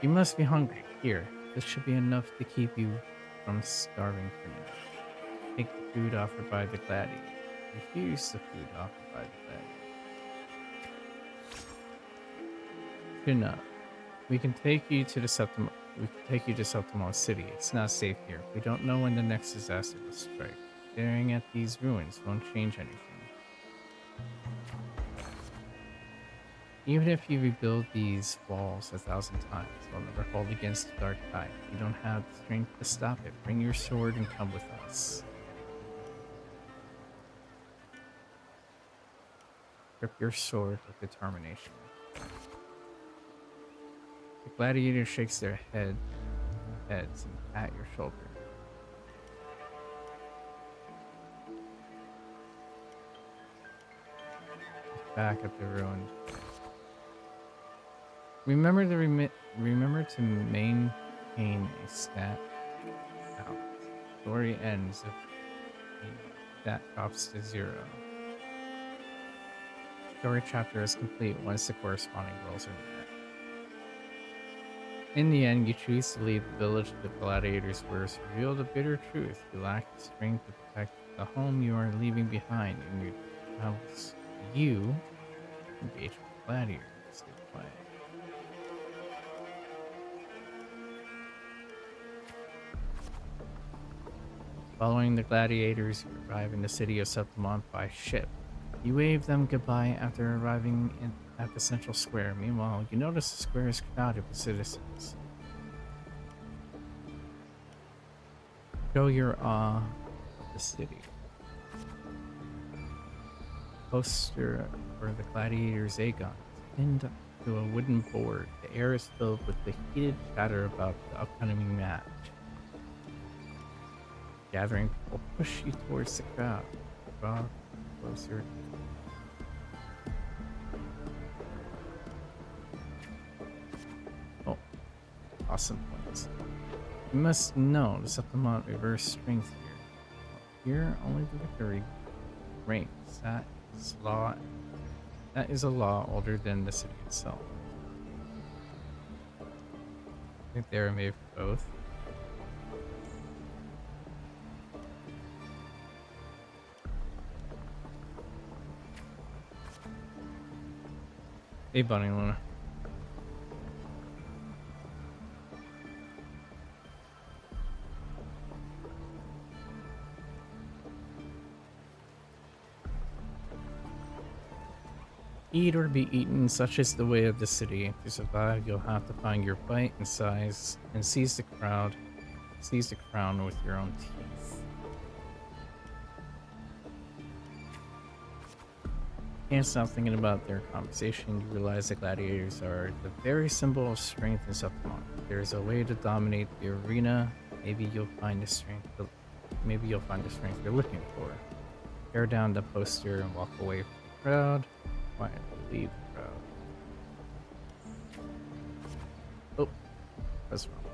You must be hungry. Here, this should be enough to keep you from starving for now. Take the food offered by the gladiator. Refuse the food offered by the gladiator. Do not. We can take you to Septimont City. It's not safe here. We don't know when the next disaster will strike. Staring at these ruins won't change anything. Even if you rebuild these walls 1,000 times, they'll never hold against the Dark Tide. You don't have the strength to stop it. Bring your sword and come with us. Grip your sword with determination. The gladiator shakes their heads and pat your shoulder. back at the ruined. Remember to maintain a stat balance. Story ends if the stat drops to 0. Story chapter is complete once the corresponding goals are met. In the end, you choose to leave the village. The gladiators' words reveal the bitter truth. You lack the strength to protect the home you are leaving behind, and you engage with gladiators. Stay quiet. Following the gladiators, you arrive in the city of Septimont by ship. You wave them goodbye after arriving at the central square. Meanwhile, you notice the square is crowded with citizens. Show your awe of the city. Poster for the gladiators' Aegon is pinned to a wooden board. The air is filled with the heated chatter about the upcoming match. Gathering people push you towards the crowd. Draw closer. Oh, awesome points. You must know the Septimont reverse strength here. Here, only the victory reigns. That is a law older than the city itself. I think they are made for both. Hey, Bunny Luna. Eat or be eaten, such is the way of the city. To survive, you'll have to find your bite and size and seize the crown with your own teeth. Can't stop thinking about their conversation. You realize the gladiators are the very symbol of strength in Septimont. There's a way to dominate the arena. Maybe you'll find the strength you're looking for. Tear down the poster and walk away from the crowd. Quietly leave the crowd. Oh, that's wrong.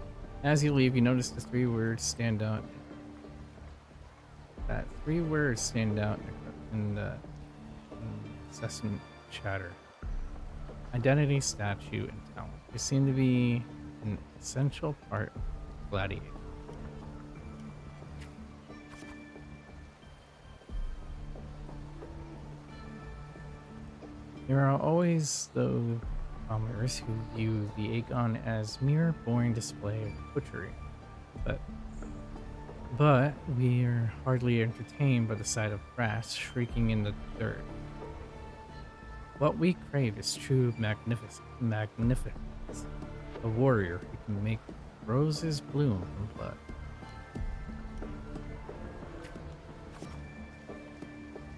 As you leave, you notice the 3 words stand out. That 3 words stand out in the incessant chatter. Identity, statue, and talent. They seem to be an essential part of Gladiator. There are always those commoners who view the Aegon as mere boring display of butchery, but we are hardly entertained by the sight of rats shrieking in the dirt. What we crave is true magnificence, a warrior who can make roses bloom from blood.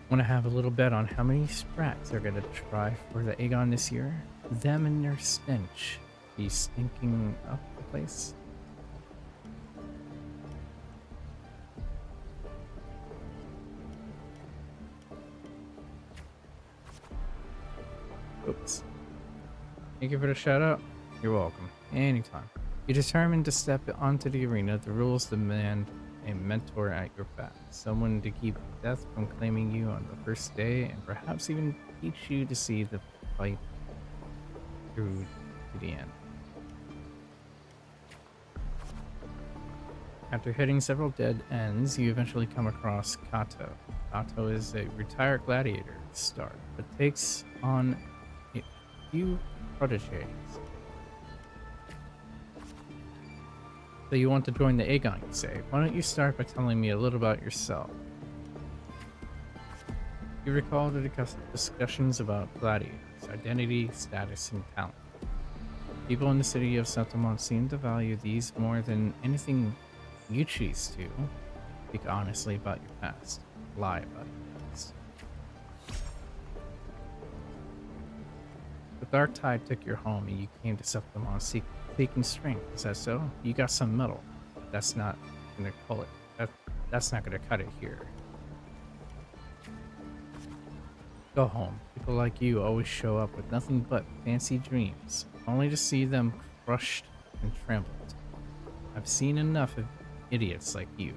Want to have a little bet on how many sprats are going to try for the Aegon this year? Them and their stench be stinking up the place. Oops. Thank you for the shout out. You're welcome. Anytime. You're determined to step onto the arena. The rules demand a mentor at your back. Someone to keep death from claiming you on the first day, and perhaps even teach you to see the fight through to the end. After hitting several dead ends, you eventually come across Kato. Kato is a retired gladiator star, but takes on a few proteges. So you want to join the Aegon, you say. Why don't you start by telling me a little about yourself? You recall the discussions about gladiators, identity, status, and talent. People in the city of Septimont seem to value these more than anything. You choose to speak honestly about your past, lie about your past. The Dark Tide took your home and you came to Septimont seeking strength. Is that so? You got some metal. That's not gonna call it. That's not gonna cut it here. Go home. People like you always show up with nothing but fancy dreams, only to see them crushed and trampled. I've seen enough of idiots like you.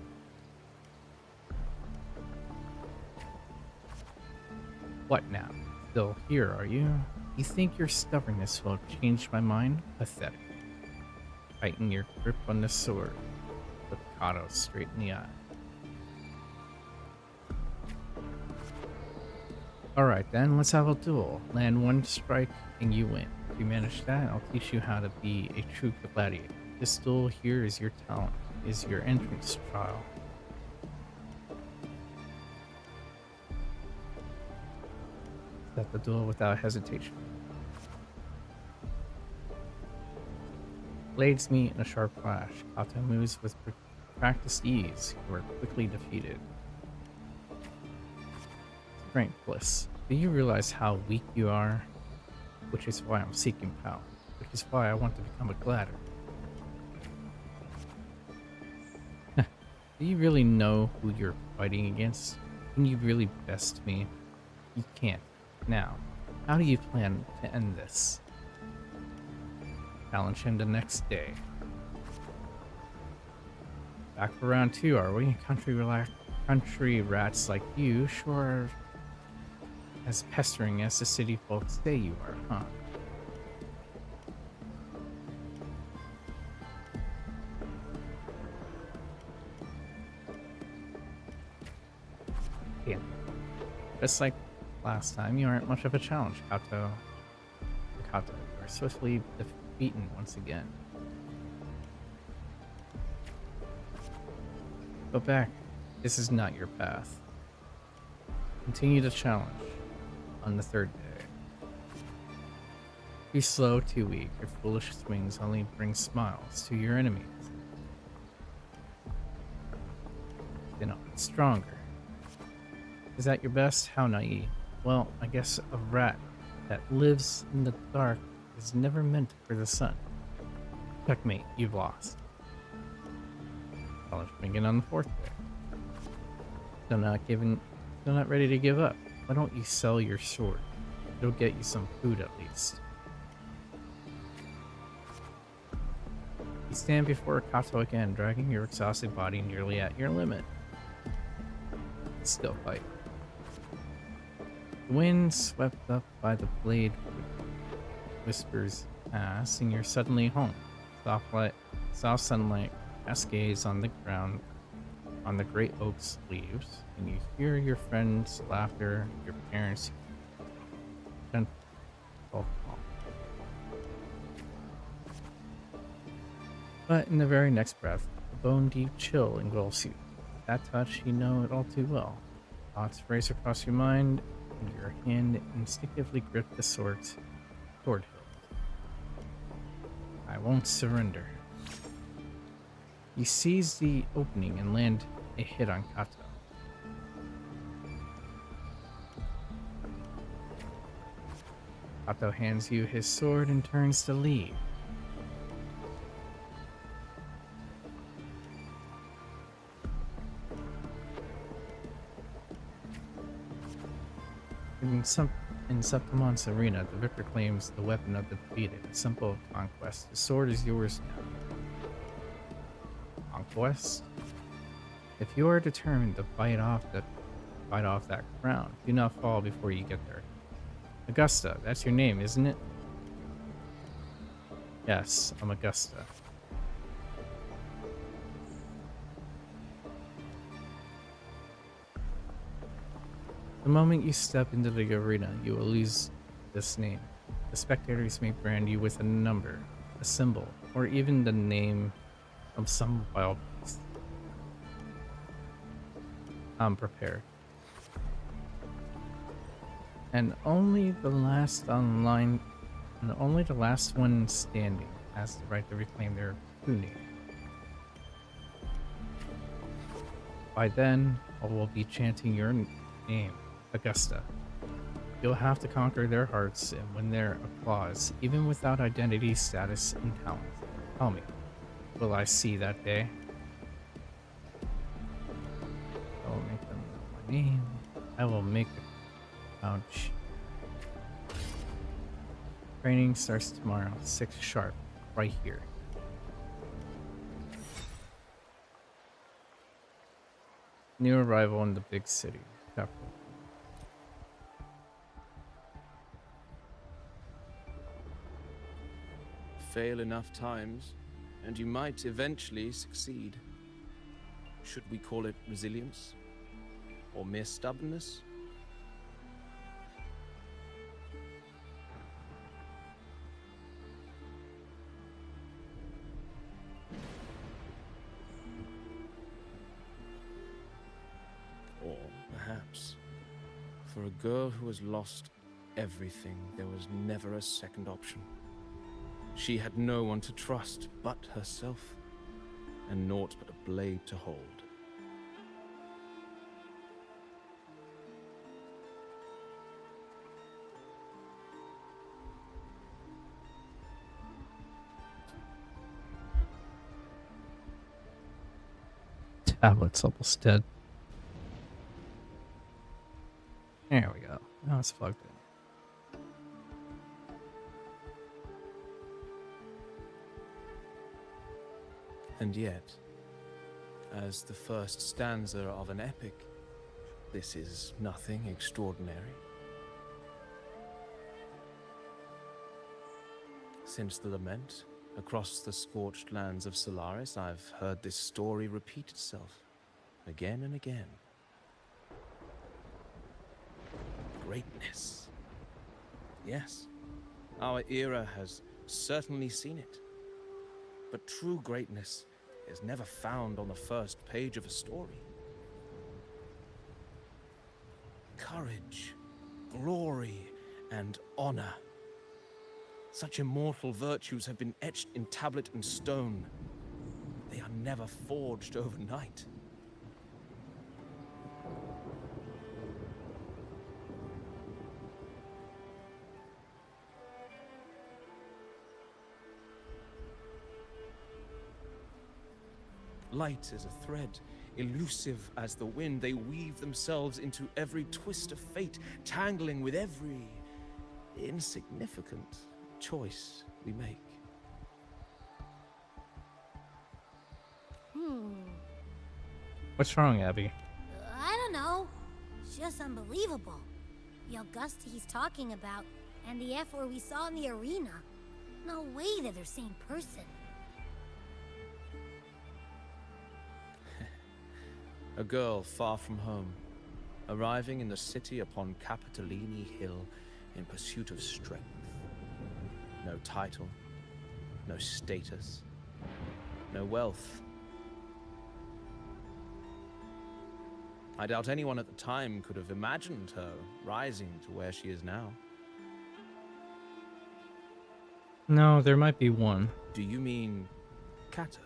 What now? Still here, are you? You think your stubbornness will change my mind? Pathetic. Tighten your grip on the sword. Look Kato straight in the eye. Alright then, let's have a duel. Land one strike and you win. If you manage that, I'll teach you how to be a true gladiator. This duel here is your talent, is your entrance trial. Set the duel without hesitation. Blades meet in a sharp clash. Kato moves with practiced ease. You are quickly defeated. Strength bliss. Do you realize how weak you are? Which is why I'm seeking power. Which is why I want to become a gladiator. Do you really know who you're fighting against? Can you really best me? You can't. Now, how do you plan to end this? Challenge him the next day. Back for round 2, are we? Country rats like you sure are as pestering as the city folks say you are, huh? Yeah. Just like last time, you aren't much of a challenge, Kato. You are swiftly beaten once again. Go back. This is not your path. Continue the challenge on the 3rd day. Too slow, too weak. Your foolish swings only bring smiles to your enemies. You know, stronger. Is that your best? How naive. Well, I guess a rat that lives in the dark is never meant for the sun. Checkmate, you've lost. Challenge begin on the 4th day. Still not ready to give up. Why don't you sell your sword? It'll get you some food at least. You stand before Kato again, dragging your exhausted body nearly at your limit. Still fight. The wind swept up by the blade whispers pass, and you're suddenly home. Soft sunlight cascades on the ground, on the great oak's leaves, and you hear your friends' laughter, your parents' gentle call. But in the very next breath, a bone-deep chill engulfs you. That touch, you know it all too well. Thoughts race across your mind, and your hand instinctively grips the sword hilt. I won't surrender. You seize the opening and land a hit on Kato. Kato hands you his sword and turns to leave. In Septimon's arena, the victor claims the weapon of the defeated, a symbol of conquest. The sword is yours now. Conquest? If you are determined to fight off that crown, do not fall before you get there. Augusta, that's your name, isn't it? Yes, I'm Augusta. The moment you step into the arena, you will lose this name. The spectators may brand you with a number, a symbol, or even the name of some wild beast. I'm prepared. And only the last one standing has the right to reclaim their true name. By then, I will be chanting your name, Augusta. You'll have to conquer their hearts and win their applause, even without identity, status, and talent. Tell me, will I see that day? I will make them know my name. I will make Ouch. Training starts tomorrow, 6 sharp, right here. New arrival in the big city. Capital. Fail enough times, and you might eventually succeed. Should we call it resilience? Or mere stubbornness? Or perhaps, for a girl who has lost everything, there was never a second option. She had no one to trust but herself, and naught but a blade to hold. Tablet's almost dead. There we go. Now it's plugged in. And yet, as the first stanza of an epic, this is nothing extraordinary. Since the lament, across the scorched lands of Solaris, I've heard this story repeat itself, again and again. Greatness. Yes, our era has certainly seen it. But true greatness is never found on the first page of a story. Courage, glory, and honor. Such immortal virtues have been etched in tablet and stone. They are never forged overnight. Light as a thread, elusive as the wind, they weave themselves into every twist of fate, tangling with every insignificant choice we make. What's wrong, Abby? I don't know. It's just unbelievable. The Augusta he's talking about, and the Ephor we saw in the arena. No way they're the same person. A girl far from home, arriving in the city upon Capitolini Hill in pursuit of strength. No title, no status, no wealth. I doubt anyone at the time could have imagined her rising to where she is now. No, there might be one. Do you mean Cato?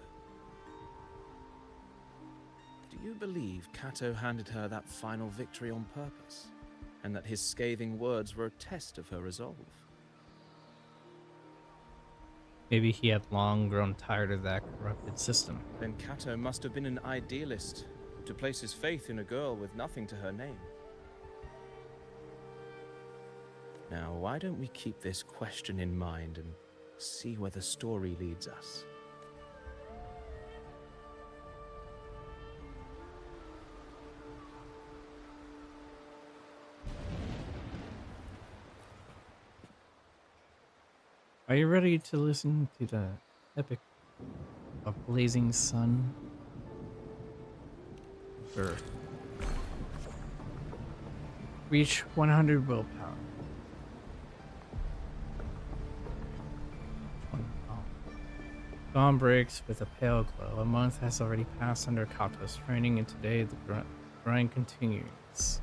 Do you believe Cato handed her that final victory on purpose, and that his scathing words were a test of her resolve? Maybe he had long grown tired of that corrupted system. Then Cato must have been an idealist, to place his faith in a girl with nothing to her name. Now, why don't we keep this question in mind and see where the story leads us? Are you ready to listen to the epic of Blazing Sun? Earth. Reach 100 willpower. Dawn breaks with a pale glow. A month has already passed under Kato's training, and today the grind continues.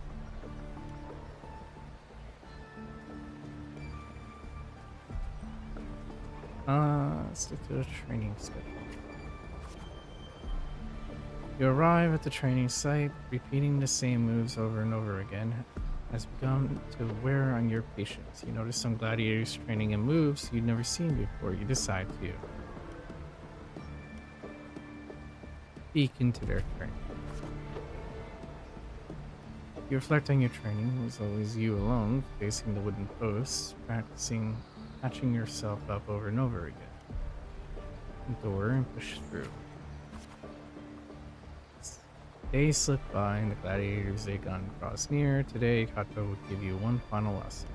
Let's stick to the training schedule. You arrive at the training site, repeating the same moves over and over again has begun to wear on your patience. You notice some gladiators training in moves you've never seen before. You decide to peek into their training. You reflect on your training. It was always you alone, facing the wooden posts, practicing patching yourself up over and over again. Endure and push through. Days slip by and the gladiators Aegon draws near. Today, Kato will give you one final lesson.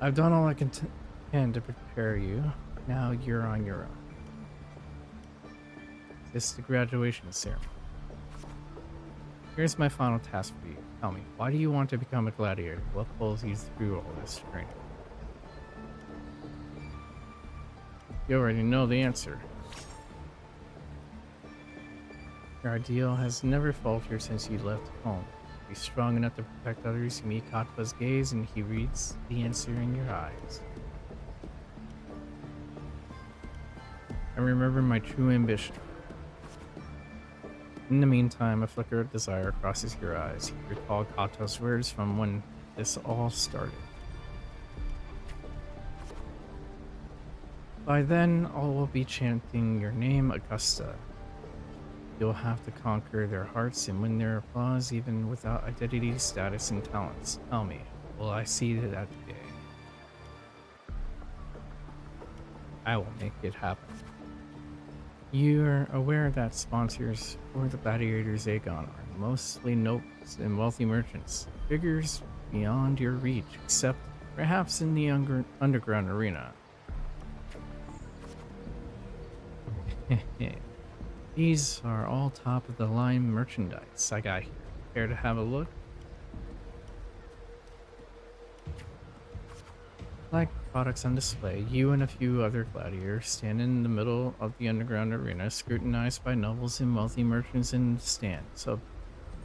I've done all I can to prepare you. Now you're on your own. This is the graduation ceremony. Here's my final task for you. Tell me, why do you want to become a gladiator? What pulls you through all this training? You already know the answer. Your ideal has never faltered since you left home. Be strong enough to protect others. You meet Katpa's gaze and he reads the answer in your eyes. I remember my true ambition. In the meantime, a flicker of desire crosses your eyes. You recall Kato's words from when this all started. By then, all will be chanting your name, Augusta. You'll have to conquer their hearts and win their applause even without identity, status, and talents. Tell me, will I see that day? I will make it happen. You're aware that sponsors for the gladiators Aegon are mostly nobles and wealthy merchants, figures beyond your reach, except perhaps in the underground arena. These are all top of the line merchandise I got here. Care to have a look? Like products on display, you and a few other gladiators stand in the middle of the underground arena, scrutinized by nobles and wealthy merchants in the stand. So,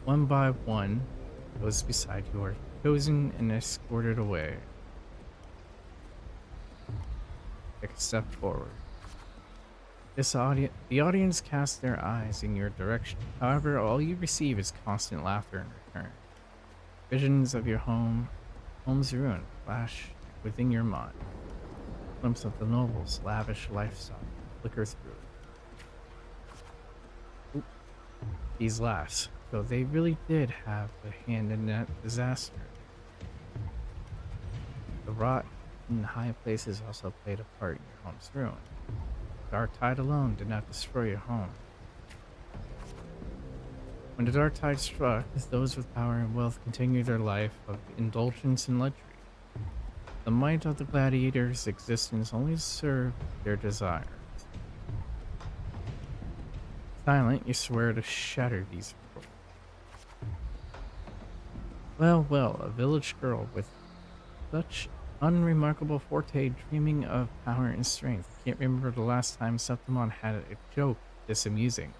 one by one, those beside you are chosen and escorted away. Take a step forward. The audience casts their eyes in your direction. However, all you receive is constant laughter in return. Visions of your home's ruin flash within your mind. A glimpse of the nobles' lavish lifestyle flicker through it. These last, though they really did have a hand in that disaster. The rot in high places also played a part in your home's ruin. Dark tide alone did not destroy your home. When the dark tide struck, those with power and wealth continued their life of indulgence and luxury. The might of the gladiators' existence only served their desires. Silent, you swear to shatter these rules. Well, a village girl with such unremarkable forte dreaming of power and strength. Can't remember the last time Septimon had a joke this amusing.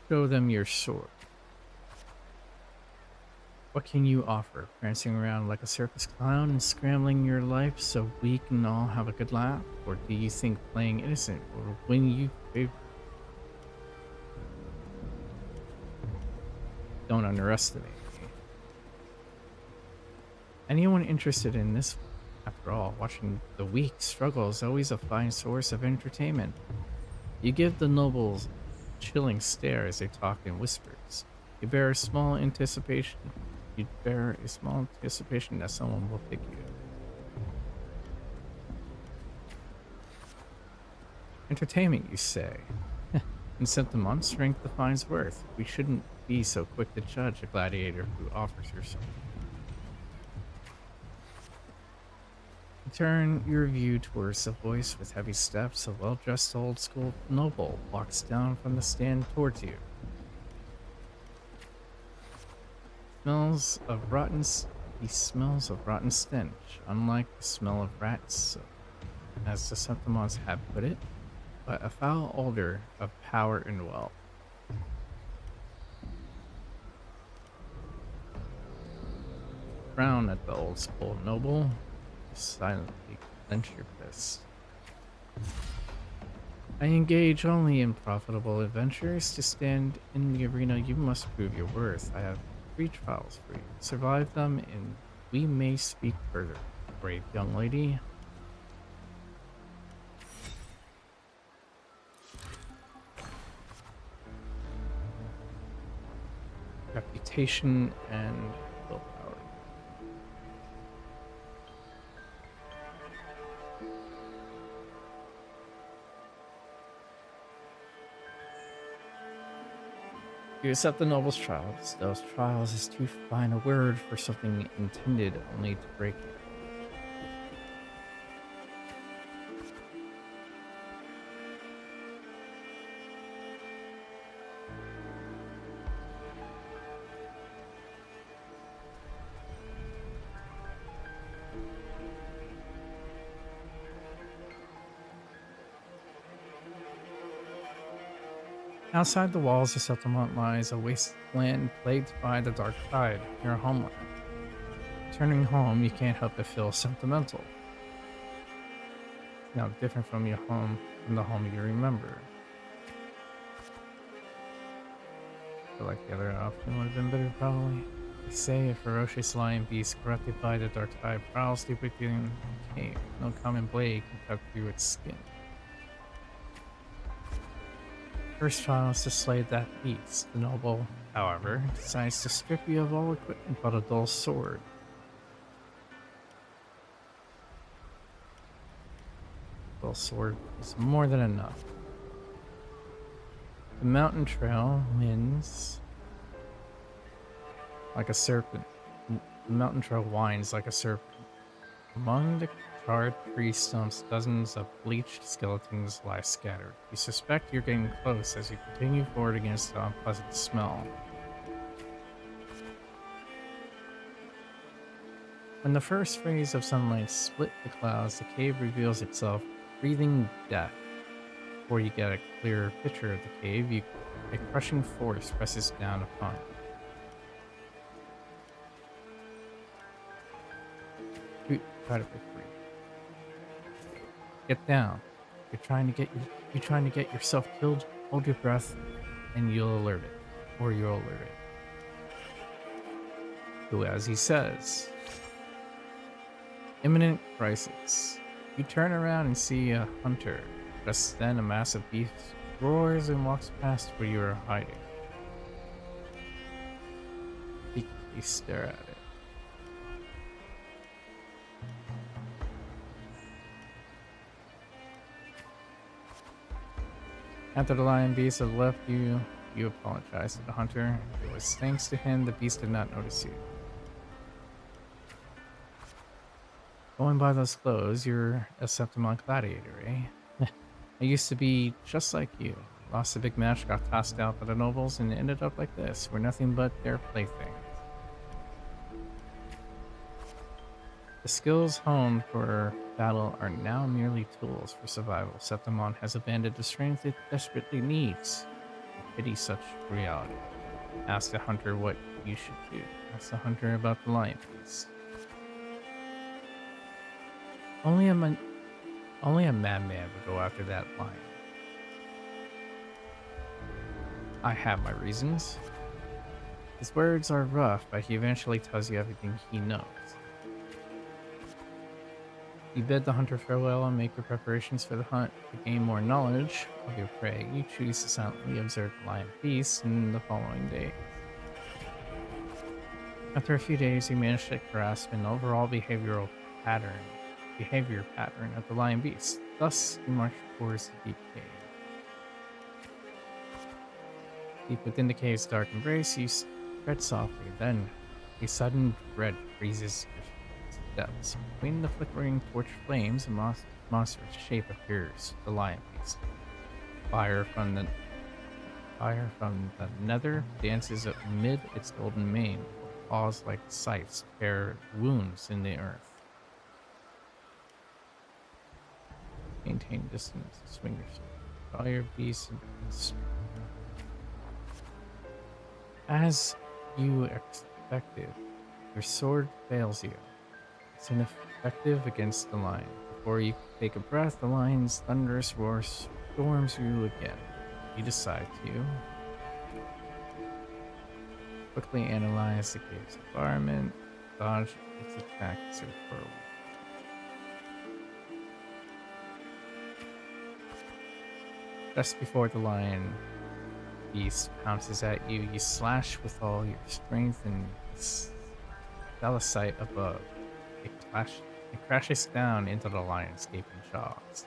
Show them your sword. What can you offer? Prancing around like a circus clown and scrambling your life so we can all have a good laugh? Or do you think playing innocent will win you favor? Don't underestimate me. Anyone interested in this, after all, watching the weak struggle is always a fine source of entertainment. You give the nobles a chilling stare as they talk in whispers. You bear a small anticipation that someone will pick you. Entertainment, you say? In Septimon, strength defines worth. We shouldn't be so quick to judge a gladiator who offers herself. Turn your view towards the voice with heavy steps. A well-dressed old-school noble walks down from the stand towards you. He smells of rotten stench, unlike the smell of rats, as the Septimons have put it, but a foul odor of power and wealth. Frown at the old-school noble. Silently clench your fist. I engage only in profitable adventures. To stand in the arena, you must prove your worth. I have 3 trials for you. Survive them, and we may speak further. Brave young lady. meditation and willpower. You accept the noble's trials. Those trials is too fine a word for something intended only to break you. Outside the walls of Settlement lies a wasteland plagued by the dark tide, your homeland. Returning home, you can't help but feel sentimental. Now different from your home, from the home you remember. But like the other option would have been better, probably. They say a ferocious lion beast corrupted by the dark tide prowls through within the cave. No common blade can cut through its skin. First trial is to slay that beast. The noble, however, decides to strip you of all equipment but a dull sword. A dull sword is more than enough. The mountain trail winds like a serpent. The mountain trail winds like a serpent. Among the charred tree stumps, dozens of bleached skeletons lie scattered. You suspect you're getting close as you continue forward against the unpleasant smell. When the first rays of sunlight split the clouds, the cave reveals itself, breathing death. Before you get a clearer picture of the cave, a crushing force presses down upon you. Try to break free. Get down. You're trying to get yourself killed. Hold your breath, and you'll alert it, or you'll alert it. Do as he says. Imminent crisis. You turn around and see a hunter. Just then, a massive beast roars and walks past where you are hiding. You stare at it. After the lion beast had left you, you apologize to the hunter. It was thanks to him the beast did not notice you. Going by those clothes, you're a Septimon gladiator, eh? I used to be just like you. Lost a big match, got tossed out by the nobles, and ended up like this. We're nothing but their playthings. The skills honed for battle are now merely tools for survival. Septimon has abandoned the strength it desperately needs. I pity such reality. Ask the hunter what you should do. Ask the hunter about the lion beast. Only a madman would go after that lion. I have my reasons. His words are rough, but he eventually tells you everything he knows. You bid the hunter farewell and make your preparations for the hunt. To gain more knowledge of your prey, you choose to silently observe the lion beast in the following day. After a few days, you manage to grasp an overall behavior pattern of the lion beast. Thus, you march towards the deep cave. Deep within the cave's dark embrace, you tread softly. Then, a sudden dread freezes your steps. Between the flickering torch flames, a monstrous shape appears. The lion beast. Fire from the nether dances amid its golden mane. Paws like scythes tear wounds in the earth. Maintain distance. Swing your sword. Draw your beast. As you expected, your sword fails you. It's ineffective against the lion. Before you take a breath, the lion's thunderous roar storms you again. You decide to quickly analyze the cave's environment, dodge its attacks, or for a week. Just before the lion beast pounces at you. You slash with all your strength and sight above. It crashes down into the lion's gaping jaws.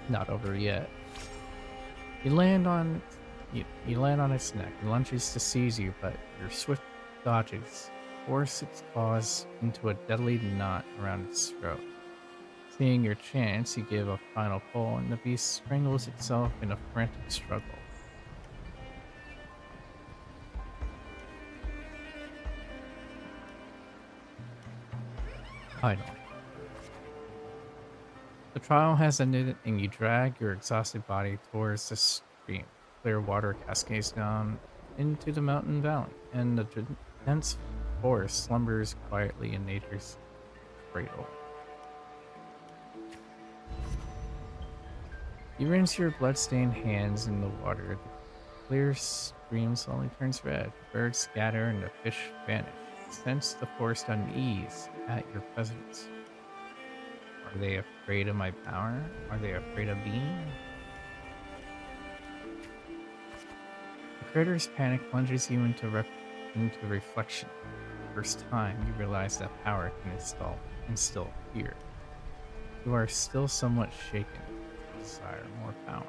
Not over yet. You land on its neck. It lunges to seize you, but your swift dodges force its claws into a deadly knot around its throat. Seeing your chance, you give a final pull, and the beast strangles itself in a frantic struggle. Final. The trial has ended, and you drag your exhausted body towards the stream. Clear water cascades down into the mountain valley, and the dense forest slumbers quietly in nature's cradle. You rinse your blood-stained hands in the water. The clear stream slowly turns red. Birds scatter and the fish vanish. Sense the forest unease at your presence. Are they afraid of my power? Are they afraid of me? The critter's panic plunges you into reflection. First time you realize that power can instill fear. You are still somewhat shaken. Desire more power.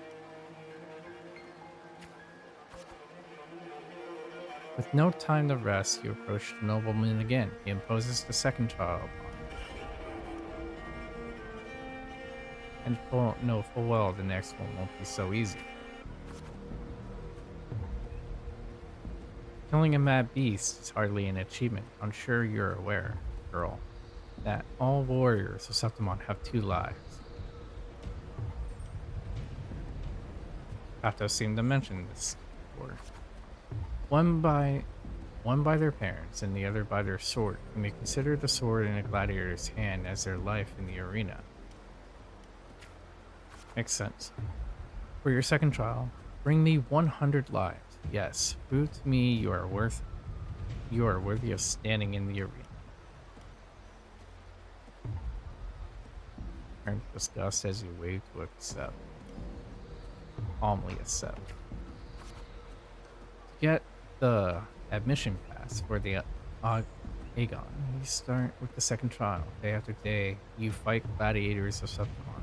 With no time to rest, you approach the nobleman again. He imposes the second trial upon you. And know full well the next one won't be so easy. Killing a mad beast is hardly an achievement. I'm sure you're aware, girl, that all warriors of Septimon have 2 lives. Kato seemed to mention this before. One by their parents and the other by their sword. You may consider the sword in a gladiator's hand as their life in the arena. Makes sense. For your second trial, bring me 100 lives. Yes, prove to me you are worthy of standing in the arena. Turn to disgust as you wave to accept. Calmly accept. To get the admission pass for the Aegon, you start with the second trial. Day after day, you fight gladiators of Septimon.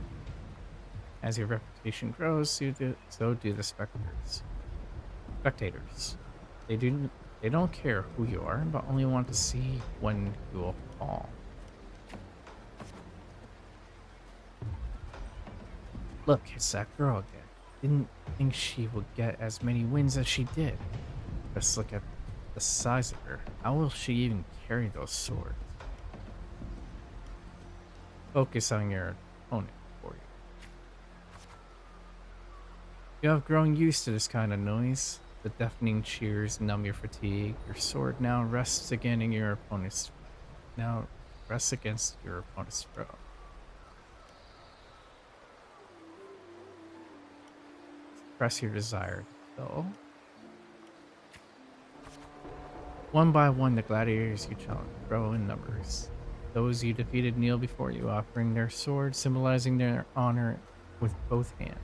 As your reputation grows, so do the spectators. They don't care who you are, but only want to see when you will fall. Look, it's that girl again. Didn't think she would get as many wins as she did. Just look at the size of her. How will she even carry those swords? Focus on your opponent for you. You have grown used to this kind of noise. The deafening cheers numb your fatigue. Your sword now rests again in your opponent's. Now rests against your opponent's throat. Press your desire to kill. One by one, the gladiators you challenge grow in numbers. Those you defeated kneel before you, offering their swords, symbolizing their honor with both hands.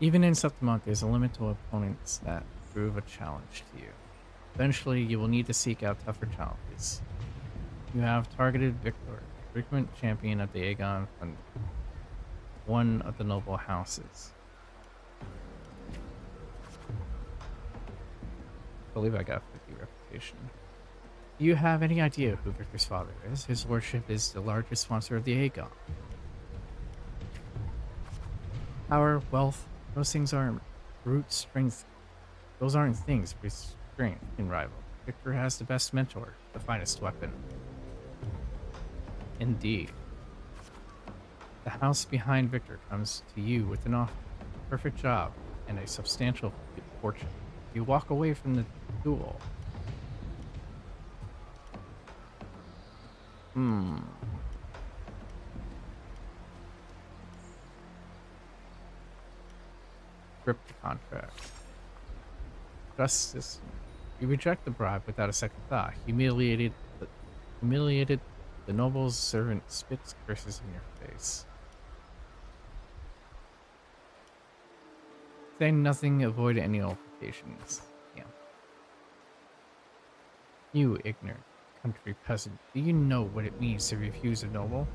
Even in Septimon, there's a limit to opponents that prove a challenge to you. Eventually, you will need to seek out tougher challenges. You have targeted Victor, frequent champion of the Aegon Thunder, one of the noble houses. I believe I got 50 reputation. Do you have any idea who Victor's father is? His lordship is the largest sponsor of the Aegon. Power, wealth, those things aren't brute strength. Those aren't things brute strength can rival. Victor has the best mentor, the finest weapon. Indeed. The house behind Victor comes to you with an offer, perfect job, and a substantial fortune. You walk away from the duel. Rip the contract. Justice. You reject the bribe without a second thought. Humiliated the noble's servant spits curses in your face. Say nothing, avoid any altercations. Yeah. You ignorant country peasant, do you know what it means to refuse a noble?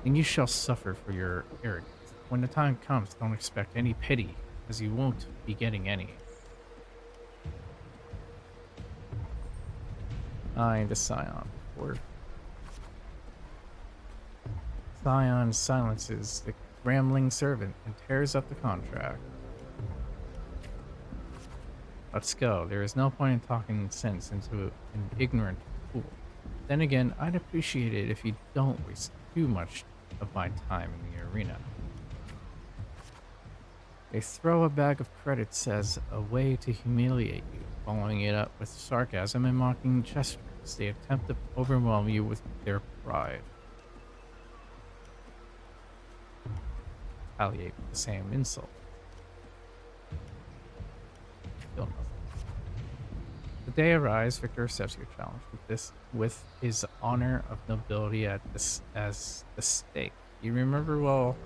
And you shall suffer for your arrogance. When the time comes, don't expect any pity, as you won't be getting any. I am the Scion. Word. Scion silences the rambling servant and tears up the contract. Let's go. There is no point in talking sense into an ignorant fool. Then again, I'd appreciate it if you don't waste too much of my time in the arena. They throw a bag of credits as a way to humiliate you, following it up with sarcasm and mocking gestures. They attempt to overwhelm you with their pride. Retaliate with the same insult. Feel nothing. The day arrives, Victor accepts your challenge with his honor of nobility as the stake. You remember well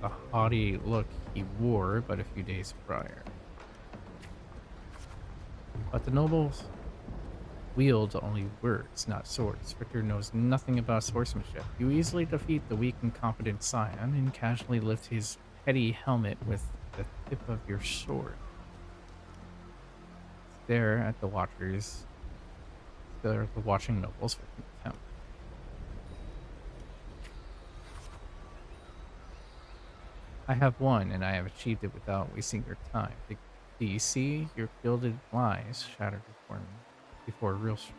the haughty look he wore but a few days prior. But the nobles wield only words, not swords. Victor knows nothing about swordsmanship. You easily defeat the weak and competent Scion and casually lift his petty helmet with the tip of your sword. Stare at the watchers. Stare at the watching nobles with contempt. I have won, and I have achieved it without wasting your time. Do you see your gilded lies shattered before real strength?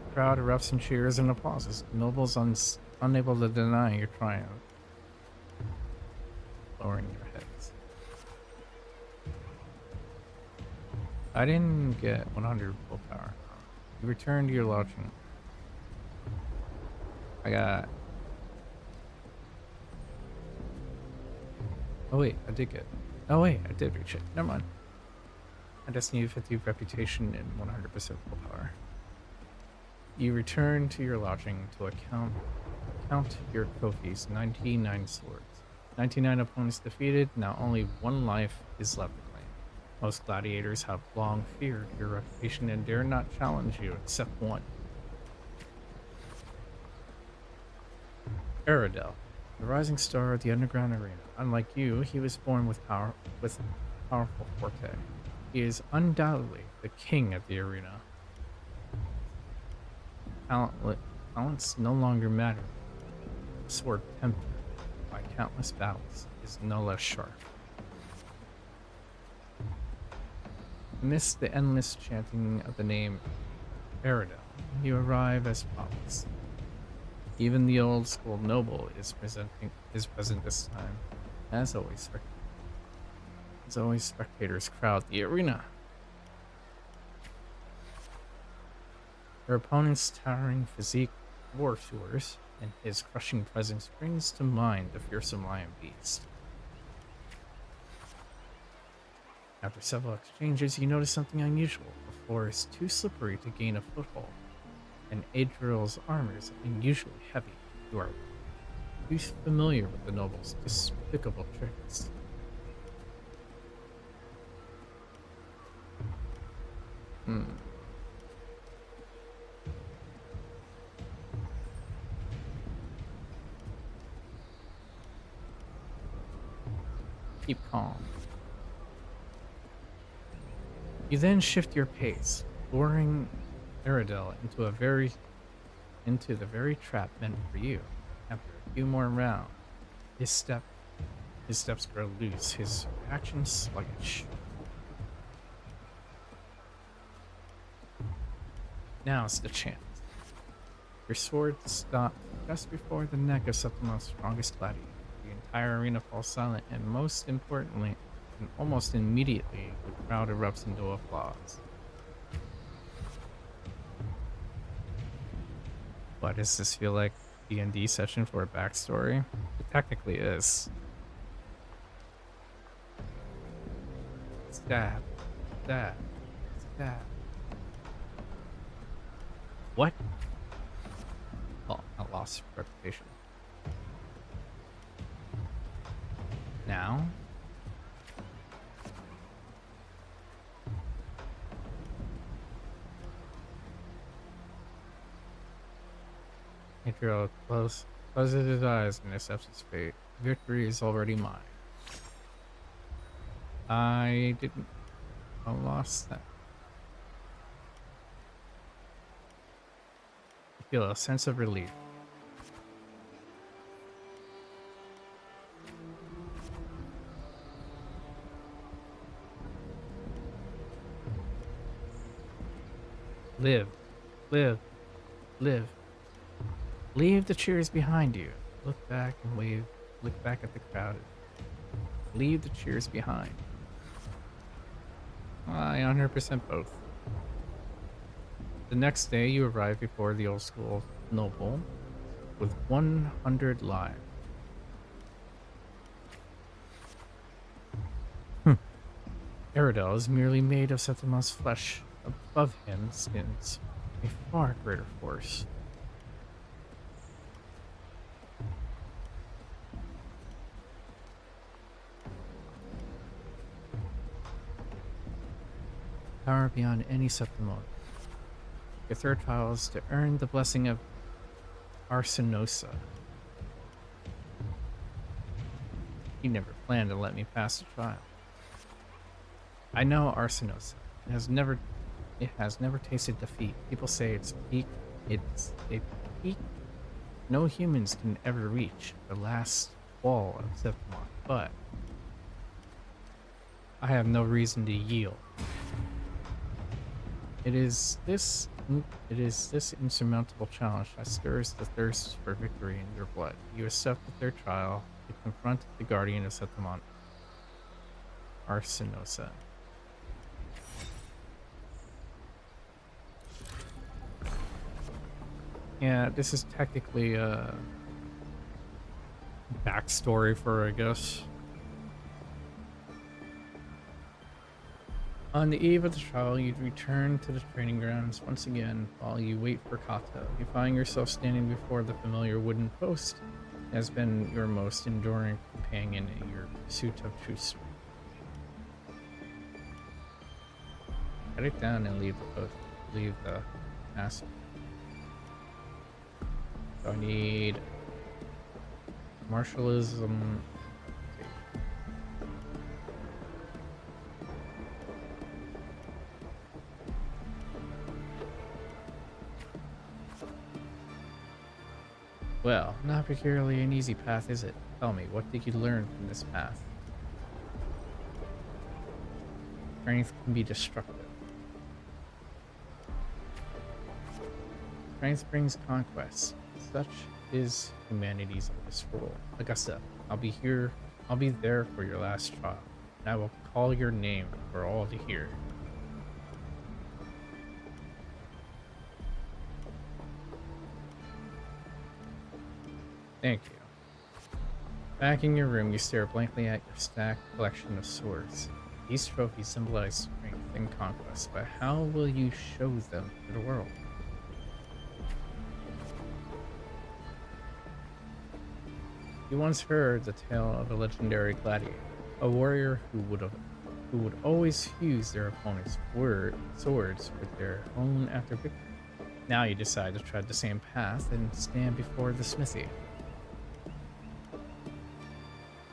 The crowd erupts in cheers and applauses. The nobles unable to deny your triumph, lowering your heads. I didn't get 100 willpower. You return to your lodging. I got... Oh wait, I did get... Oh wait, I did reach it. Never mind. I just need 50 reputation and 100% willpower. You return to your lodging to count your trophies. 99 swords. 99 opponents defeated. Now only one life is left to claim. Most gladiators have long feared your reputation and dare not challenge you except one. Aradel, the rising star of the underground arena. Unlike you, he was born with powerful forte. He is undoubtedly the king of the arena. Talents no longer matter. The sword tempted by countless battles is no less sharp. Amidst the endless chanting of the name Aradel, you arrive as follows. Even the old school noble is present this time. As always, spectators crowd the arena. Your opponent's towering physique, war tours, and his crushing presence brings to mind the fearsome lion beast. After several exchanges, you notice something unusual. The floor is too slippery to gain a foothold, and Adriel's armor is unusually heavy. You are too familiar with the noble's despicable tricks. Keep calm. You then shift your pace, luring Aradel into the very trap meant for you. After a few more rounds, his steps grow loose, his actions sluggish. Now's the chance. Your sword stopped just before the neck of Septimus' strongest gladiator. The entire arena falls silent, and most importantly, and almost immediately, the crowd erupts into applause. Why does this feel like D&D session for a backstory? It technically is. Stab. Stab. Stab. What? Oh, I lost reputation. Now? Adriel closes his eyes and accepts his fate. Victory is already mine. I lost that. I feel a sense of relief. Live, live, live. Leave the cheers behind you. Look back and wave. Look back at the crowd. Leave the cheers behind. I 100% both. The next day, you arrive before the old school noble with 100 lives. Aradel is merely made of Septimus' flesh. Above him stands a far greater force. Power beyond any Septimon. Your third trial is to earn the blessing of Arsinosa. He never planned to let me pass the trial. I know Arsinosa. It has never tasted defeat. People say it's a peak no humans can ever reach, the last wall of Septimon, but I have no reason to yield. It is this insurmountable challenge that stirs the thirst for victory in your blood. You accept the third trial to confront the guardian of Septimon, Arsinosa. Yeah, this is technically a backstory for, I guess. On the eve of the trial, you'd return to the training grounds once again while you wait for Kato. You find yourself standing before the familiar wooden post that has been your most enduring companion in your pursuit of truth. Cut it down and leave the post. Leave the castle. So I need martialism. Well, not particularly an easy path, is it? Tell me, what did you learn from this path? Strength can be destructive. Strength brings conquest. Such is humanity's oldest rule. Augusta, I'll be there for your last trial, and I will call your name for all to hear. Thank you. Back in your room, you stare blankly at your stacked collection of swords. These trophies symbolize strength and conquest, but how will you show them to the world? You once heard the tale of a legendary gladiator, a warrior who would always fuse their opponent's swords with their own after victory. Now you decide to tread the same path and stand before the smithy.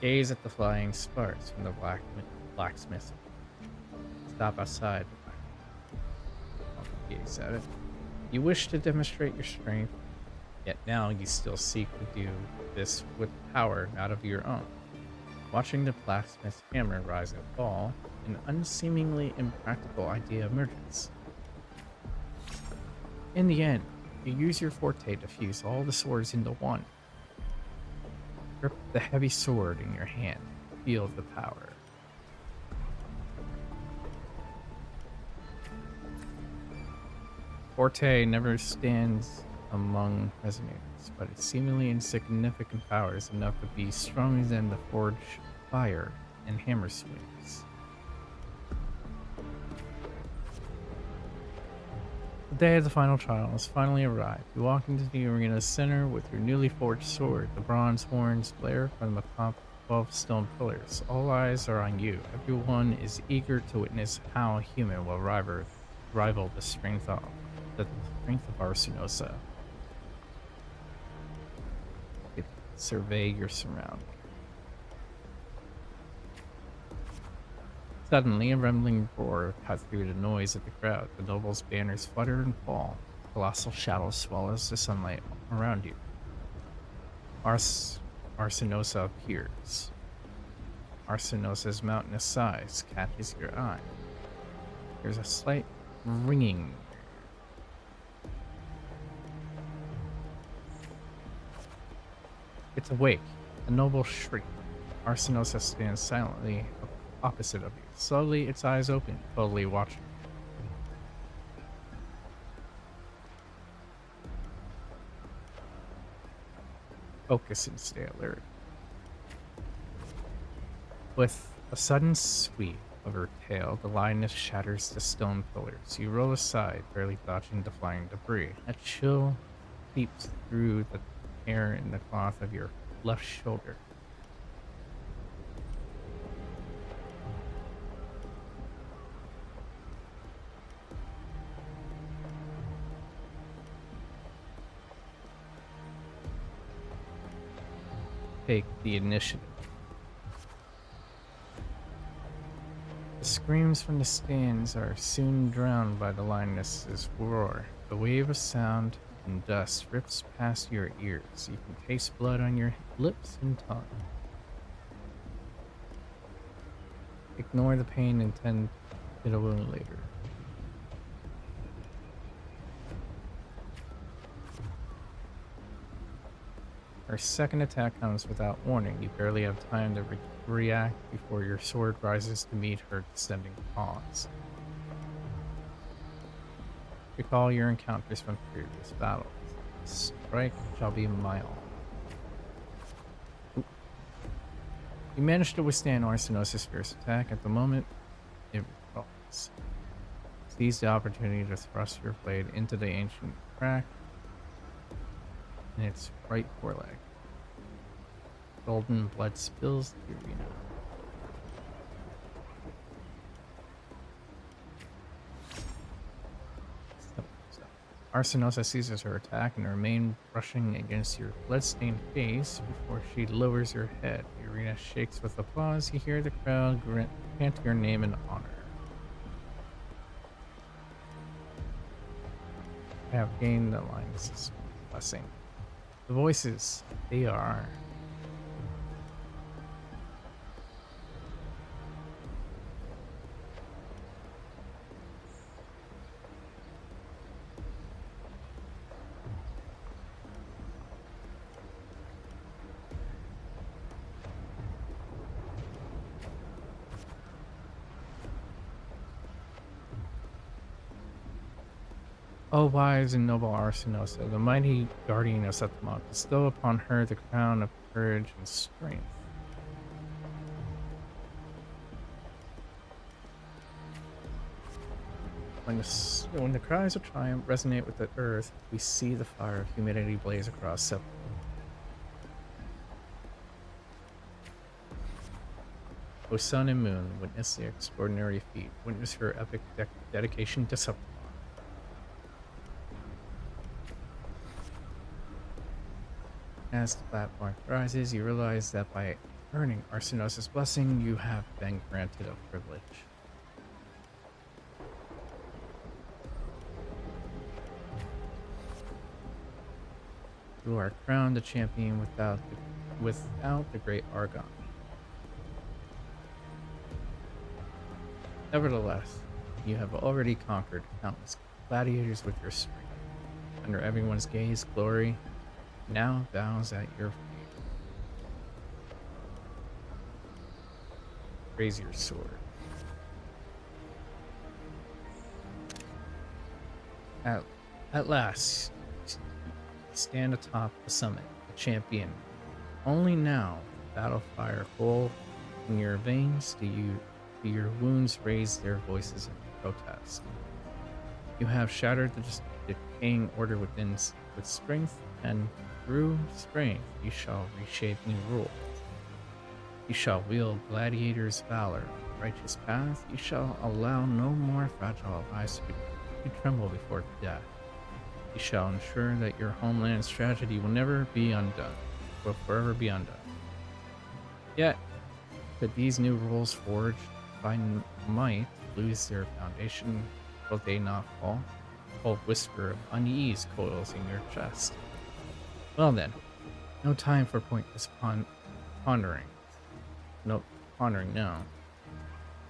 Gaze at the flying sparks from the blacksmith. Stop outside. Gaze at it. You wish to demonstrate your strength, yet now you still seek to do this with power not of your own. Watching the blacksmith's hammer rise and fall, an unseemingly impractical idea emerges. In the end, You use your forte to fuse all the swords into one. Grip the heavy sword in your hand. Feel the power. Forte never stands among resonators, but its seemingly insignificant power is enough to be stronger than the forged fire and hammer swings. The day of the final trial has finally arrived. You walk into the arena's center with your newly forged sword. The bronze horns blare from the top 12 stone pillars. All eyes are on you. Everyone is eager to witness how a human will rival the strength of Arsinosa. Survey your surroundings. Suddenly, a rumbling roar cuts through the noise of the crowd. The nobles' banners flutter and fall. Colossal shadow swallows the sunlight around you. Arsinosa appears. Arsinosa's mountainous size catches your eye. There's a slight ringing. It's awake. A noble shriek. Arsinosa stands silently opposite of you. Slowly, its eyes open, totally watching. Focus and stay alert. With a sudden sweep of her tail, the lioness shatters the stone pillars. You roll aside, barely dodging the flying debris. A chill seeps through the hair in the cloth of your left shoulder. Take the initiative. The screams from the stands are soon drowned by the lioness's roar. A wave of sound and dust rips past your ears. You can taste blood on your lips and tongue. Ignore the pain and tend to the wound later. Her second attack comes without warning. You barely have time to react before your sword rises to meet her descending paws. Recall your encounters from previous battles. Strike shall be my own. Oop. You managed to withstand Arsinosa's fierce attack. At the moment, it recalls. Seize the opportunity to thrust your blade into the ancient crack in its right foreleg. Golden blood spills to the arena. Arsinosa seizes her attack and remains brushing against your blood-stained face before she lowers your head. The arena shakes with applause. You hear the crowd chant your name in honor. I have gained the lioness's blessing. The voices, they are. O wise and noble Arsinosa, the mighty guardian of Septima, bestow upon her the crown of courage and strength. When the cries of triumph resonate with the earth, we see the fire of humanity blaze across Septima. O sun and moon, witness the extraordinary feat. Witness her epic dedication to Septima. As the platform rises, you realize that by earning Arsinosa's blessing, you have been granted a privilege. You are crowned a champion without the great Argon. Nevertheless, you have already conquered countless gladiators with your strength. under everyone's gaze, glory now bows at your feet. Raise your sword. At last, you stand atop the summit, a champion. Only now, battle fire cold in your veins, do your wounds raise their voices in protest. You have shattered the decaying order within with strength, and through strength you shall reshape new rules. You shall wield gladiators' valor on the righteous path. You shall allow no more fragile lives to tremble before death. You shall ensure that your homeland's tragedy will never be undone, will forever be undone. Yet, could these new rules forged by might lose their foundation? Will they not fall? A cold whisper of unease coils in your chest. Well then, no time for pointless pondering. No pondering now.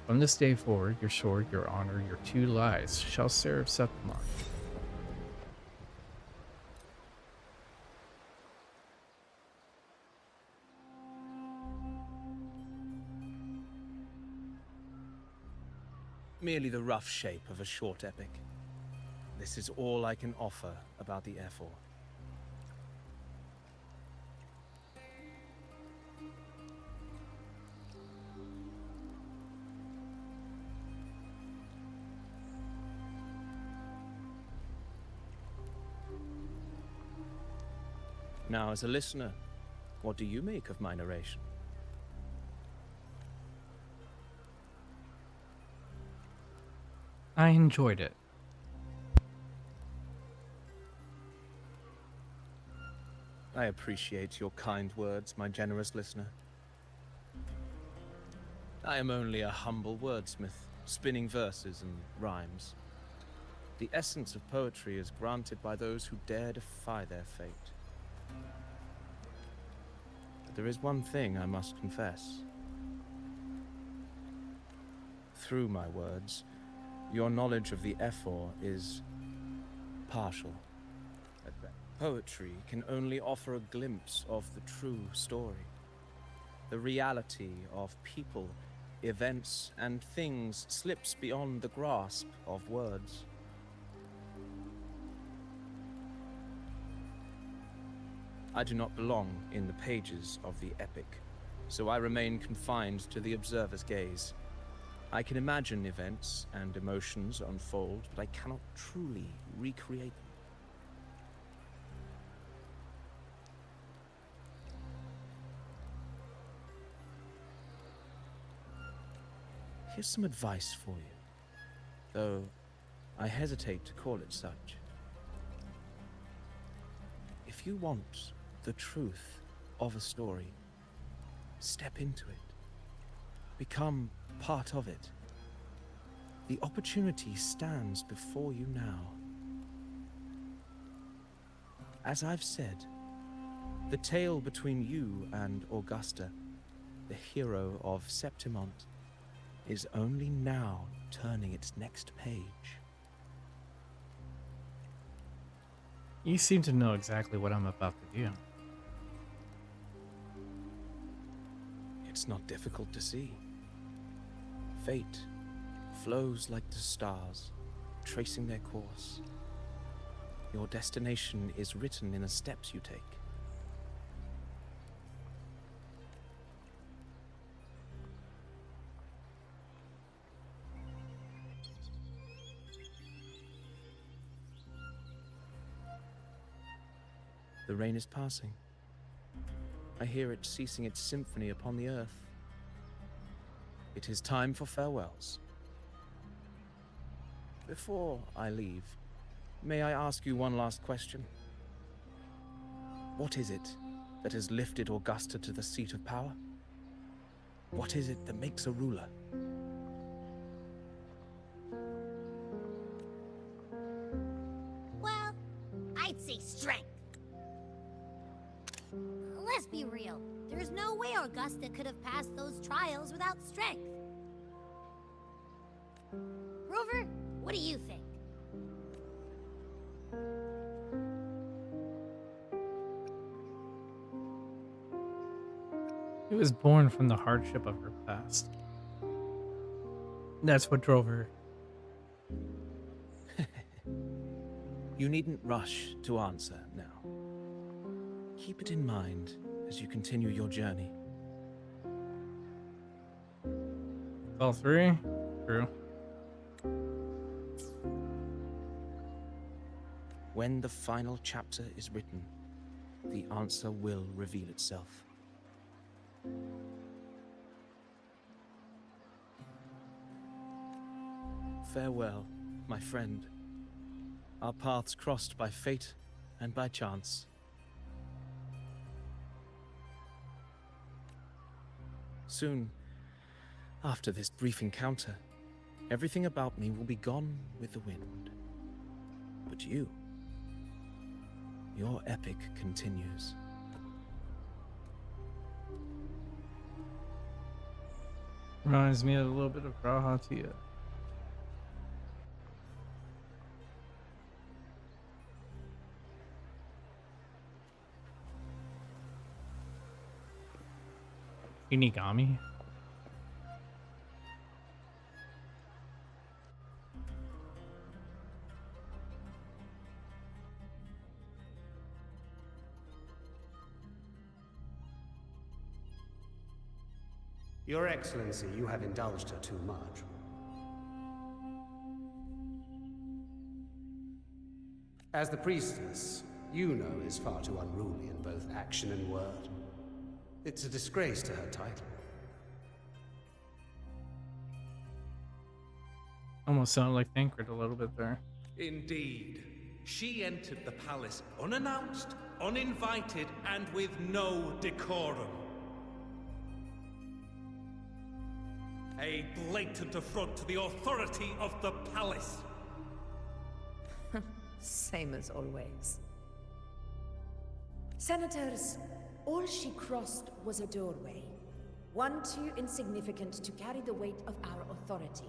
From this day forward, your sword, your honor, your 2 lives shall serve Septimon. Merely the rough shape of a short epic. This is all I can offer about the Ephor. Now, as a listener, what do you make of my narration? I enjoyed it. I appreciate your kind words, my generous listener. I am only a humble wordsmith, spinning verses and rhymes. The essence of poetry is granted by those who dare defy their fate. But there is one thing I must confess. Through my words, your knowledge of the Ephor is partial. At best. Poetry can only offer a glimpse of the true story. The reality of people, events, and things slips beyond the grasp of words. I do not belong in the pages of the epic, so I remain confined to the observer's gaze. I can imagine events and emotions unfold, but I cannot truly recreate them. Here's some advice for you, though I hesitate to call it such. If you want the truth of a story, step into it. Become part of it. The opportunity stands before you now. As I've said, the tale between you and Augusta, the hero of Septimont, is only now turning its next page. You seem to know exactly what I'm about to do. It's not difficult to see. Fate flows like the stars, tracing their course. Your destination is written in the steps you take. The rain is passing. I hear it ceasing its symphony upon the earth. It is time for farewells. Before I leave, may I ask you one last question? What is it that has lifted Augusta to the seat of power? What is it that makes a ruler? Well, I'd say strength. Let's be real. There's no way Augusta could have passed those trials without strength. Rover, what do you think? She was born from the hardship of her past. That's what drove her. You needn't rush to answer now. Keep it in mind as you continue your journey. All three? True. When the final chapter is written, the answer will reveal itself. Farewell, my friend. Our paths crossed by fate and by chance. Soon, after this brief encounter, everything about me will be gone with the wind. But you, your epic continues. Reminds me of a little bit of Grahatia. Inigami? Your Excellency, you have indulged her too much. As the priestess, Yuno is far too unruly in both action and word. It's a disgrace to her title. Almost sounded like Thancred a little bit there. Indeed. She entered the palace unannounced, uninvited, and with no decorum. A blatant affront to the authority of the palace. Same as always. Senators, all she crossed was a doorway. One too insignificant to carry the weight of our authority,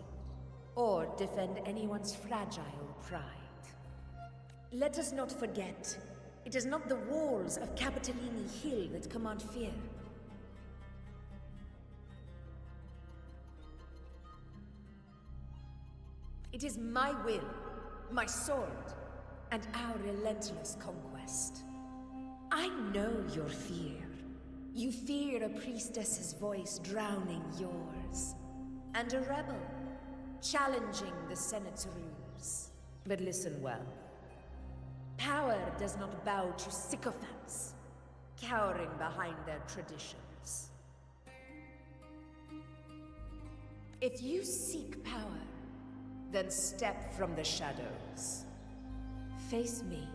or defend anyone's fragile pride. Let us not forget, it is not the walls of Capitolini Hill that command fear. It is my will, my sword, and our relentless conquest. I know your fear. You fear a priestess's voice drowning yours, and a rebel challenging the Senate's rules. But listen well. Power does not bow to sycophants, cowering behind their traditions. If you seek power, then step from the shadows. Face me,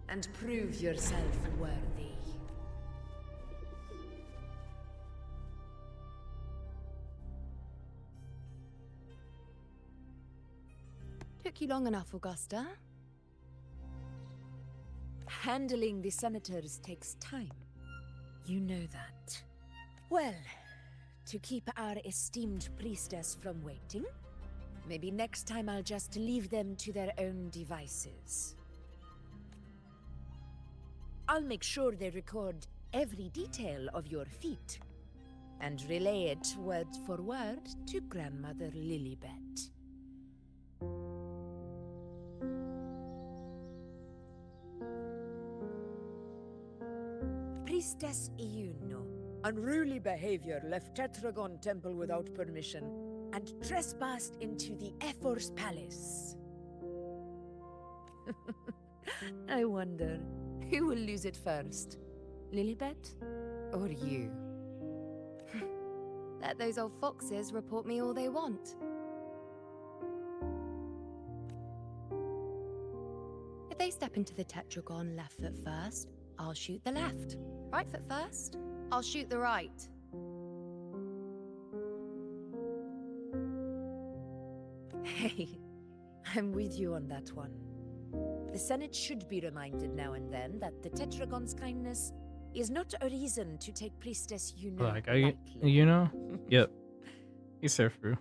and prove yourself worthy. Took you long enough, Augusta. Handling the senators takes time. You know that. Well, to keep our esteemed priestess from waiting, maybe next time I'll just leave them to their own devices. I'll make sure they record every detail of your feat, and relay it word for word to Grandmother Lilibet. Priestess Iuno. Unruly behavior left Tetragon Temple without permission and trespassed into the Ephor's palace. I wonder, who will lose it first? Lilibet? Or you? Let those old foxes report me all they want. If they step into the Tetragon left foot first, I'll shoot the left. Right foot first, I'll shoot the right. Hey, I'm with you on that one. The Senate should be reminded now and then that the Tetragon's kindness is not a reason to take Priestess Yuno Like, lightly. you know? Yep. He's there, Fru.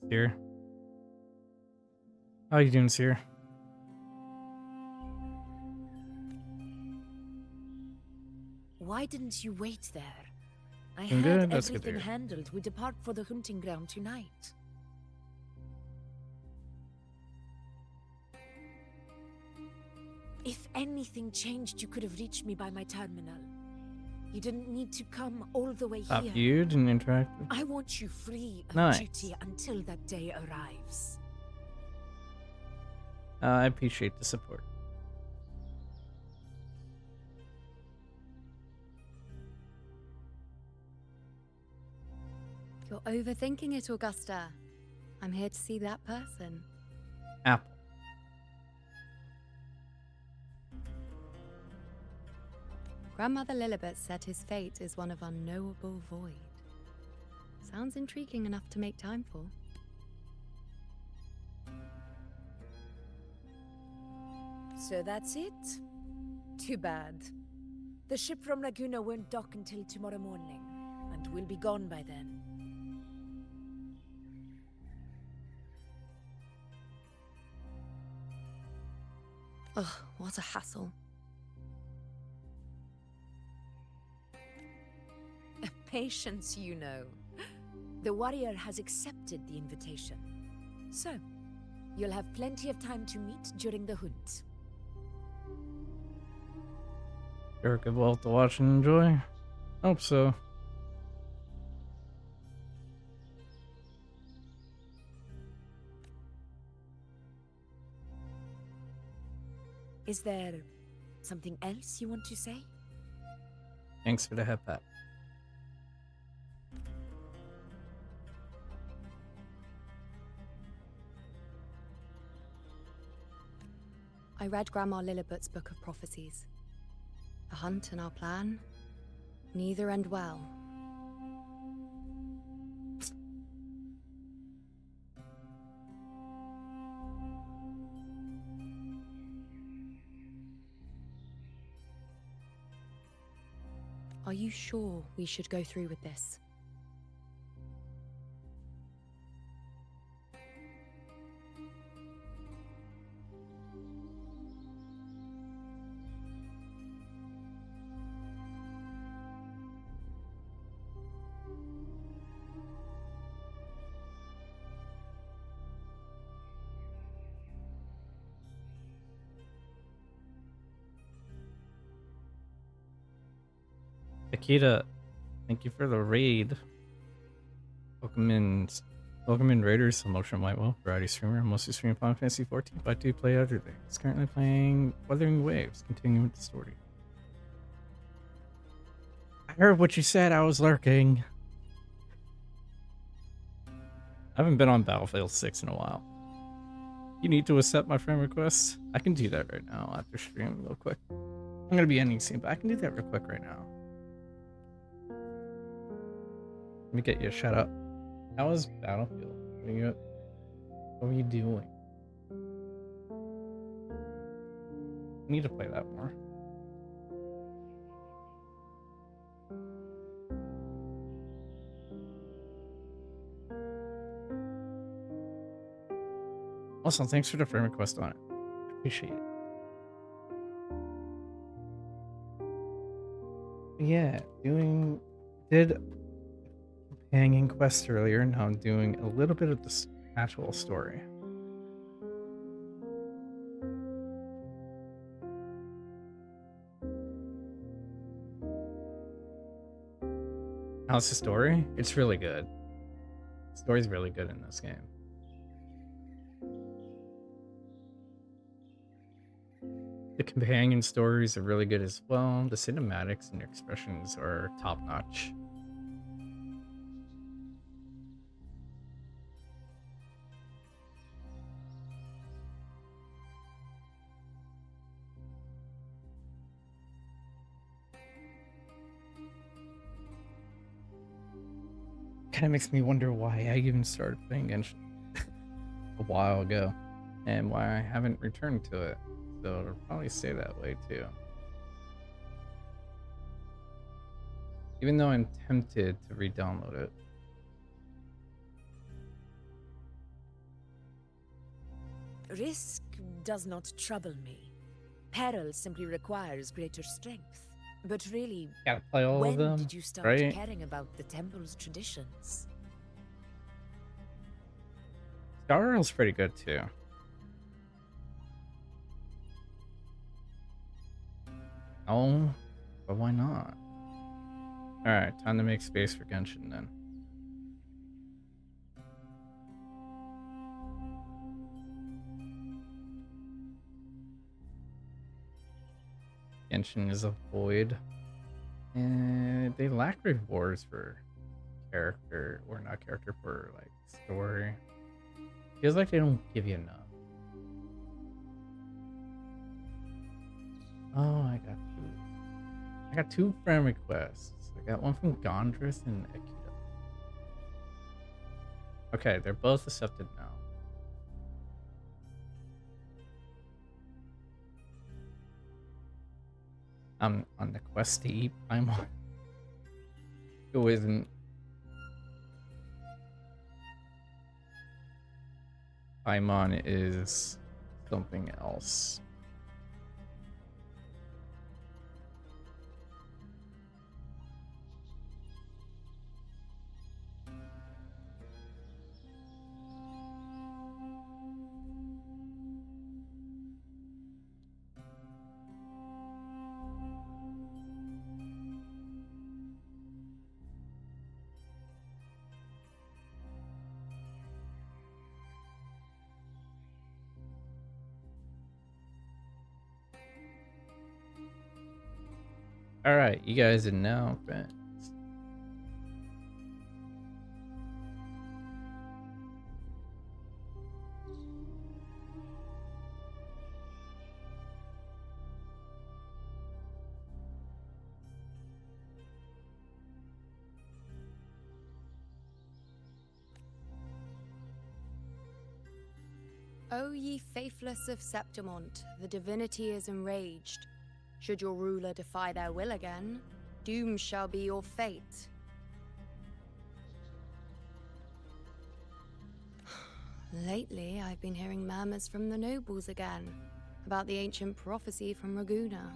Seer. How you doing, Seer? Why didn't you wait there? I Doing had good? That's good to everything hear. handled. We depart for the hunting ground tonight. If anything changed, you could have reached me by my terminal. You didn't need to come all the way Stop here. you, didn't interact with. I want you free of Nice. duty until that day arrives. I appreciate the support. You're overthinking it, Augusta. I'm here to see that person. Apple. Grandmother Lilibet said his fate is one of unknowable void. Sounds intriguing enough to make time for. So that's it? Too bad. The ship from Laguna won't dock until tomorrow morning, and we'll be gone by then. Ugh, what a hassle. Patience, you know. The warrior has accepted the invitation. So, you'll have plenty of time to meet during the hunt. Sure, good well to watch and enjoy. Hope so. Is there something else you want to say? Thanks for the head pat. I read Grandma Lilibet's Book of Prophecies. A hunt and our plan, neither end well. Are you sure we should go through with this? Akita, thank you for the raid. Welcome in Raiders, Emotion Whitewell, variety streamer. I'm mostly streaming Final Fantasy 14, but I do play other things. Currently playing Wuthering Waves, continuing with the story. I heard what you said, I was lurking. I haven't been on Battlefield 6 in a while. You need to accept my friend request? I can do that right now after stream real quick. I'm gonna be ending soon, but I can do that real quick right now. Let me get you a shout out. How was Battlefield? What were you doing? I need to play that more. Also, thanks for the friend request on it. I appreciate it. Yeah, did companion quest earlier. Now I'm doing a little bit of the actual story. How's the story? It's really good. The story's really good in this game. The companion stories are really good as well. The cinematics and expressions are top notch. Kind of makes me wonder why I even started playing Genshin a while ago and why I haven't returned to it. So it'll probably stay that way too. Even though I'm tempted to re-download it. Risk does not trouble me. Peril simply requires greater strength. But really, Gotta play all when of them, did you start right? caring about the temple's traditions? Star Rail's pretty good too. Oh, but why not? Alright, time to make space for Genshin then. Genshin is a void. And they lack rewards for character, or not character, for like story. Feels like they don't give you enough. Oh, I got two friend requests. I got one from Gondrus and Akita. Okay, they're both accepted now. I'm on the quest to eat Paimon. Who isn't? Paimon is something else. Alright, you guys are now friends. O ye faithless of Septimont, the divinity is enraged. Should your ruler defy their will again, doom shall be your fate. Lately, I've been hearing murmurs from the nobles again, about the ancient prophecy from Raguna.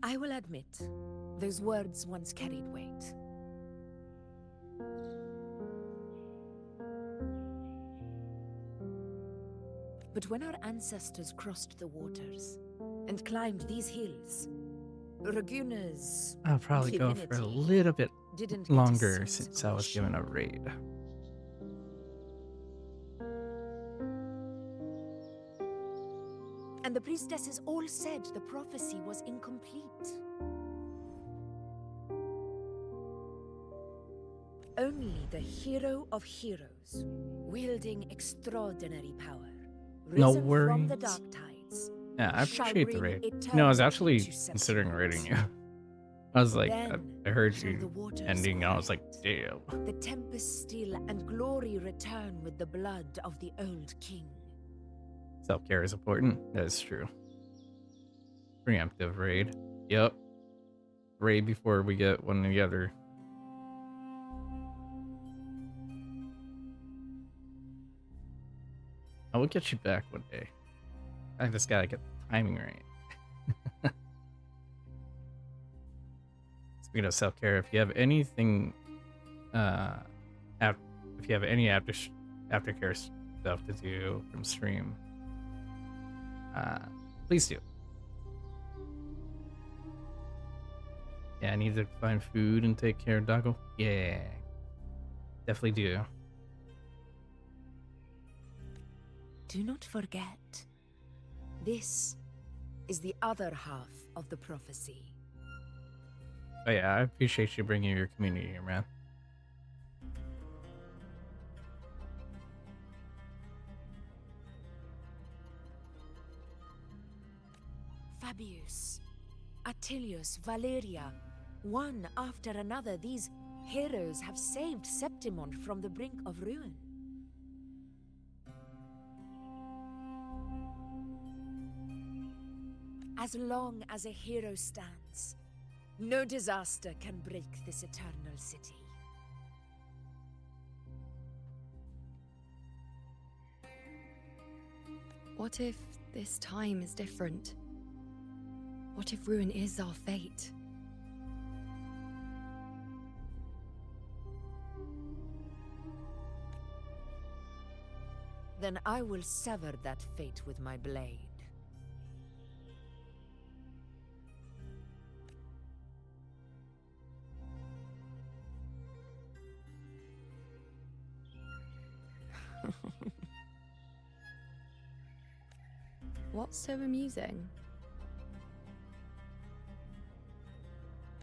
I will admit, those words once carried weight. But when our ancestors crossed the waters and climbed these hills, Raguna's I'll probably go for a divinity little bit didn't get a longer sense since of I was mission. given a raid. And the priestesses all said the prophecy was incomplete. Only the hero of heroes, wielding extraordinary power, No risen from the worries. dark tides, Yeah, I shall appreciate the bring raid. No, I was eternity actually to considering Septimont. raiding you. I was like, Then I heard shall the you waters ending, and I was like, damn. The tempest still and glory return with the blood of the old king. Self-care is important. That is true. Preemptive raid. Yep. Raid before we get one together. I will get you back one day. I just gotta get the timing right. Speaking of self-care, if you have anything, if you have any aftercare stuff to do from stream, please do. Yeah, I need to find food and take care of Doggo. Yeah, definitely do. Do not forget, this is the other half of the prophecy. Oh yeah, I appreciate you bringing your community here, man. Fabius, Attilius, Valeria, one after another, these heroes have saved Septimont from the brink of ruin. As long as a hero stands, no disaster can break this eternal city. What if this time is different? What if ruin is our fate? Then I will sever that fate with my blade. What's so amusing?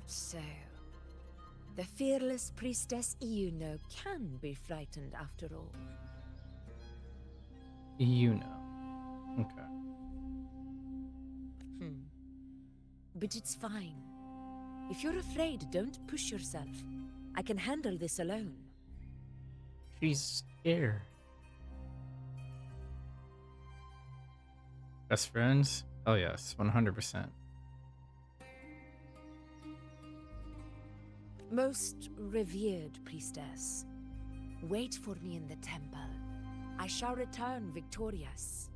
So, the fearless priestess Iuno can be frightened after all. You know. Okay. But it's fine. If you're afraid, don't push yourself. I can handle this alone. She's scared. Best friends? Oh yes, 100%. Most revered priestess, wait for me in the temple. I shall return victorious.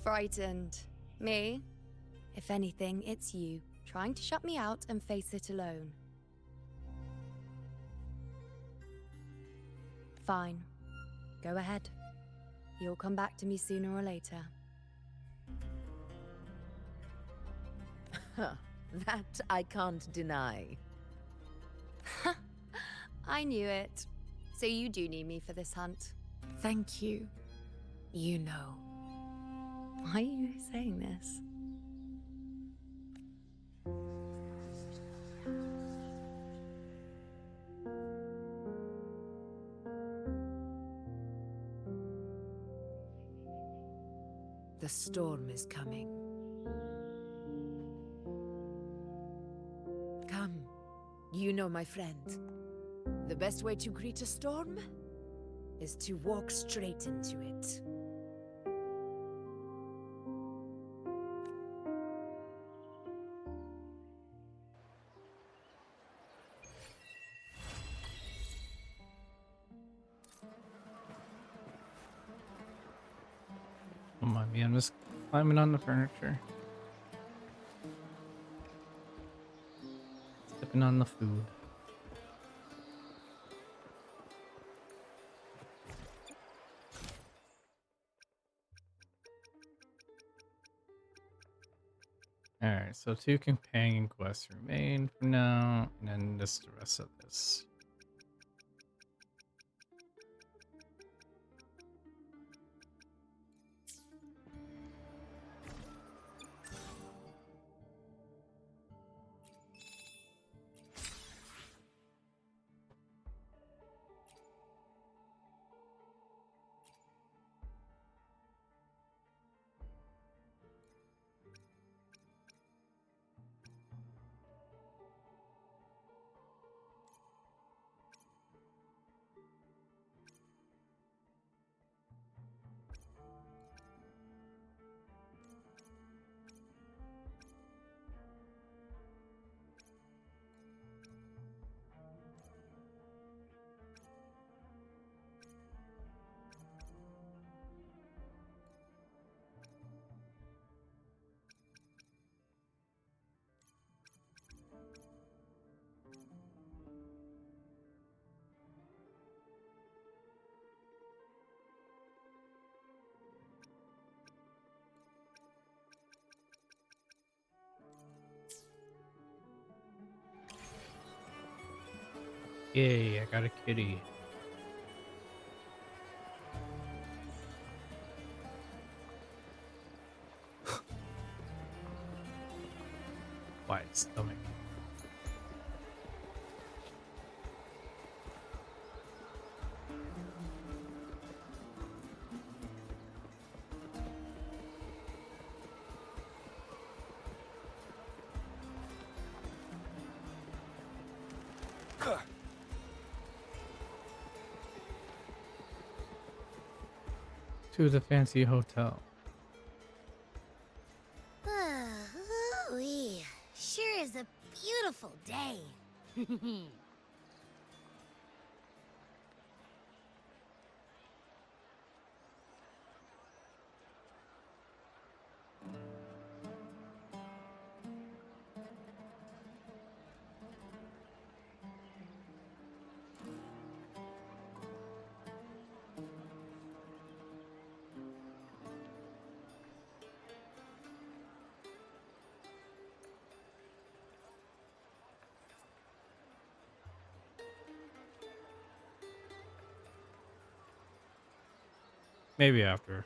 Frightened. Me? If anything, it's you, trying to shut me out and face it alone. Fine. Go ahead. You'll come back to me sooner or later. That I can't deny. I knew it. So you do need me for this hunt. Thank you. You know. Why are you saying this? The storm is coming. Come, you know my friend. The best way to greet a storm is to walk straight into it. Don't mind me, I'm just climbing on the furniture. Sipping on the food. Alright, so 2 companion quests remain for now, and then just the rest of this. Yay, I got a kitty. Quiet stomach. To the fancy hotel. Ooh-wee. Sure is a beautiful day. Maybe after.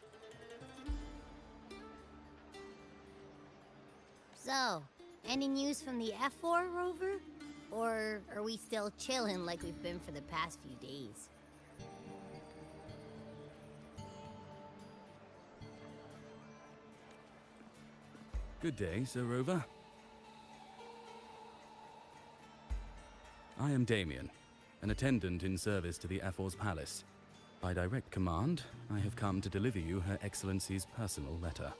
So, any news from the F4 rover? Or are we still chilling like we've been for the past few days? Good day, Sir Rover. I am Damien, an attendant in service to the F4's palace. By direct command, I have come to deliver you Her Excellency's personal letter.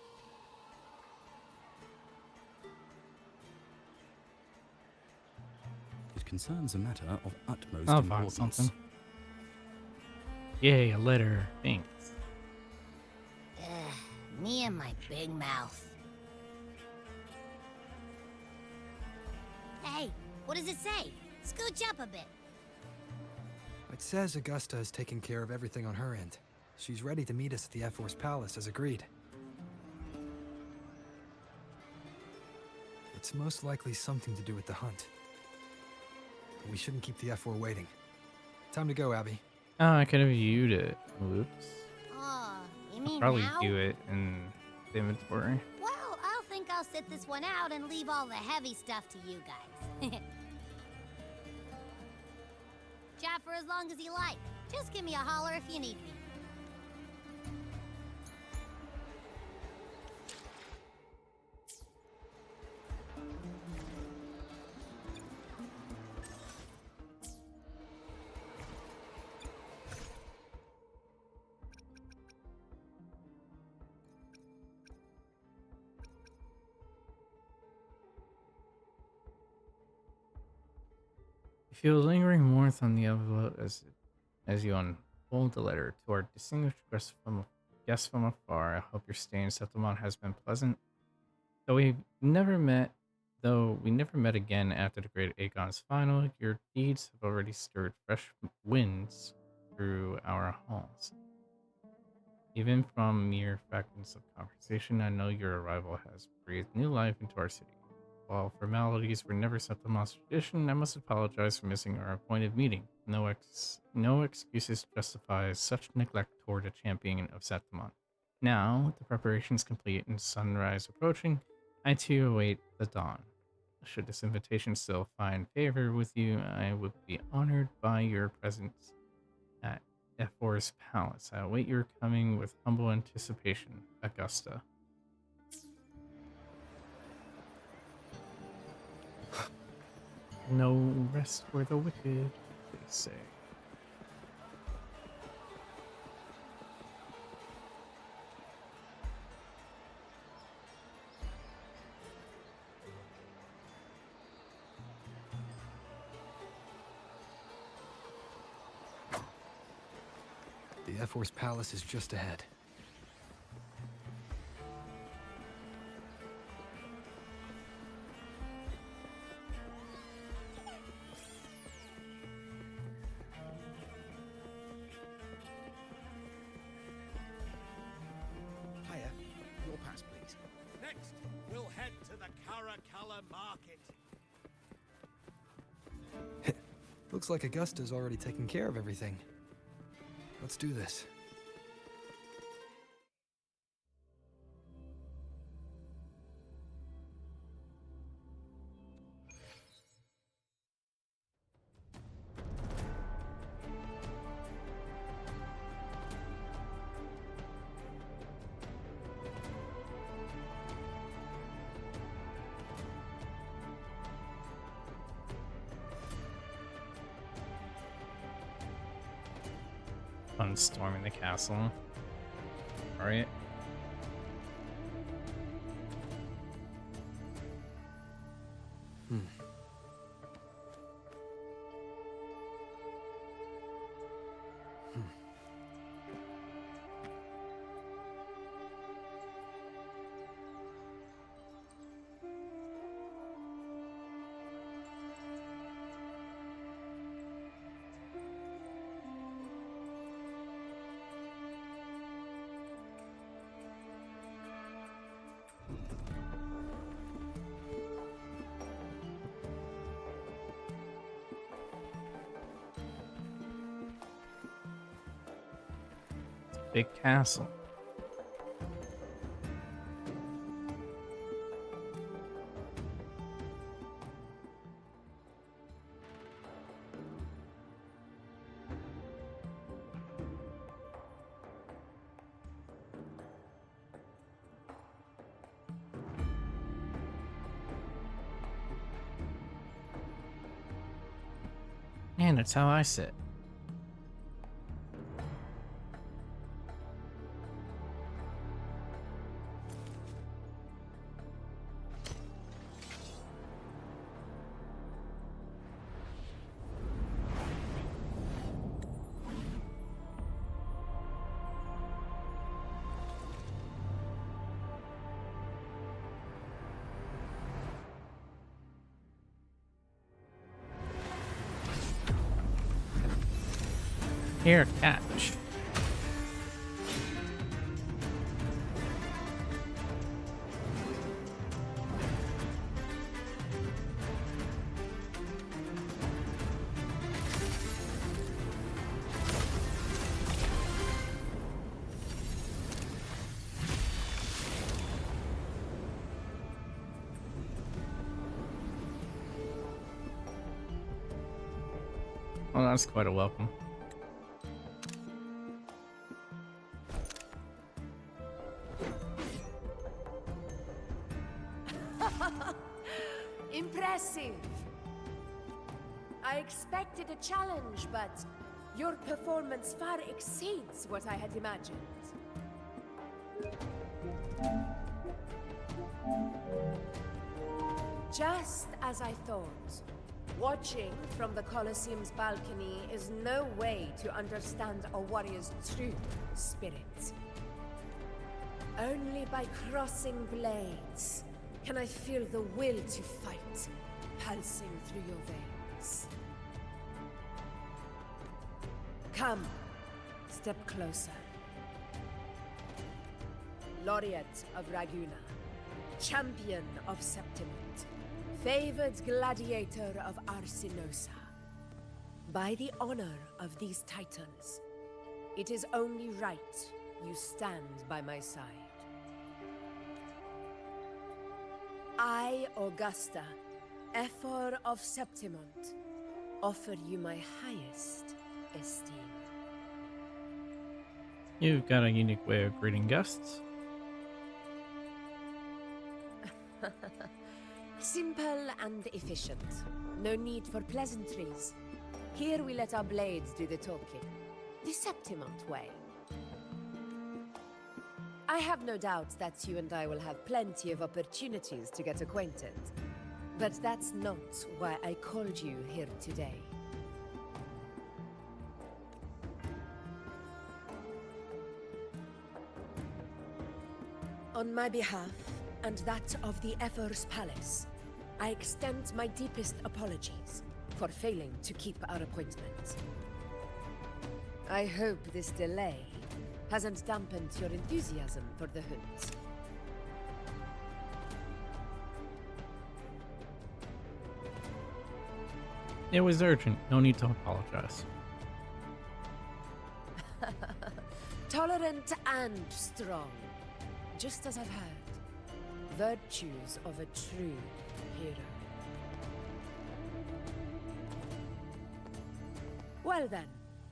It concerns a matter of utmost I'll importance. find something. Yay, a letter. Thanks. Me and my big mouth. Hey, what does it say? Scooch up a bit. It says Augusta has taken care of everything on her end. She's ready to meet us at the F4's palace as agreed. It's most likely something to do with the hunt. But we shouldn't keep the F4 waiting. Time to go, Abby. Oh, I could have viewed it. Whoops. Oh, you I'll mean probably now? view it in the inventory. Well, I'll think I'll sit this one out and leave all the heavy stuff to you guys. Chat for as long as you like. Just give me a holler if you need me. You feel lingering warmth on the envelope as you unfold the letter to our distinguished guest from afar. I hope your stay in Septimon has been pleasant. Though we never met again after the Great Aegon's final, your deeds have already stirred fresh winds through our halls. Even from mere fragments of conversation, I know your arrival has breathed new life into our city. While formalities were never Septimon's tradition, I must apologize for missing our appointed meeting. No excuses justify such neglect toward a champion of Septimon. Now, with the preparations complete and sunrise approaching, I too await the dawn. Should this invitation still find favor with you, I would be honored by your presence at F4's palace. I await your coming with humble anticipation, Augusta. No rest for the wicked, they say. The F4's palace is just ahead. Hiya. Your pass, please. Next, we'll head to the Caracalla Market. Looks like Augusta's already taken care of everything. Let's do this. Fun storming the castle. Alright. big castle. And that's how I sit. Here, catch. Well, that's quite a welcome. Impressive! I expected a challenge, but your performance far exceeds what I had imagined. Just as I thought. Watching from the Colosseum's balcony is no way to understand a warrior's true spirit. Only by crossing blades can I feel the will to fight pulsing through your veins. Come, step closer. Laureate of Raguna, champion of Septimont, favored gladiator of Arsinosa. By the honor of these titles, it is only right you stand by my side. I, Augusta, Ephor of Septimont, offer you my highest esteem. You've got a unique way of greeting guests. Simple and efficient. No need for pleasantries. Here we let our blades do the talking. The Septimont way. I have no doubt that you and I will have plenty of opportunities to get acquainted. But that's not why I called you here today. On my behalf, and that of the Ephor's Palace, I extend my deepest apologies for failing to keep our appointment. I hope this delay hasn't dampened your enthusiasm for the hunt. It was urgent. No need to apologize. Tolerant and strong, just as I've heard. Virtues of a true hero. Well then,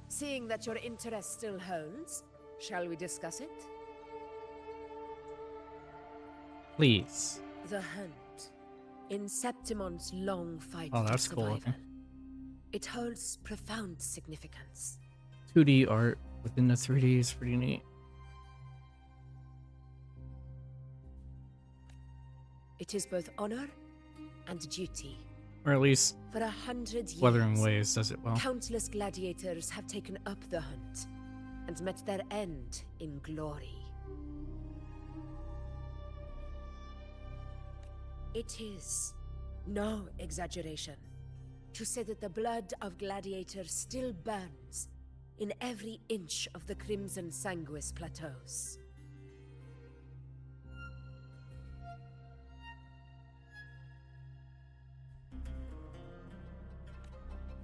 seeing that your interest still holds, shall we discuss it? Please. The hunt. In Septimont's long fight Oh, for that's cool survival. looking. It holds profound significance. 2D art within the 3D is pretty neat. It is both honor and duty. Or at least For 100 years, Wuthering Waves does it well. countless gladiators have taken up the hunt and met their end in glory. It is no exaggeration to say that the blood of gladiators still burns in every inch of the Crimson Sanguis plateaus.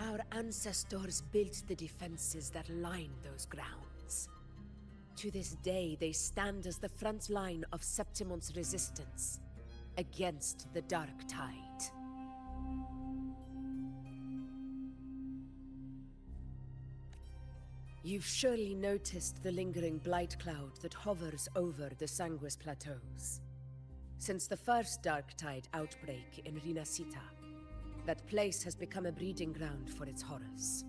Our ancestors built the defenses that line those grounds. To this day, they stand as the front line of Septimon's resistance against the Dark Tide. You've surely noticed the lingering blight cloud that hovers over the Sanguis Plateaus. Since the first Dark Tide outbreak in Rinasita, that place has become a breeding ground for its horrors.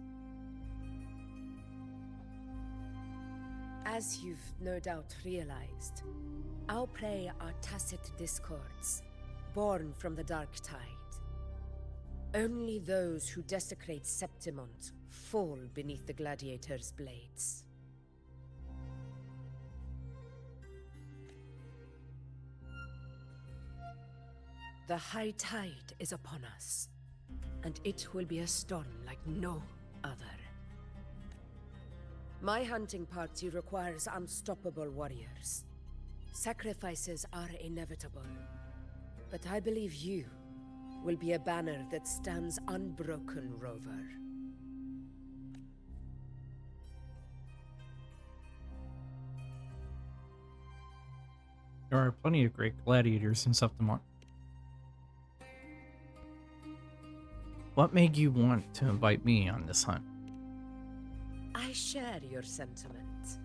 As you've no doubt realized, our prey are tacit discords, born from the Dark Tide. Only those who desecrate Septimont fall beneath the gladiators' blades. The high tide is upon us, and it will be a storm like no other. My hunting party requires unstoppable warriors. Sacrifices are inevitable, but I believe you will be a banner that stands unbroken, Rover. There are plenty of great gladiators in Septimont. What made you want to invite me on this hunt? I share your sentiment.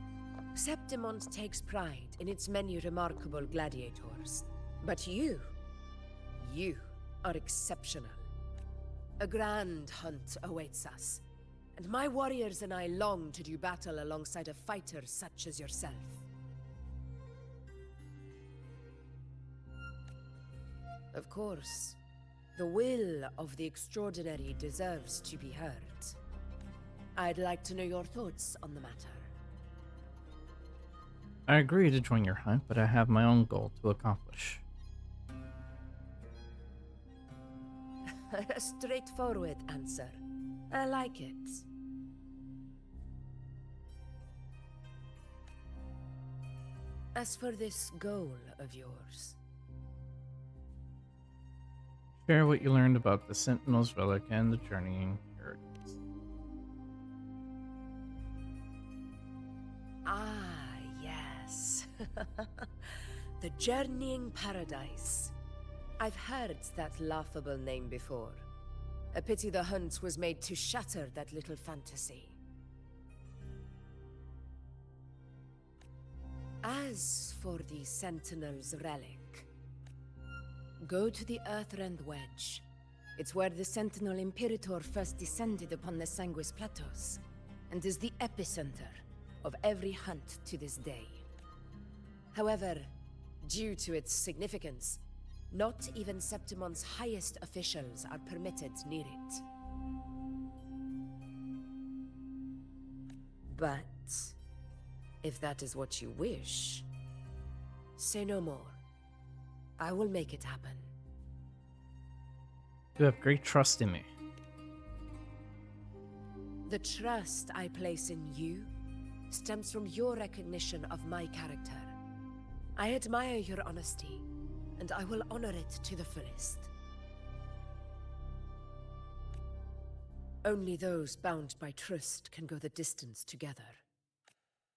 Septimont takes pride in its many remarkable gladiators. But you are exceptional. A grand hunt awaits us, and my warriors and I long to do battle alongside a fighter such as yourself. Of course, the will of the extraordinary deserves to be heard. I'd like to know your thoughts on the matter. I agree to join your hunt, but I have my own goal to accomplish. A straightforward answer. I like it. As for this goal of yours, Share what you learned about the Sentinel's Relic and the Journeying Paradise. Ah, yes. The Journeying Paradise. I've heard that laughable name before. A pity the hunt was made to shatter that little fantasy. As for the Sentinel's Relic, go to the Earthrend Wedge. It's where the Sentinel Imperator first descended upon the Sanguis Plateaus, and is the epicenter of every hunt to this day. However, due to its significance, not even Septimon's highest officials are permitted near it. But if that is what you wish, say no more. I will make it happen. You have great trust in me. The trust I place in you stems from your recognition of my character. I admire your honesty, and I will honor it to the fullest. Only those bound by trust can go the distance together.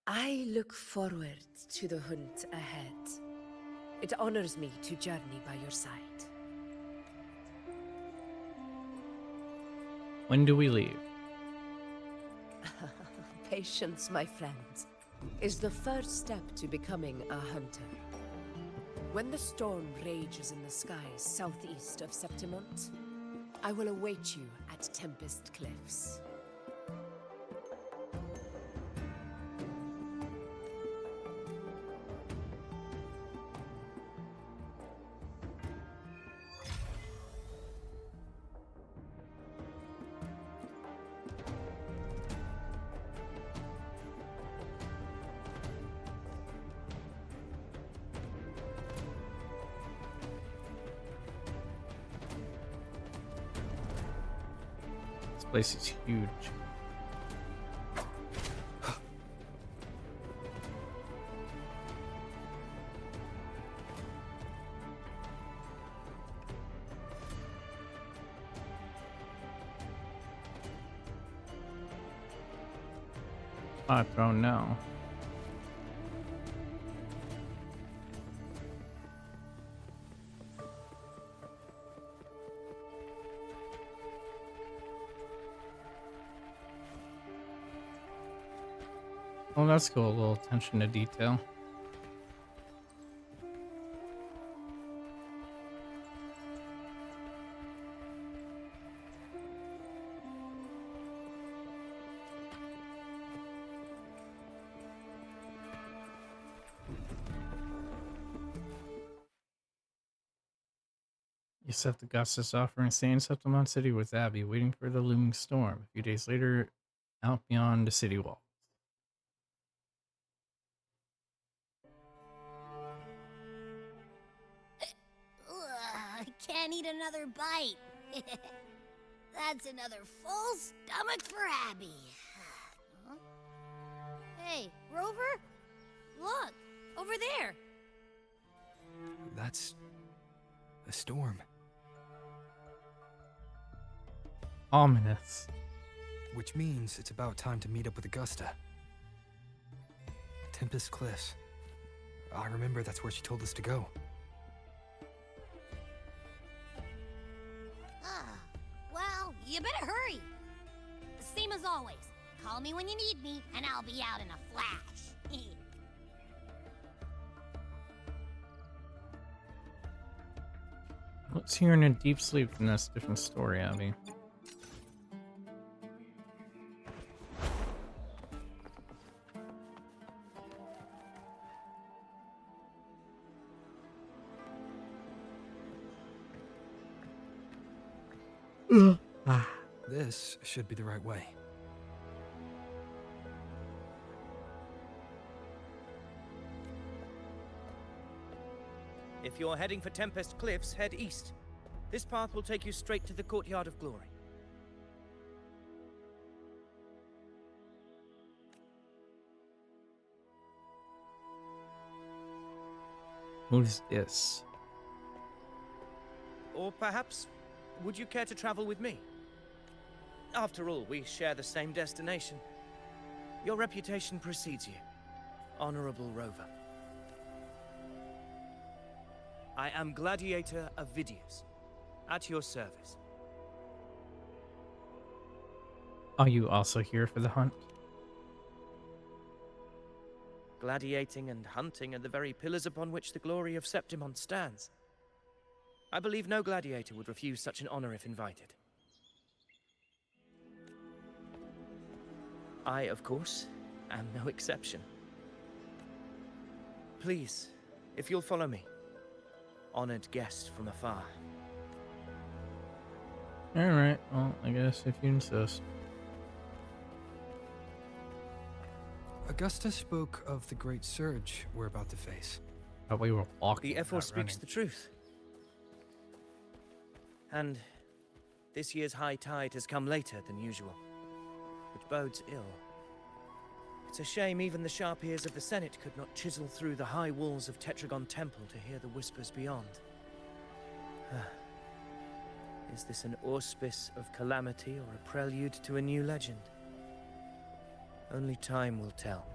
I look forward to the hunt ahead. It honors me to journey by your side. When do we leave? Patience, my friend, is the first step to becoming a hunter. When the storm rages in the skies southeast of Septimont, I will await you at Tempest Cliffs. This place is huge. My throne now. Oh, that's cool. A little attention to detail. You set the Augustus offering stay in Septimon City with Abby, waiting for the looming storm. A few days later, out beyond the city wall. I can't eat another bite. That's another full stomach for Abby. Huh? Hey, Rover? Look, over there. That's a storm. Ominous. Which means it's about time to meet up with Augusta. Tempest Cliffs. I remember that's where she told us to go. Well, you better hurry. Same as always. Call me when you need me, and I'll be out in a flash. What's here in a deep sleep? And that's a different story, Abby. This should be the right way. If you're heading for Tempest Cliffs, head east. This path will take you straight to the Courtyard of Glory. Who's this? Or perhaps, would you care to travel with me? After all, we share the same destination. Your reputation precedes you, Honorable Rover. I am Gladiator Avidius, at your service. Are you also here for the hunt? Gladiating and hunting are the very pillars upon which the glory of Septimon stands. I believe no gladiator would refuse such an honor if invited. I, of course, am no exception. Please, if you'll follow me. Honored guest from afar. Alright, well, I guess if you insist. Augusta spoke of the great surge we're about to face. But we were walking. The F4 speaks the truth. And this year's high tide has come later than usual, which bodes ill. It's a shame even the sharp ears of the Senate could not chisel through the high walls of Tetragon Temple to hear the whispers beyond. Is this an auspice of calamity or a prelude to a new legend? Only time will tell.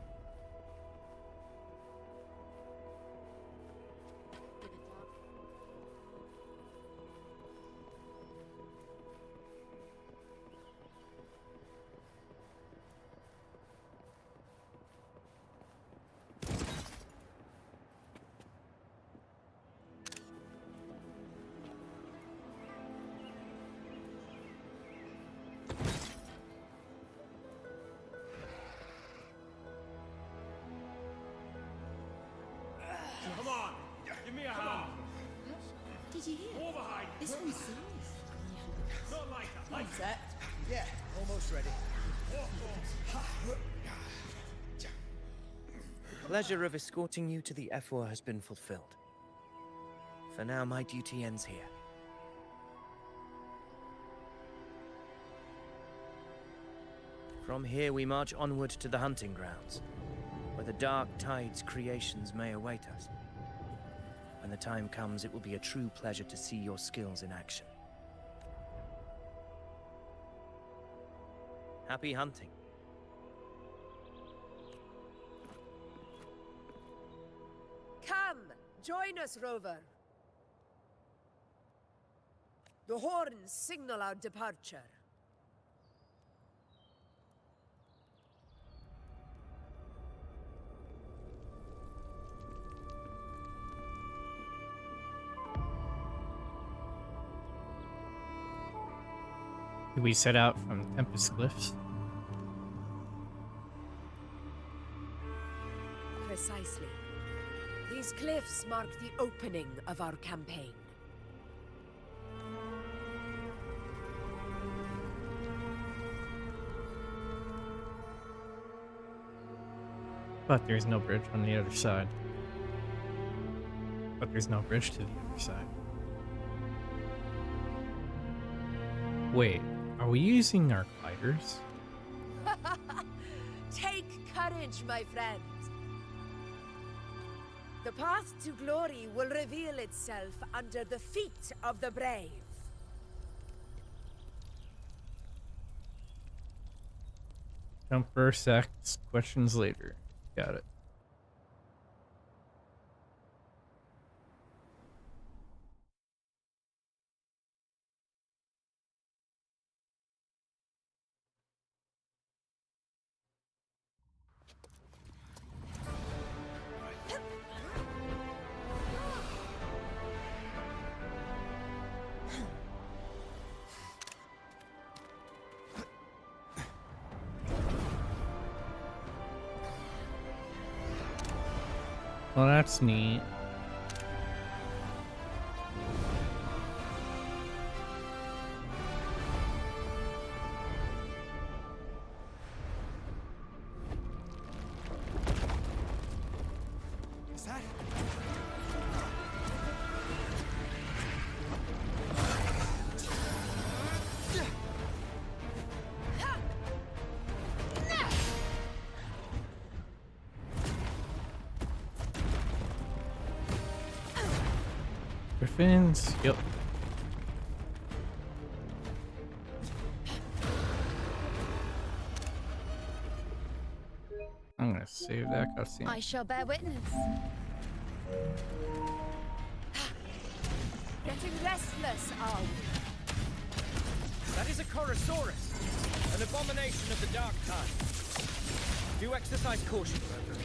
Come on, give me a hand. Did you hear? Over behind. This one's serious. Not like that. Like Set. Yeah, almost ready. The pleasure of escorting you to the F4 has been fulfilled. For now, my duty ends here. From here, we march onward to the hunting grounds, where the dark tide's creations may await us. When the time comes, it will be a true pleasure to see your skills in action. Happy hunting. Come, join us, Rover. The horns signal our departure. Do we set out from Tempest Cliffs? Precisely. These cliffs mark the opening of our campaign. But there's no bridge on the other side. But there's no bridge to the other side. Wait, are we using our gliders? Take courage, my friend. The path to glory will reveal itself under the feet of the brave. Jump first, ask questions later. Got it. Well, that's neat. Is that? Griffins? Yep. I'm gonna save that cutscene. I shall bear witness. Getting restless, are we? That is a Chorosaurus, an abomination of the dark kind. Do exercise caution, brethren.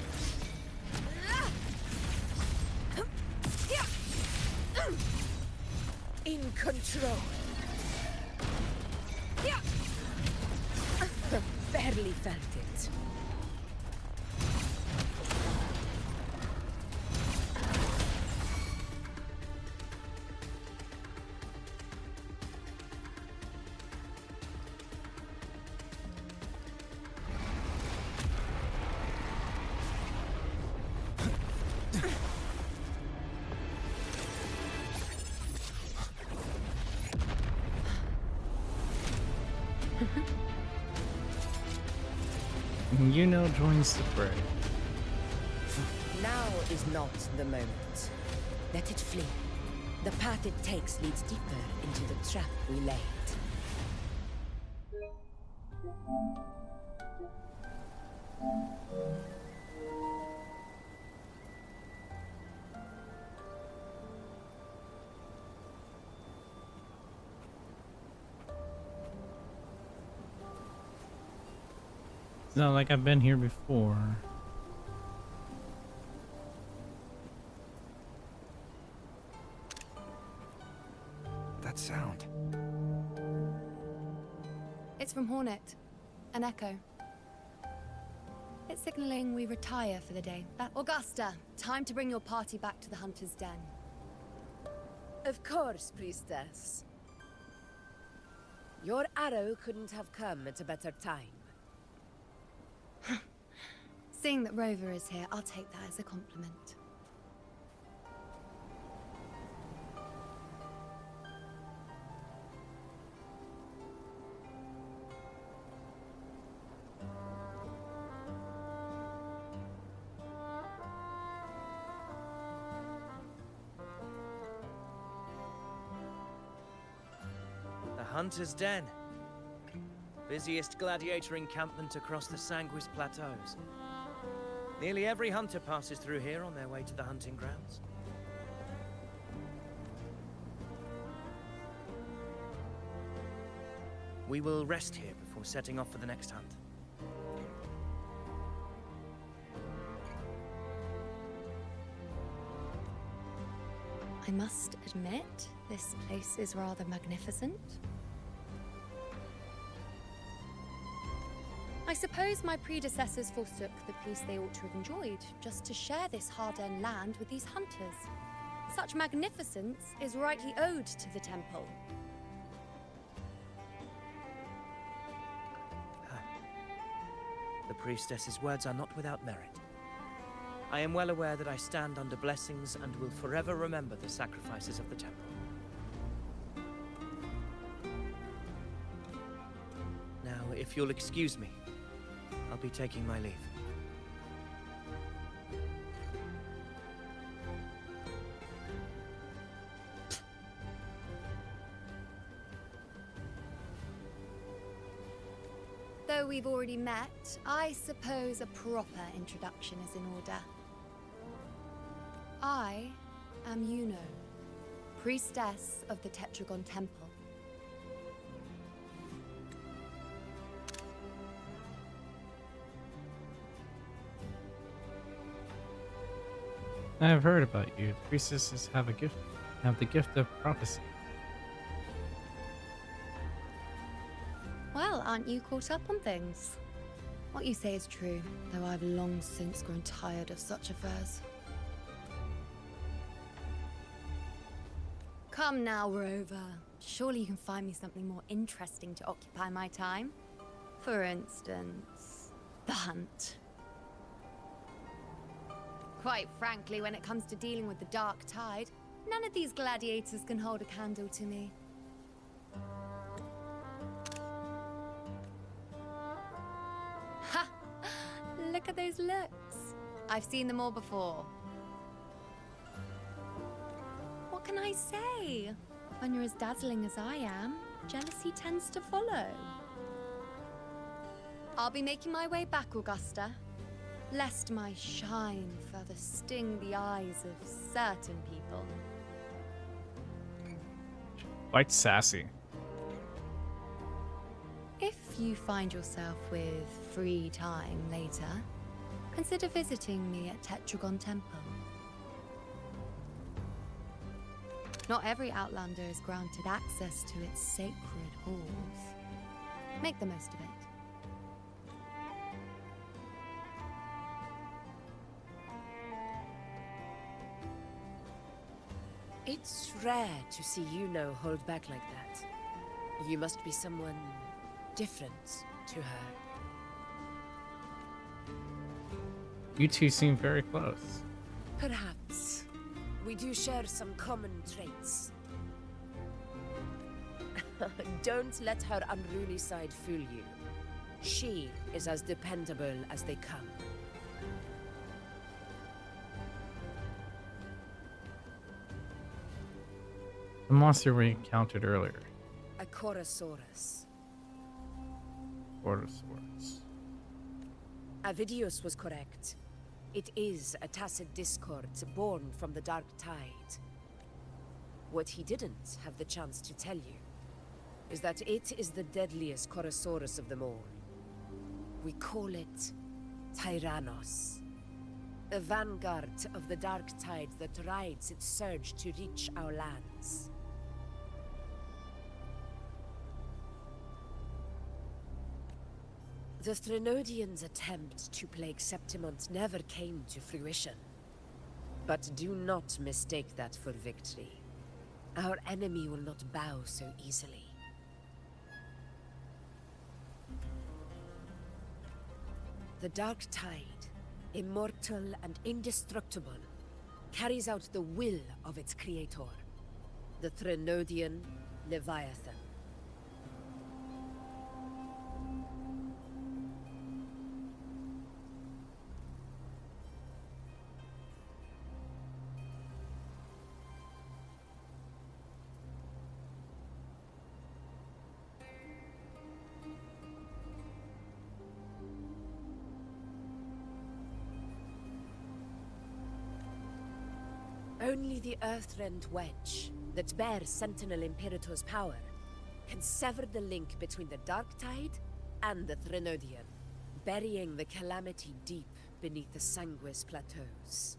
In control. Barely felt it. Yuno joins the fray. Now is not the moment. Let it flee. The path it takes leads deeper into the trap we laid. It's not like I've been here before. That sound. It's from Hornet. An echo. It's signaling we retire for the day. Augusta, time to bring your party back to the Hunter's Den. Of course, priestess. Your arrow couldn't have come at a better time. Seeing that Rover is here, I'll take that as a compliment. The Hunter's Den. Busiest gladiator encampment across the Sanguis Plateaus. Nearly every hunter passes through here on their way to the hunting grounds. We will rest here before setting off for the next hunt. I must admit, this place is rather magnificent. I suppose my predecessors forsook the peace they ought to have enjoyed, just to share this hard-earned land with these hunters. Such magnificence is rightly owed to the temple. The priestess's words are not without merit. I am well aware that I stand under blessings and will forever remember the sacrifices of the temple. Now, if you'll excuse me, I'll be taking my leave. Though we've already met, I suppose a proper introduction is in order. I am Yuno, priestess of the Tetragon Temple. I have heard about you. The priestesses have the gift of prophecy. Well, aren't you caught up on things? What you say is true, though I've long since grown tired of such affairs. Come now, Rover. Surely you can find me something more interesting to occupy my time. For instance, the hunt. Quite frankly, when it comes to dealing with the Dark Tide, none of these gladiators can hold a candle to me. Ha! Look at those looks. I've seen them all before. What can I say? When you're as dazzling as I am, jealousy tends to follow. I'll be making my way back, Augusta, lest my shine further sting the eyes of certain people. Quite sassy. If you find yourself with free time later, consider visiting me at Tetragon Temple. Not every Outlander is granted access to its sacred halls. Make the most of it. It's rare to see Yuno hold back like that. You must be someone different to her. You two seem very close. Perhaps. We do share some common traits. Don't let her unruly side fool you. She is as dependable as they come. The monster we encountered earlier. A Chorosaurus. Chorosaurus. Avidius was correct. It is a tacit discord born from the Dark Tide. What he didn't have the chance to tell you is that it is the deadliest Chorosaurus of them all. We call it Tyrannos. A vanguard of the Dark Tide that rides its surge to reach our lands. The Threnodians' attempt to plague Septimont never came to fruition. But do not mistake that for victory. Our enemy will not bow so easily. The Dark Tide, immortal and indestructible, carries out the will of its creator, the Threnodian Leviathan. Only the Earthrend Wedge, that bears Sentinel Imperator's power, can sever the link between the Dark Tide and the Threnodian, burying the calamity deep beneath the Sanguis Plateaus.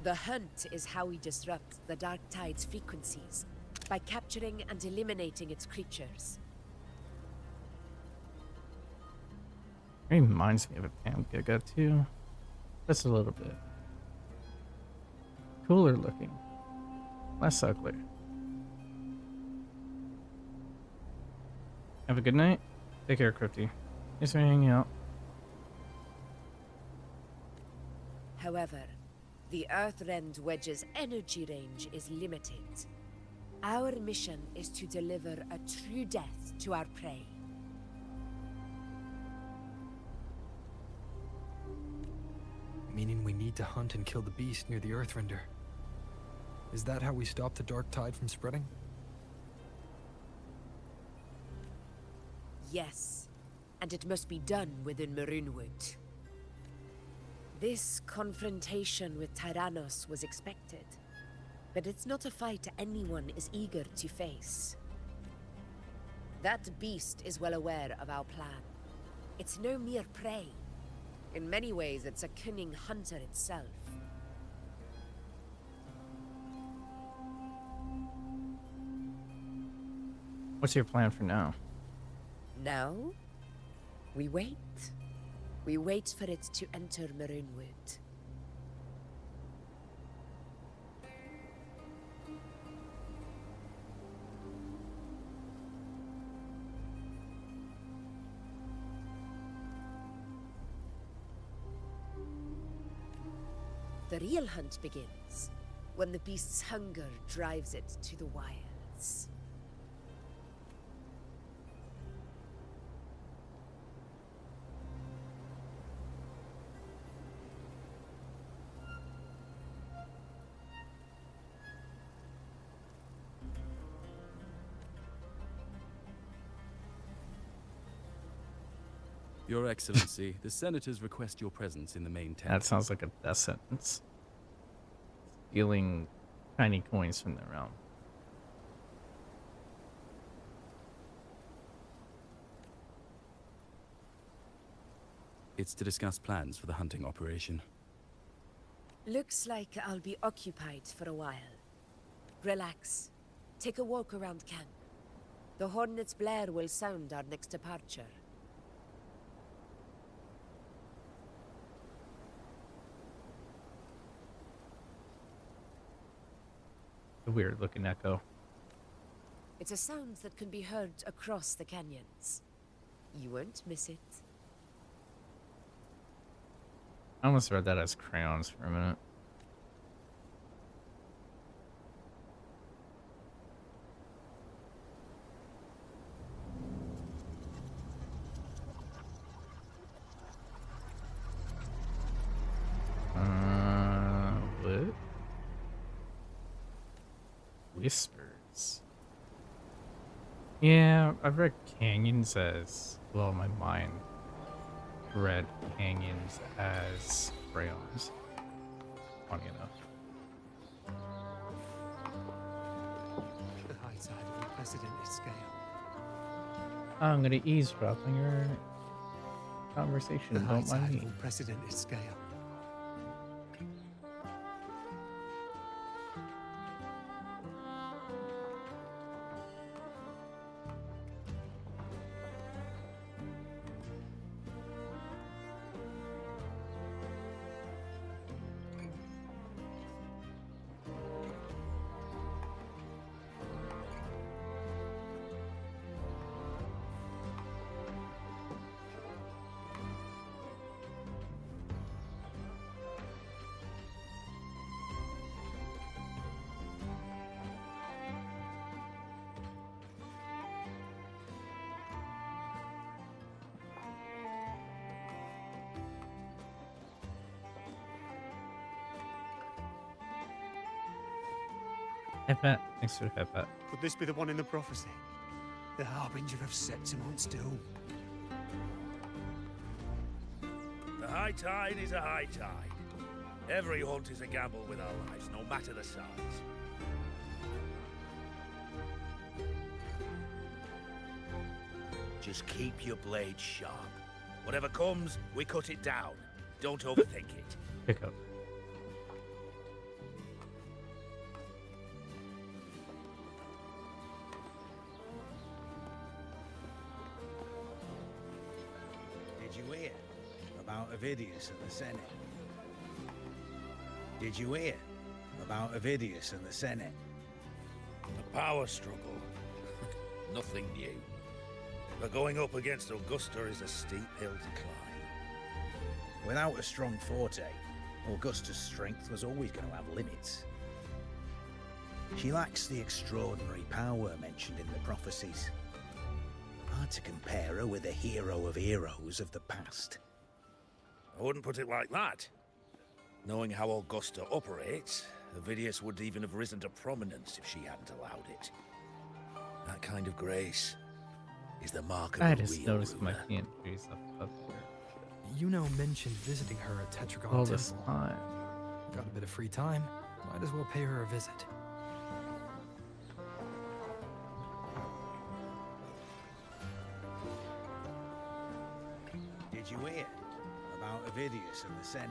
The hunt is how we disrupt the Dark Tide's frequencies, by capturing and eliminating its creatures. It reminds me of a Pam Giga too. Just a little bit. Cooler looking. Less ugly. Have a good night. Take care, Crypty. Thanks for hanging out. However, the Earthrend Wedge's energy range is limited. Our mission is to deliver a true death to our prey. Meaning we need to hunt and kill the beast near the Earthrender. Is that how we stop the Dark Tide from spreading? Yes, and it must be done within Maroonwood. This confrontation with Tyrannos was expected, but it's not a fight anyone is eager to face. That beast is well aware of our plan. It's no mere prey. In many ways, it's a cunning hunter itself. What's your plan for now? Now, we wait. We wait for it to enter Maroonwood. The real hunt begins when the beast's hunger drives it to the wilds. Your Excellency, the senators request your presence in the main tent. That sounds like a death sentence. Stealing tiny coins from the realm. It's to discuss plans for the hunting operation. Looks like I'll be occupied for a while. Relax. Take a walk around camp. The Hornet's blare will sound our next departure. A weird looking echo. It's a sound that can be heard across the canyons. You won't miss it. I almost read that as crayons for a minute. What? Whispers. Yeah, I've read canyons as well in my mind. Read canyons as crayons. Funny enough. The high tide of unprecedented scale. I'm gonna eavesdrop on your conversation. The high Don't mind tide me. of unprecedented scale. Headpat. Thanks for the headpat. Could this be the one in the prophecy? The harbinger of Septimon's doom. The high tide is a high tide. Every hunt is a gamble with our lives, no matter the size. Just keep your blade sharp. Whatever comes, we cut it down. Don't overthink it. Pick up. you hear about Avidius and the Senate? Did you hear about Avidius and the Senate? A power struggle. Nothing new. But going up against Augusta is a steep hill to climb. Without a strong forte, Augusta's strength was always going to have limits. She lacks the extraordinary power mentioned in the prophecies. Hard to compare her with a hero of heroes of the past. I wouldn't put it like that. Knowing how Augusta operates, Avidius would even have risen to prominence if she hadn't allowed it. That kind of grace is the mark of I a just real noticed my ruler. PNGs up here. Yuno mentioned visiting her at Tetragon All Temple. this time. Got a bit of free time. Might as well pay her a visit. Did you hear about Avidius and the Senate?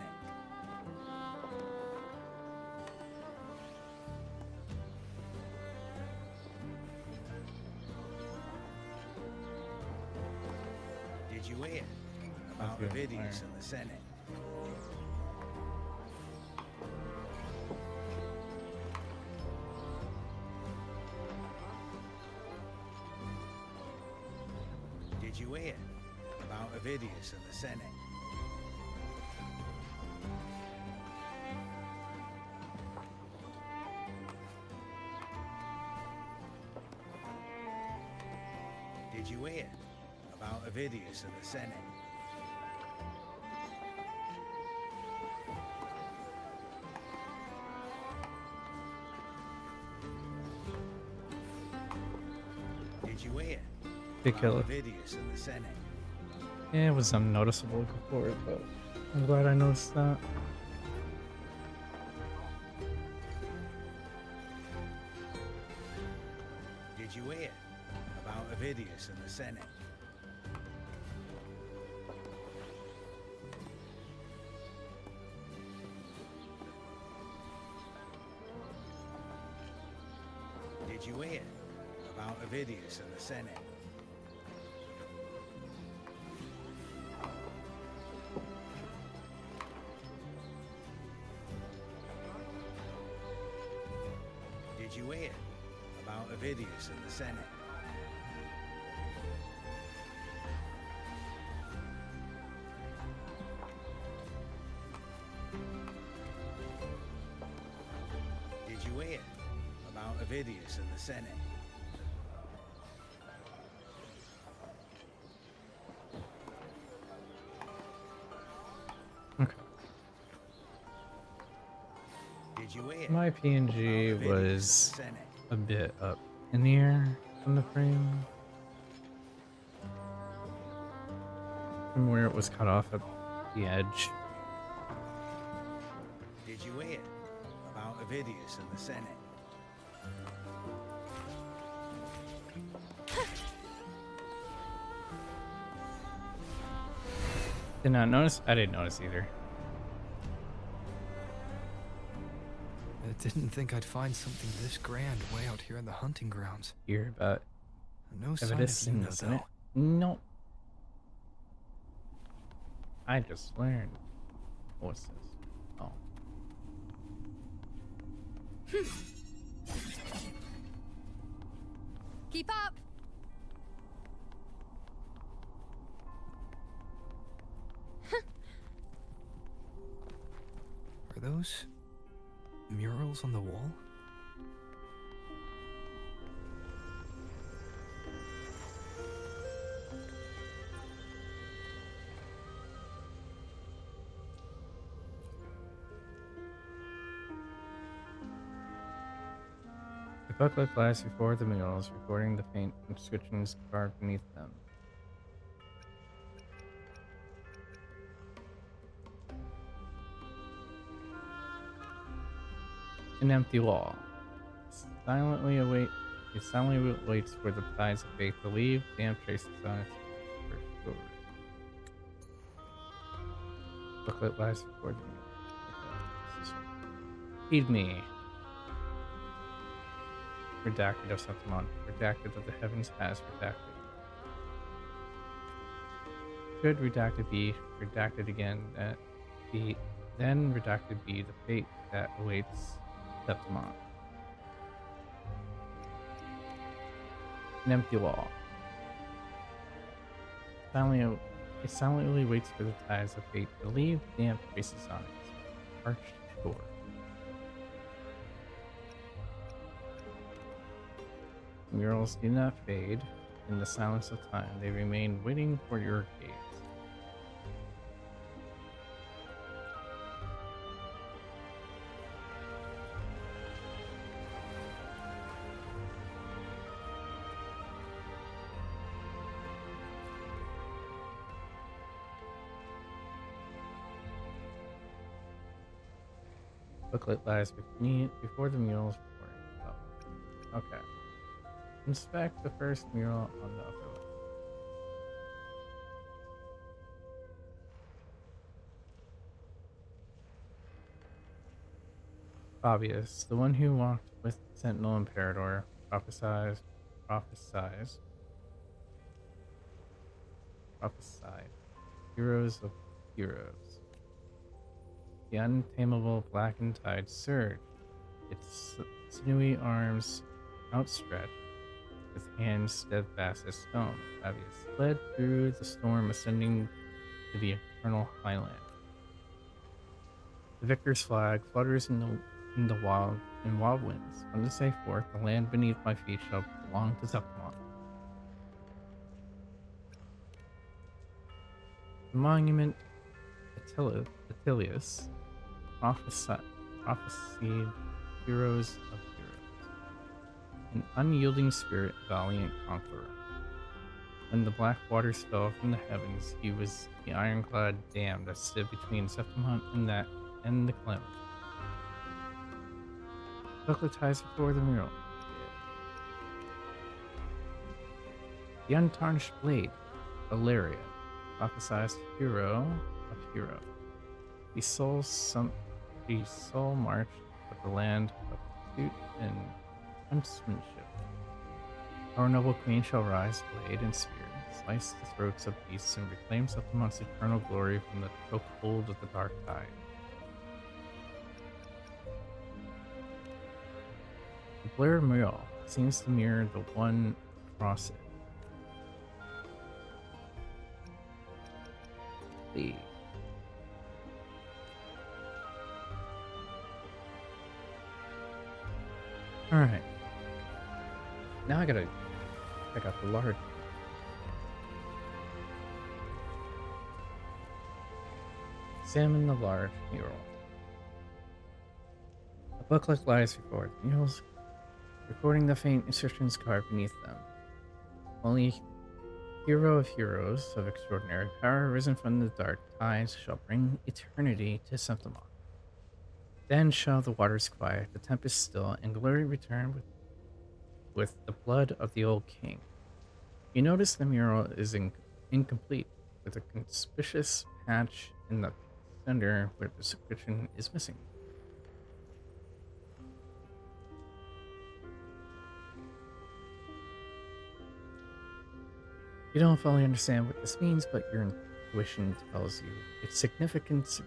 Did you hear about That's good. Avidius and the Senate? Did you hear about Avidius and the Senate? Did you hear about Avidius and the Senate? Did you hear Big about killer. Avidius and the Senate? Yeah, it was unnoticeable before, but I'm glad I noticed that. Did you hear about Avidius and the Senate? Did you hear about Avidius and the Senate? Did you hear about Avidius and the Senate? Did you hear about Avidius and the Senate? Okay. Did you hear My PNG was a bit up in the air from the frame. From where it was cut off at the edge. Did you hear about Avidius and the Senate? Did not notice? I didn't notice either. I didn't think I'd find something this grand way out here in the hunting grounds. Hear about No sign of Evidence, Yuno, isn't it? though. No. I just learned. What's this? Oh. Keep up! Are those murals on the wall? The booklet lies before the murals, recording the faint inscriptions carved beneath them. An empty wall. It silently waits for the tides of faith to leave, damp traces on its first story. Booklet lies before the Heed me. Redacted of Septimon. Redacted of the heavens has redacted. Should redacted be redacted again, that the then redacted be the fate that awaits Septimon. An empty wall. Silently, it silently waits for the tides of fate to leave damp traces on its parched shore. Murals do not fade. In the silence of time, they remain waiting for your gaze. Booklet lies before the murals. Oh, okay. Inspect the first mural on the upper left. Fabius, the one who walked with the Sentinel Imperator, prophesied, heroes of heroes. The untamable blackened tide surged, its sinewy arms outstretched, with hands steadfast as stone. Fabius fled through the storm, ascending to the eternal highland. The victor's flag flutters in wild winds. From this day forth, the land beneath my feet shall belong to Septimon. The monument Attilius prophesied heroes of heroes. An unyielding spirit, valiant conqueror. When the black waters fell from the heavens, he was the ironclad dam that stood between Septimon and the calamity. Buckletized before the mural. The untarnished blade, Valeria, prophesied hero of heroes. The soul marched of the land of pursuit and huntsmanship. Our noble queen shall rise, blade and spear, slice the throats of beasts, and reclaim Septimon's eternal glory from the chokehold of the dark tide. The Blair mural seems to mirror the one across it. The Alright. Now I gotta check out the large. Examine the large mural. A booklet lies before the murals, recording the faint insertions carved beneath them. Only hero of heroes of extraordinary power, risen from the dark tides, shall bring eternity to Septimon. Then shall the waters quiet, the tempest still, and glory return with the blood of the old king. You notice the mural is incomplete, with a conspicuous patch in the center where the inscription is missing. You don't fully understand what this means, but your intuition tells you its significance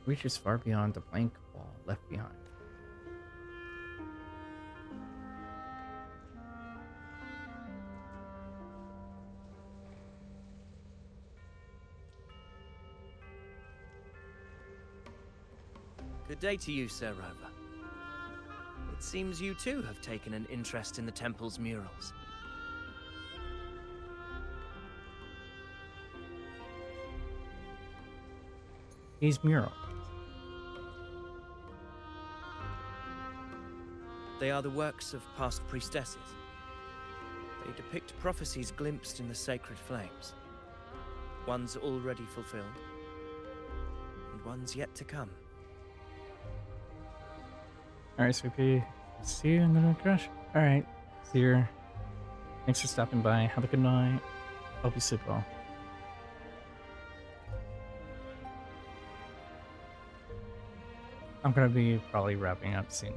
reaches far beyond the blank wall left behind. Good day to you, Sir Rover. It seems you too have taken an interest in the temple's murals. These murals. They are the works of past priestesses. They depict prophecies glimpsed in the sacred flames. Ones already fulfilled, and ones yet to come. Alright, Sweepy. See you in the crash. Alright, see you. Thanks for stopping by. Have a good night. Hope you sleep well. I'm gonna be probably wrapping up soon too.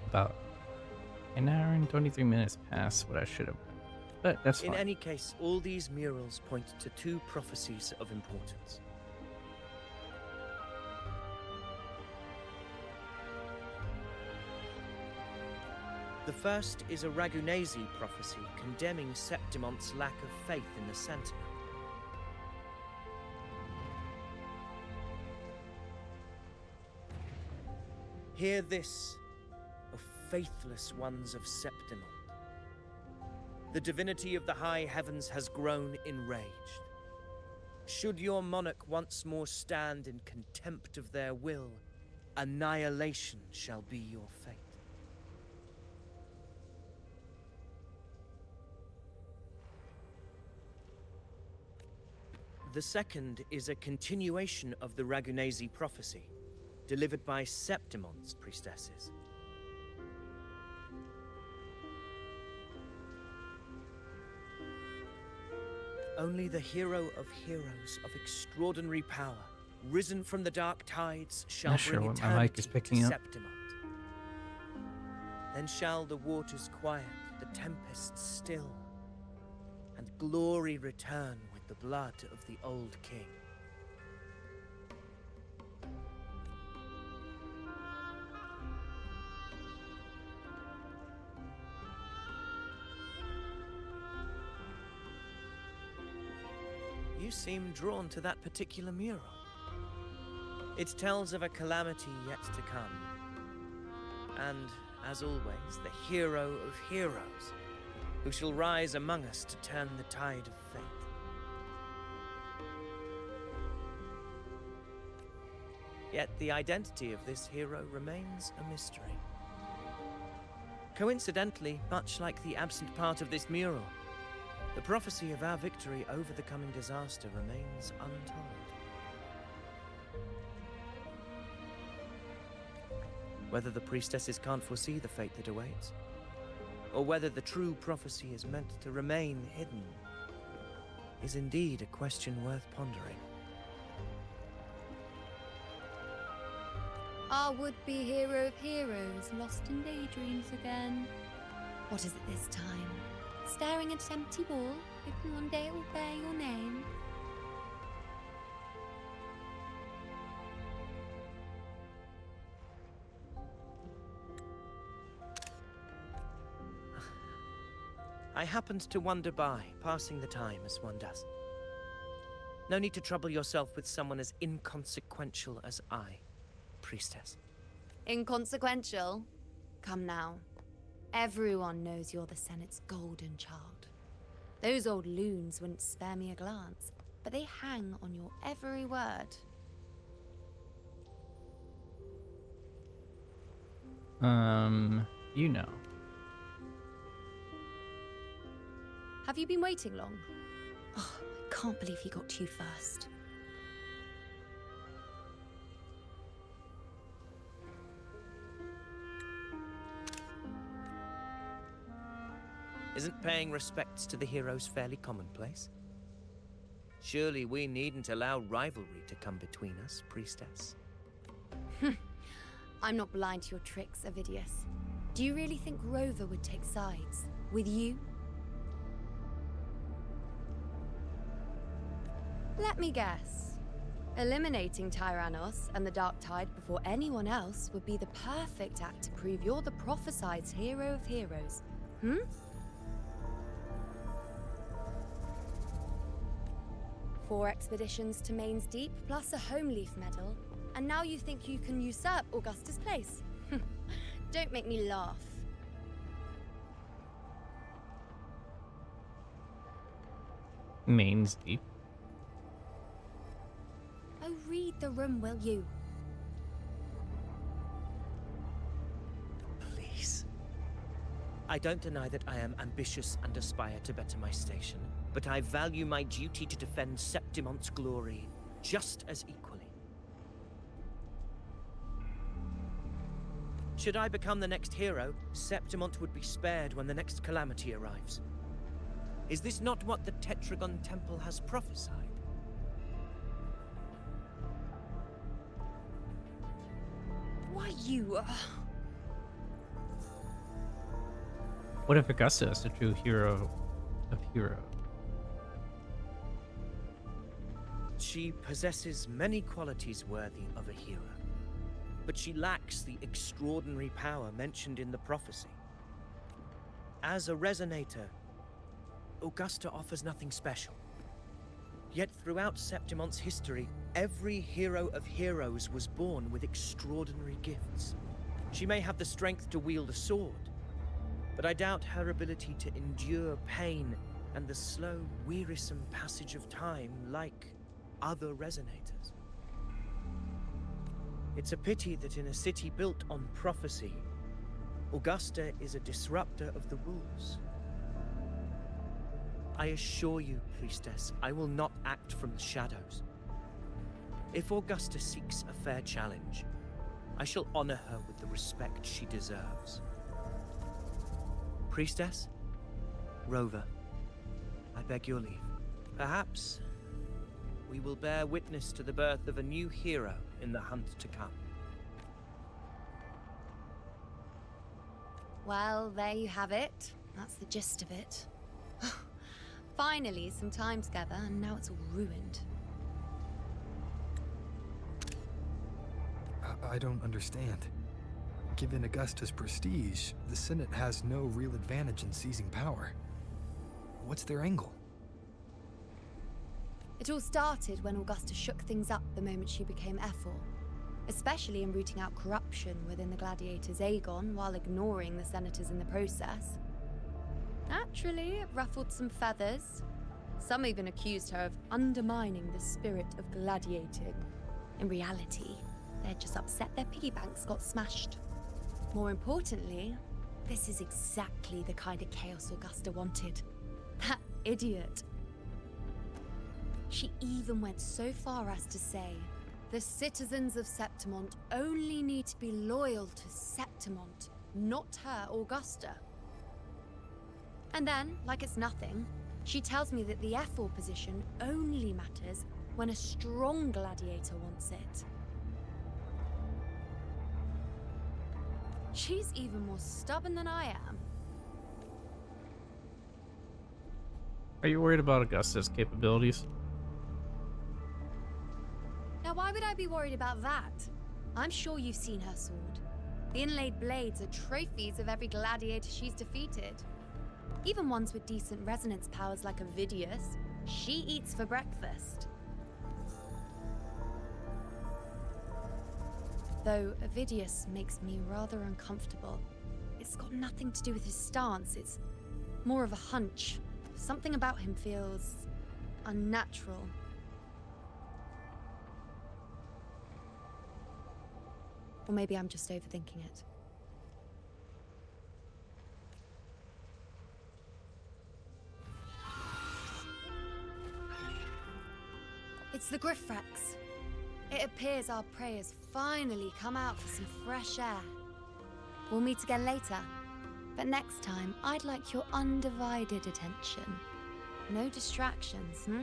About an hour and 23 minutes past what I should have done. But that's In fine. any case, all these murals point to two prophecies of importance. The first is a Ragunesi prophecy condemning Septimonte's lack of faith in the Sentinel. Hear this, O faithless ones of Septimont. The divinity of the high heavens has grown enraged. Should your monarch once more stand in contempt of their will, annihilation shall be your fate. The second is a continuation of the Ragunesi prophecy, delivered by Septimonte's priestesses. Only the hero of heroes of extraordinary power, risen from the dark tides, shall Not sure bring what my mic is eternity picking to up. Septimont. Then shall the waters quiet, the tempests still, and glory return with the blood of the old king. You seem drawn to that particular mural. It tells of a calamity yet to come. And, as always, the hero of heroes, who shall rise among us to turn the tide of fate. Yet the identity of this hero remains a mystery. Coincidentally, much like the absent part of this mural, the prophecy of our victory over the coming disaster remains untold. Whether the priestesses can't foresee the fate that awaits, or whether the true prophecy is meant to remain hidden, is indeed a question worth pondering. Our would-be hero of heroes, lost in daydreams again. What is it this time? Staring at an empty wall, hoping one day it will bear your name. I happened to wander by, passing the time as one does. No need to trouble yourself with someone as inconsequential as I, priestess. Inconsequential? Come now. Everyone knows you're the Senate's golden child. Those old loons wouldn't spare me a glance, but they hang on your every word. You know. Have you been waiting long? Oh, I can't believe he got to you first. Isn't paying respects to the heroes fairly commonplace? Surely we needn't allow rivalry to come between us, priestess. I'm not blind to your tricks, Avidius. Do you really think Rover would take sides? With you? Let me guess. Eliminating Tyrannos and the Dark Tide before anyone else would be the perfect act to prove you're the prophesied hero of heroes. Hmm? 4 expeditions to Main's Deep, plus a Home Leaf medal, and now you think you can usurp Augustus' place? Don't make me laugh. Main's Deep. Oh, read the room, will you? Please. I don't deny that I am ambitious and aspire to better my station, but I value my duty to defend Septimonte's glory just as equally. Should I become the next hero, Septimont would be spared when the next calamity arrives. Is this not what the Tetragon Temple has prophesied? Why you... What if Augusta is the true hero of hero? She possesses many qualities worthy of a hero, but she lacks the extraordinary power mentioned in the prophecy. As a resonator, Augusta offers nothing special. Yet throughout Septimon's history, every hero of heroes was born with extraordinary gifts. She may have the strength to wield a sword, but I doubt her ability to endure pain and the slow, wearisome passage of time like other resonators. It's a pity that in a city built on prophecy, Augusta is a disruptor of the rules. I assure you, Priestess, I will not act from the shadows. If Augusta seeks a fair challenge, I shall honor her with the respect she deserves. Priestess, Rover, I beg your leave. Perhaps we will bear witness to the birth of a new hero in the hunt to come. Well, there you have it. That's the gist of it. Finally, some time together, and now it's all ruined. I don't understand. Given Augusta's prestige, the Senate has no real advantage in seizing power. What's their angle? It all started when Augusta shook things up the moment she became Ephor, especially in rooting out corruption within the gladiators' Aegon while ignoring the senators in the process. Naturally, it ruffled some feathers. Some even accused her of undermining the spirit of gladiating. In reality, they're just upset their piggy banks got smashed. More importantly, this is exactly the kind of chaos Augusta wanted. That idiot. She even went so far as to say, the citizens of Septimont only need to be loyal to Septimont, not her, Augusta. And then, like it's nothing, she tells me that the Ephor position only matters when a strong gladiator wants it. She's even more stubborn than I am. Are you worried about Augusta's capabilities? Now, why would I be worried about that? I'm sure you've seen her sword. The inlaid blades are trophies of every gladiator she's defeated. Even ones with decent resonance powers like Avidius, she eats for breakfast. Though Avidius makes me rather uncomfortable. It's got nothing to do with his stance, it's more of a hunch. Something about him feels unnatural. Or maybe I'm just overthinking it. It's the Griffrex. It appears our prey has finally come out for some fresh air. We'll meet again later, but next time I'd like your undivided attention. No distractions, hmm?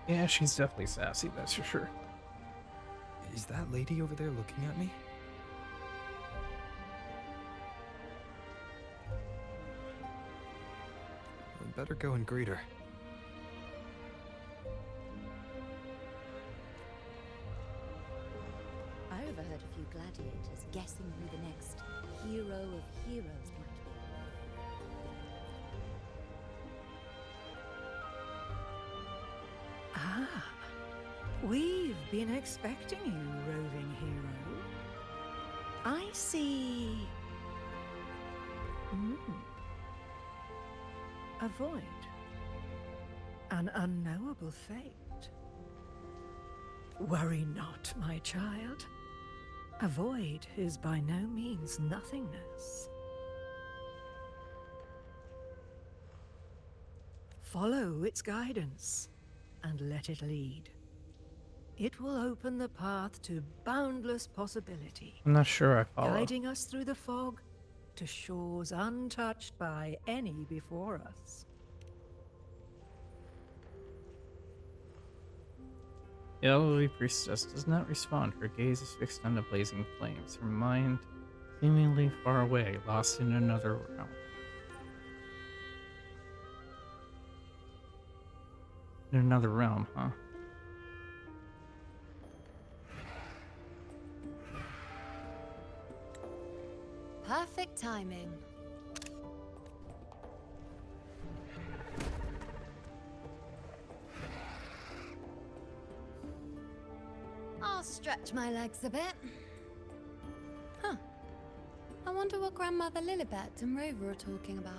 Yeah, she's definitely sassy, that's for sure. Is that lady over there looking at me? I'd better go and greet her. I overheard a few gladiators guessing who the next hero of heroes might be. Ah, we've been expecting you, roving hero. I see. A void. An unknowable fate. Worry not, my child. A void is by no means nothingness. Follow its guidance and let it lead. It will open the path to boundless possibility. I'm not sure I follow. Guiding us through the fog to shores untouched by any before us. The elderly priestess does not respond. Her gaze is fixed on the blazing flames, her mind seemingly far away, lost in another realm. In another realm, huh? Perfect timing. I'll stretch my legs a bit. Huh. I wonder what Grandmother Lilibet and Rover are talking about.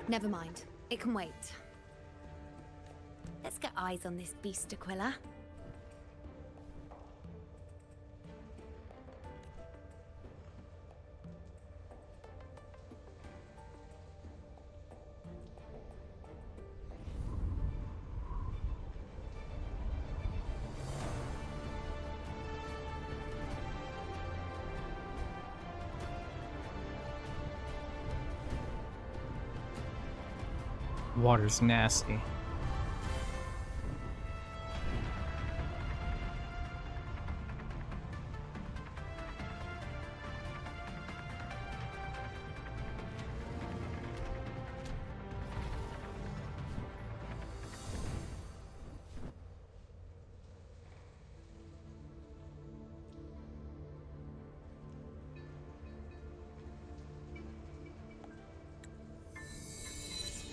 Never mind. It can wait. Let's get eyes on this beast, Aquila. Water's nasty.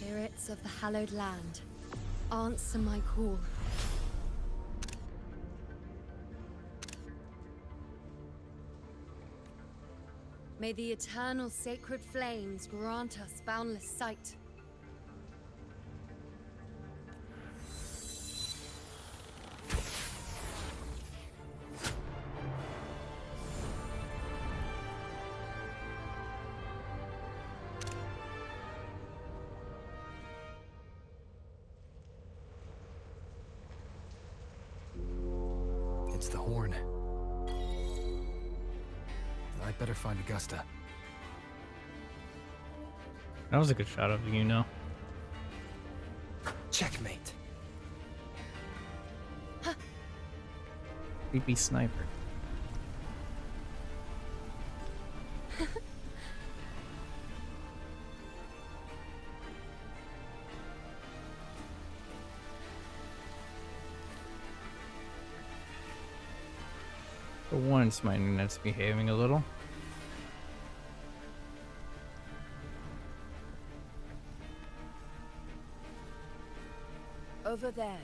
Spirits of the hallowed land, answer my call. May the eternal sacred flames grant us boundless sight. It's the horn. I'd better find Augusta. That was a good shot of you, know. Checkmate. Creepy sniper. For once, my internet's behaving a little. Over there.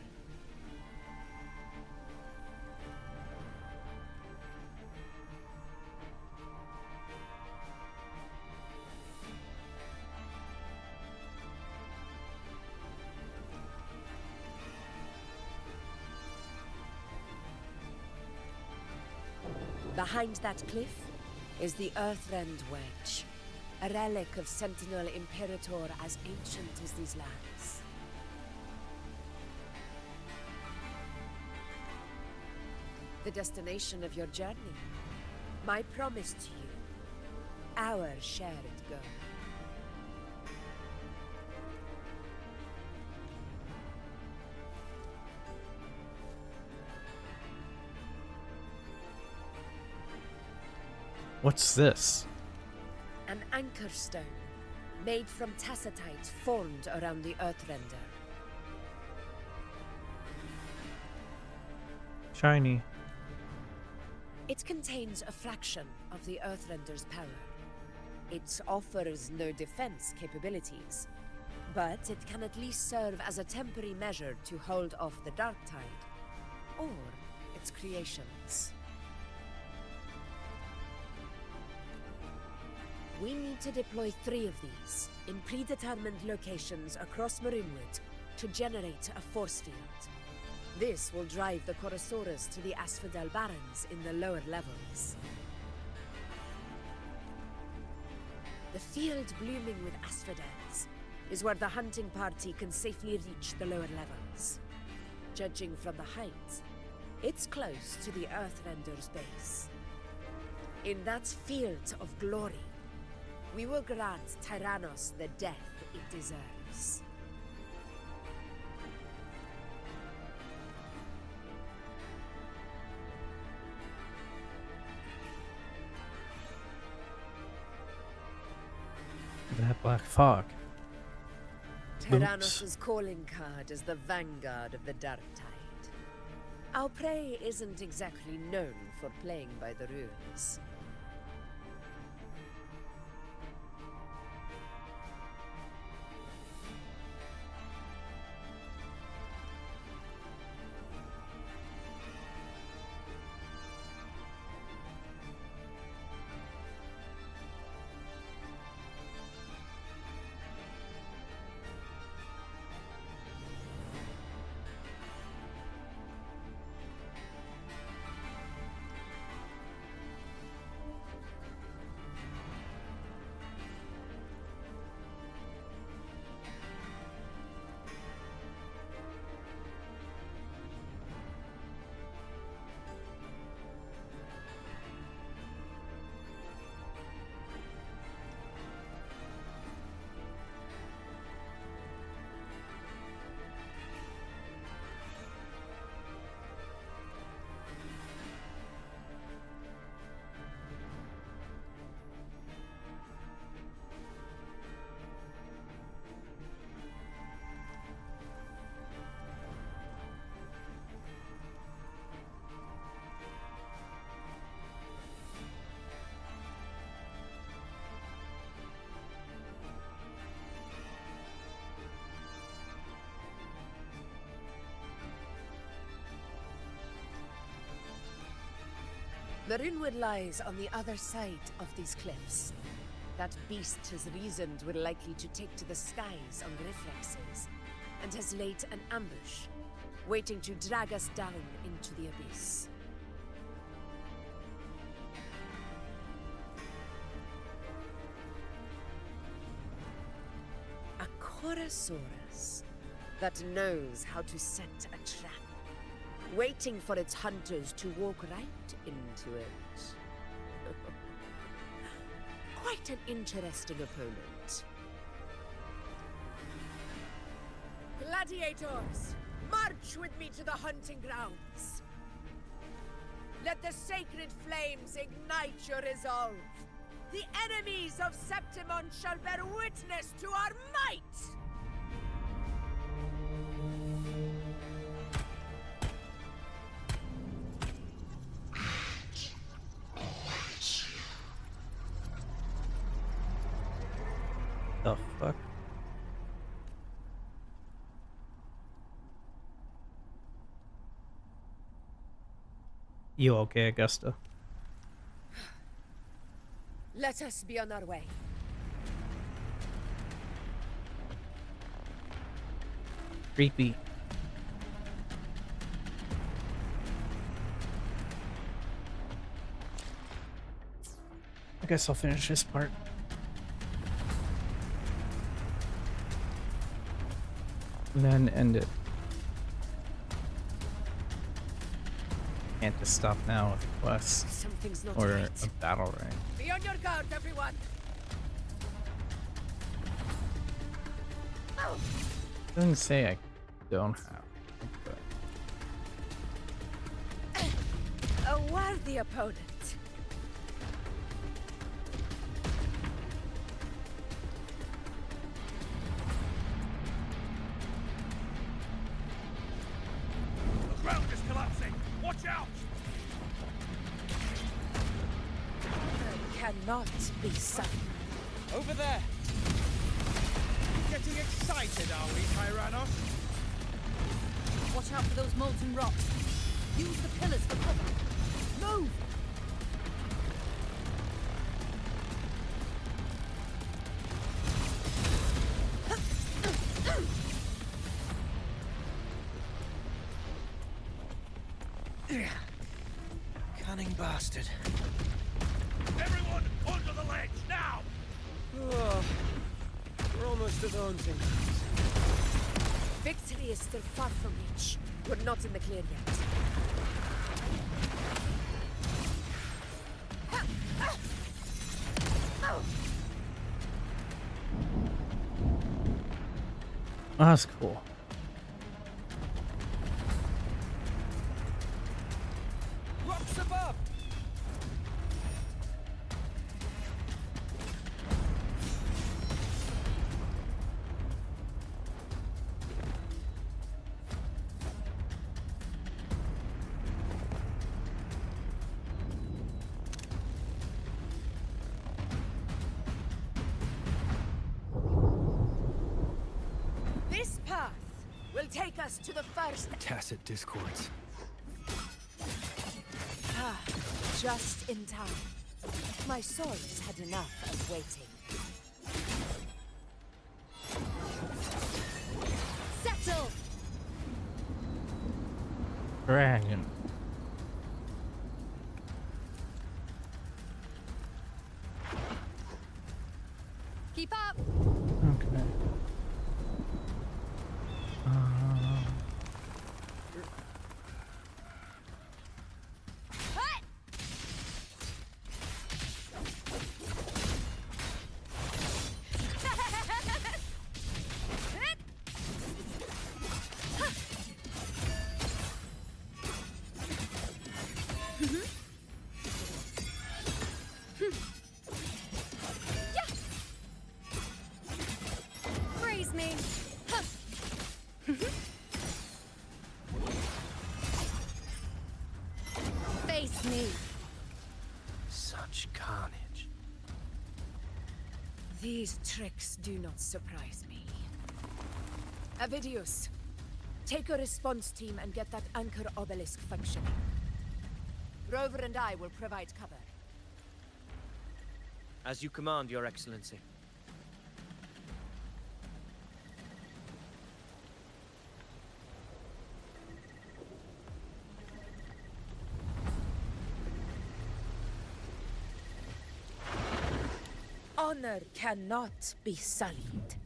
Behind that cliff is the Earthrend Wedge, a relic of Sentinel Imperator as ancient as these lands. The destination of your journey, my promise to you, our shared goal. What's this? An anchor stone, made from tacitite formed around the Earthrender. Shiny. It contains a fraction of the Earthrender's power. It offers no defense capabilities, but it can at least serve as a temporary measure to hold off the Dark Tide, or its creations. We need to deploy 3 of these in predetermined locations across Marinwood to generate a force field. This will drive the Chorosaurus to the Asphodel Barrens in the lower levels. The field blooming with asphodels is where the hunting party can safely reach the lower levels. Judging from the height, it's close to the Earthrender's base. In that field of glory, we will grant Tyrannos the death it deserves. That black fog. Tyrannos' calling card is the vanguard of the Dark Tide. Our prey isn't exactly known for playing by the rules. The Rinwood lies on the other side of these cliffs. That beast has reasoned we're likely to take to the skies on reflexes, and has laid an ambush, waiting to drag us down into the abyss. A Chorosaurus that knows how to set a trap, waiting for its hunters to walk right into it. Quite an interesting opponent. Gladiators, march with me to the hunting grounds. Let the sacred flames ignite your resolve. The enemies of Septimon shall bear witness to our might! The fuck? You okay, Augusta? Let us be on our way. Creepy. I guess I'll finish this part. And then end it. Can't just stop now with a quest Something's not or right. a battle rank. Be on your guard, everyone! Oh. Doesn't say I don't have. But A worthy opponent. The ground is collapsing! Watch out! Cannot be sudden. Over there! Getting excited, are we, Tyrannos? Watch out for those molten rocks. Use the pillars for cover. Move! Cunning bastard. Everyone, onto the ledge, now! Oh, we're almost at the hunting. Victory is still far from reach. We're not in the clear yet. Oh, that's cool. Rocks above! This path will take us to the first. Tacit discords. Ah, just in time. My soul's had enough of waiting. Settle! Dragon. Keep up! Okay. Freeze me! Face me! Such carnage. These tricks do not surprise me. Avidius, take a response team and get that anchor obelisk functioning. Rover and I will provide cover. As you command, Your Excellency. Honor cannot be sullied.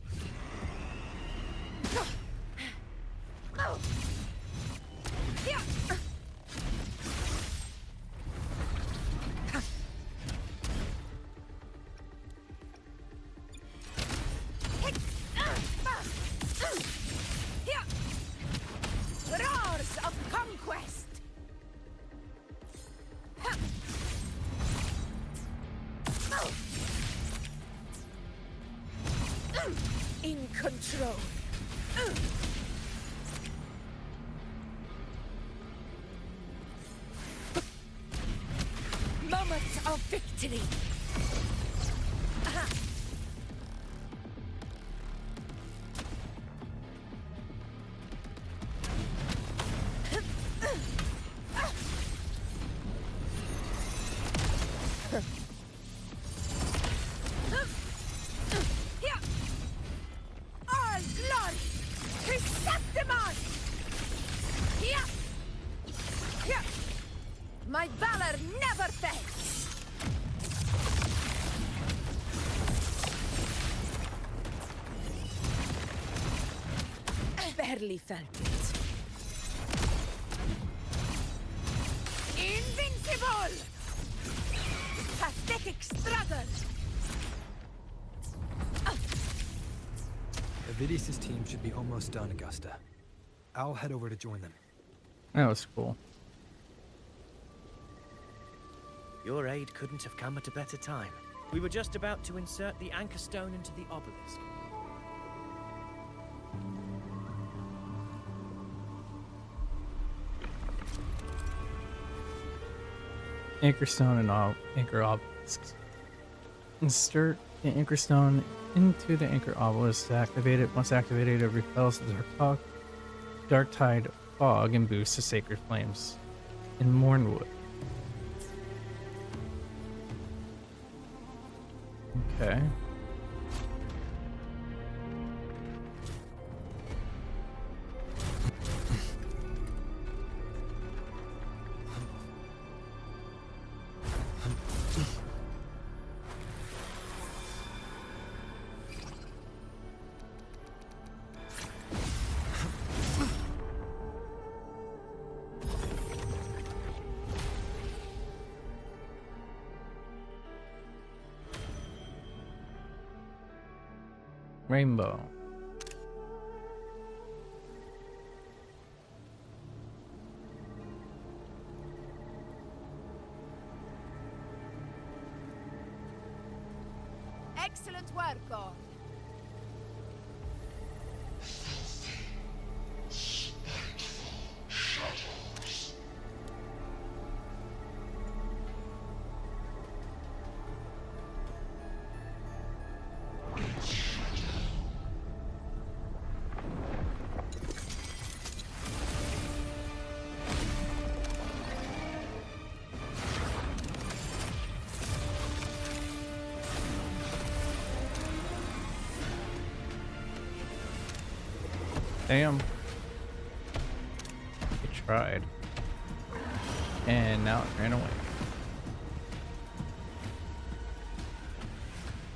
Roars of conquest! In control. Moment of victory. All glory to Septimon! My valor never fails! Barely felt it. Invincible! Pathetic struggle! Avidius' team should be almost done, Augusta. I'll head over to join them. That was cool. Your aid couldn't have come at a better time. We were just about to insert the anchor stone into the obelisk. Anchor stone and all anchor obelisks. Insert the anchor stone into the anchor obelisk to activate it. Once activated, it repels the dark tide fog and boosts the sacred flames in Mornwood. Okay. Rainbow. gone. Damn. It tried. And now it ran away.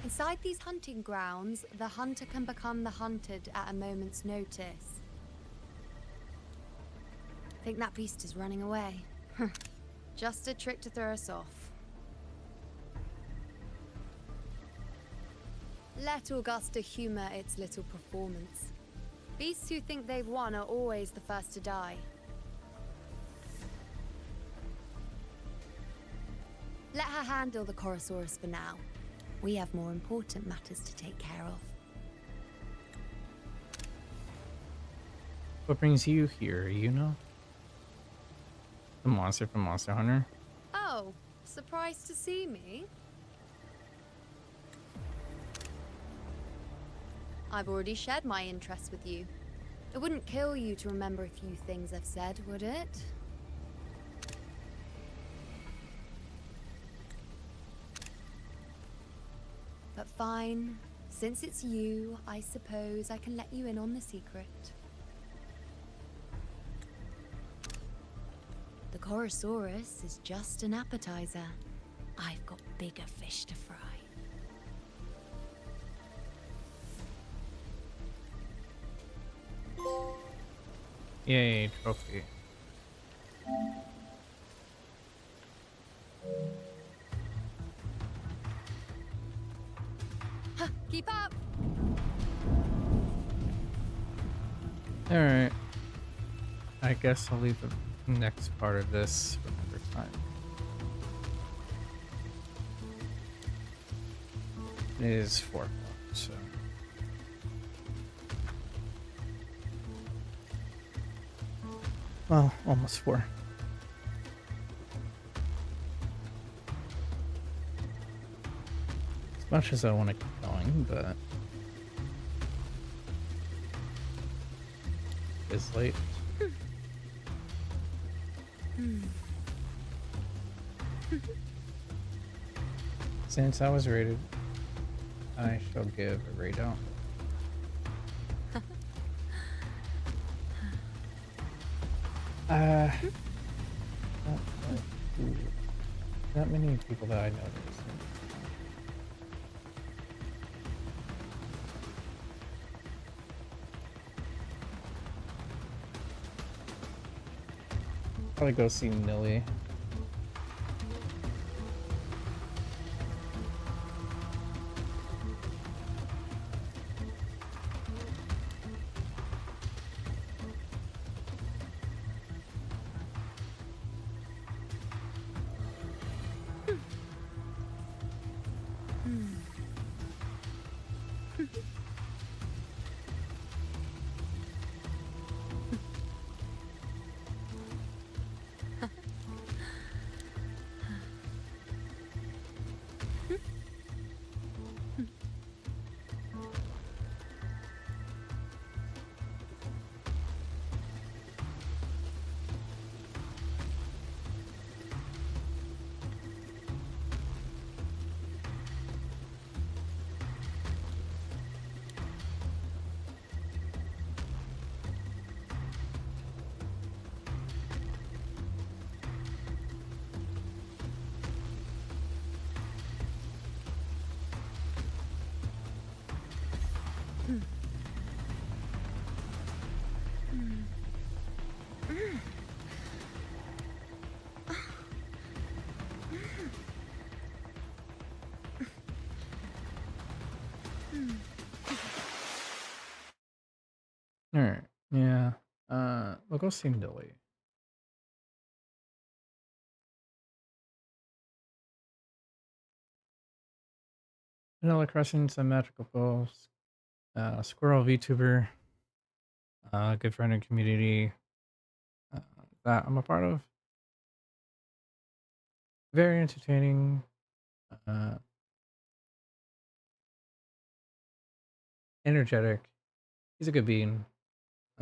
Inside these hunting grounds, the hunter can become the hunted at a moment's notice. I think that beast is running away. Just a trick to throw us off. Let Augusta humor its little performance. Beasts who think they've won are always the first to die. Let her handle the Chorosaurus for now. We have more important matters to take care of. What brings you here, you know? The monster from Monster Hunter? Oh, surprised to see me? I've already shared my interest with you. It wouldn't kill you to remember a few things I've said, would it? But fine. Since it's you, I suppose I can let you in on the secret. The Chorosaurus is just an appetizer. I've got bigger fish to fry. Yay, trophy. Keep up! Alright. I guess I'll leave the next part of this for another time. It is 4 o'clock, so. Well, almost 4. As much as I want to keep going, but it's late. Since I was rated, I shall give a rate out. Not many people that I know. Probably go see Nilly. Alright, yeah. We'll go see Nilly. Vanilla Crescent, some magical goals. Squirrel VTuber, good friend and community that I'm a part of. Very entertaining. Uh, Energetic. He's a good bean.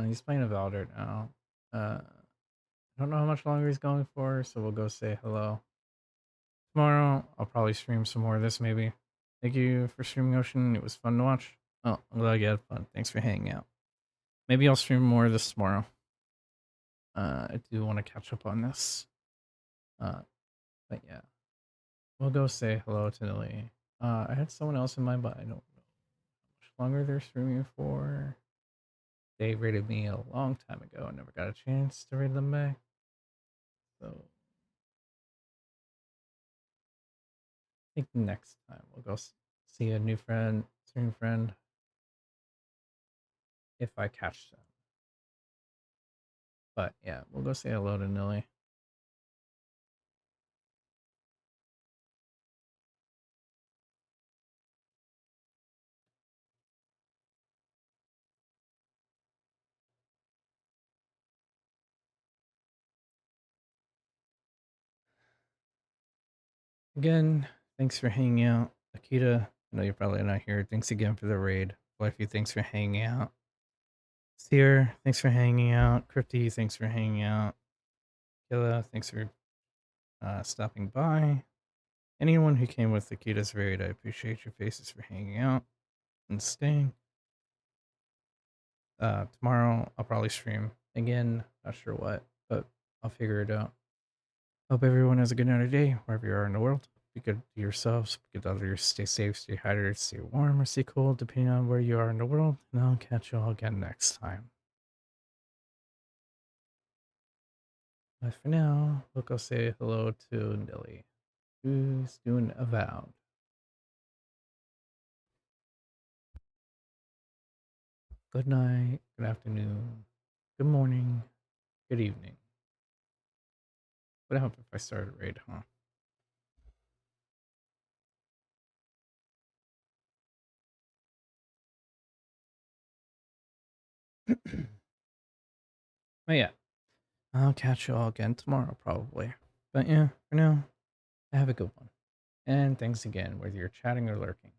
He's playing a Valorant now. I don't know how much longer he's going for, so we'll go say hello. Tomorrow, I'll probably stream some more of this, maybe. Thank you for streaming, Ocean. It was fun to watch. Oh, I'm glad you had fun. Thanks for hanging out. Maybe I'll stream more of this tomorrow. I do want to catch up on this. But yeah. We'll go say hello to Lily. I had someone else in mind, but I don't know how much longer they're streaming for. They rated me a long time ago and never got a chance to rate them back. So I think next time we'll go see a new friend, stream friend, if I catch them. But yeah, we'll go say hello to Nilly. Again, thanks for hanging out. Akita, I know you're probably not here. Thanks again for the raid. Wifey, thanks for hanging out. Seer, thanks for hanging out. Crypty, thanks for hanging out. Killa, thanks for stopping by. Anyone who came with Akita's raid, I appreciate your faces for hanging out and staying. Tomorrow I'll probably stream again. Not sure what, but I'll figure it out. Hope everyone has a good night or day wherever you are in the world. Be good to yourselves. Be good to others. Stay safe, stay hydrated, stay warm, or stay cold, depending on where you are in the world. And I'll catch you all again next time. But for now, we'll go say hello to Nilly, who's doing Avowed. Good night, good afternoon, good morning, good evening. What happened if I started a raid, huh? But yeah, I'll catch you all again tomorrow, probably. But yeah, for now, have a good one. And thanks again, whether you're chatting or lurking.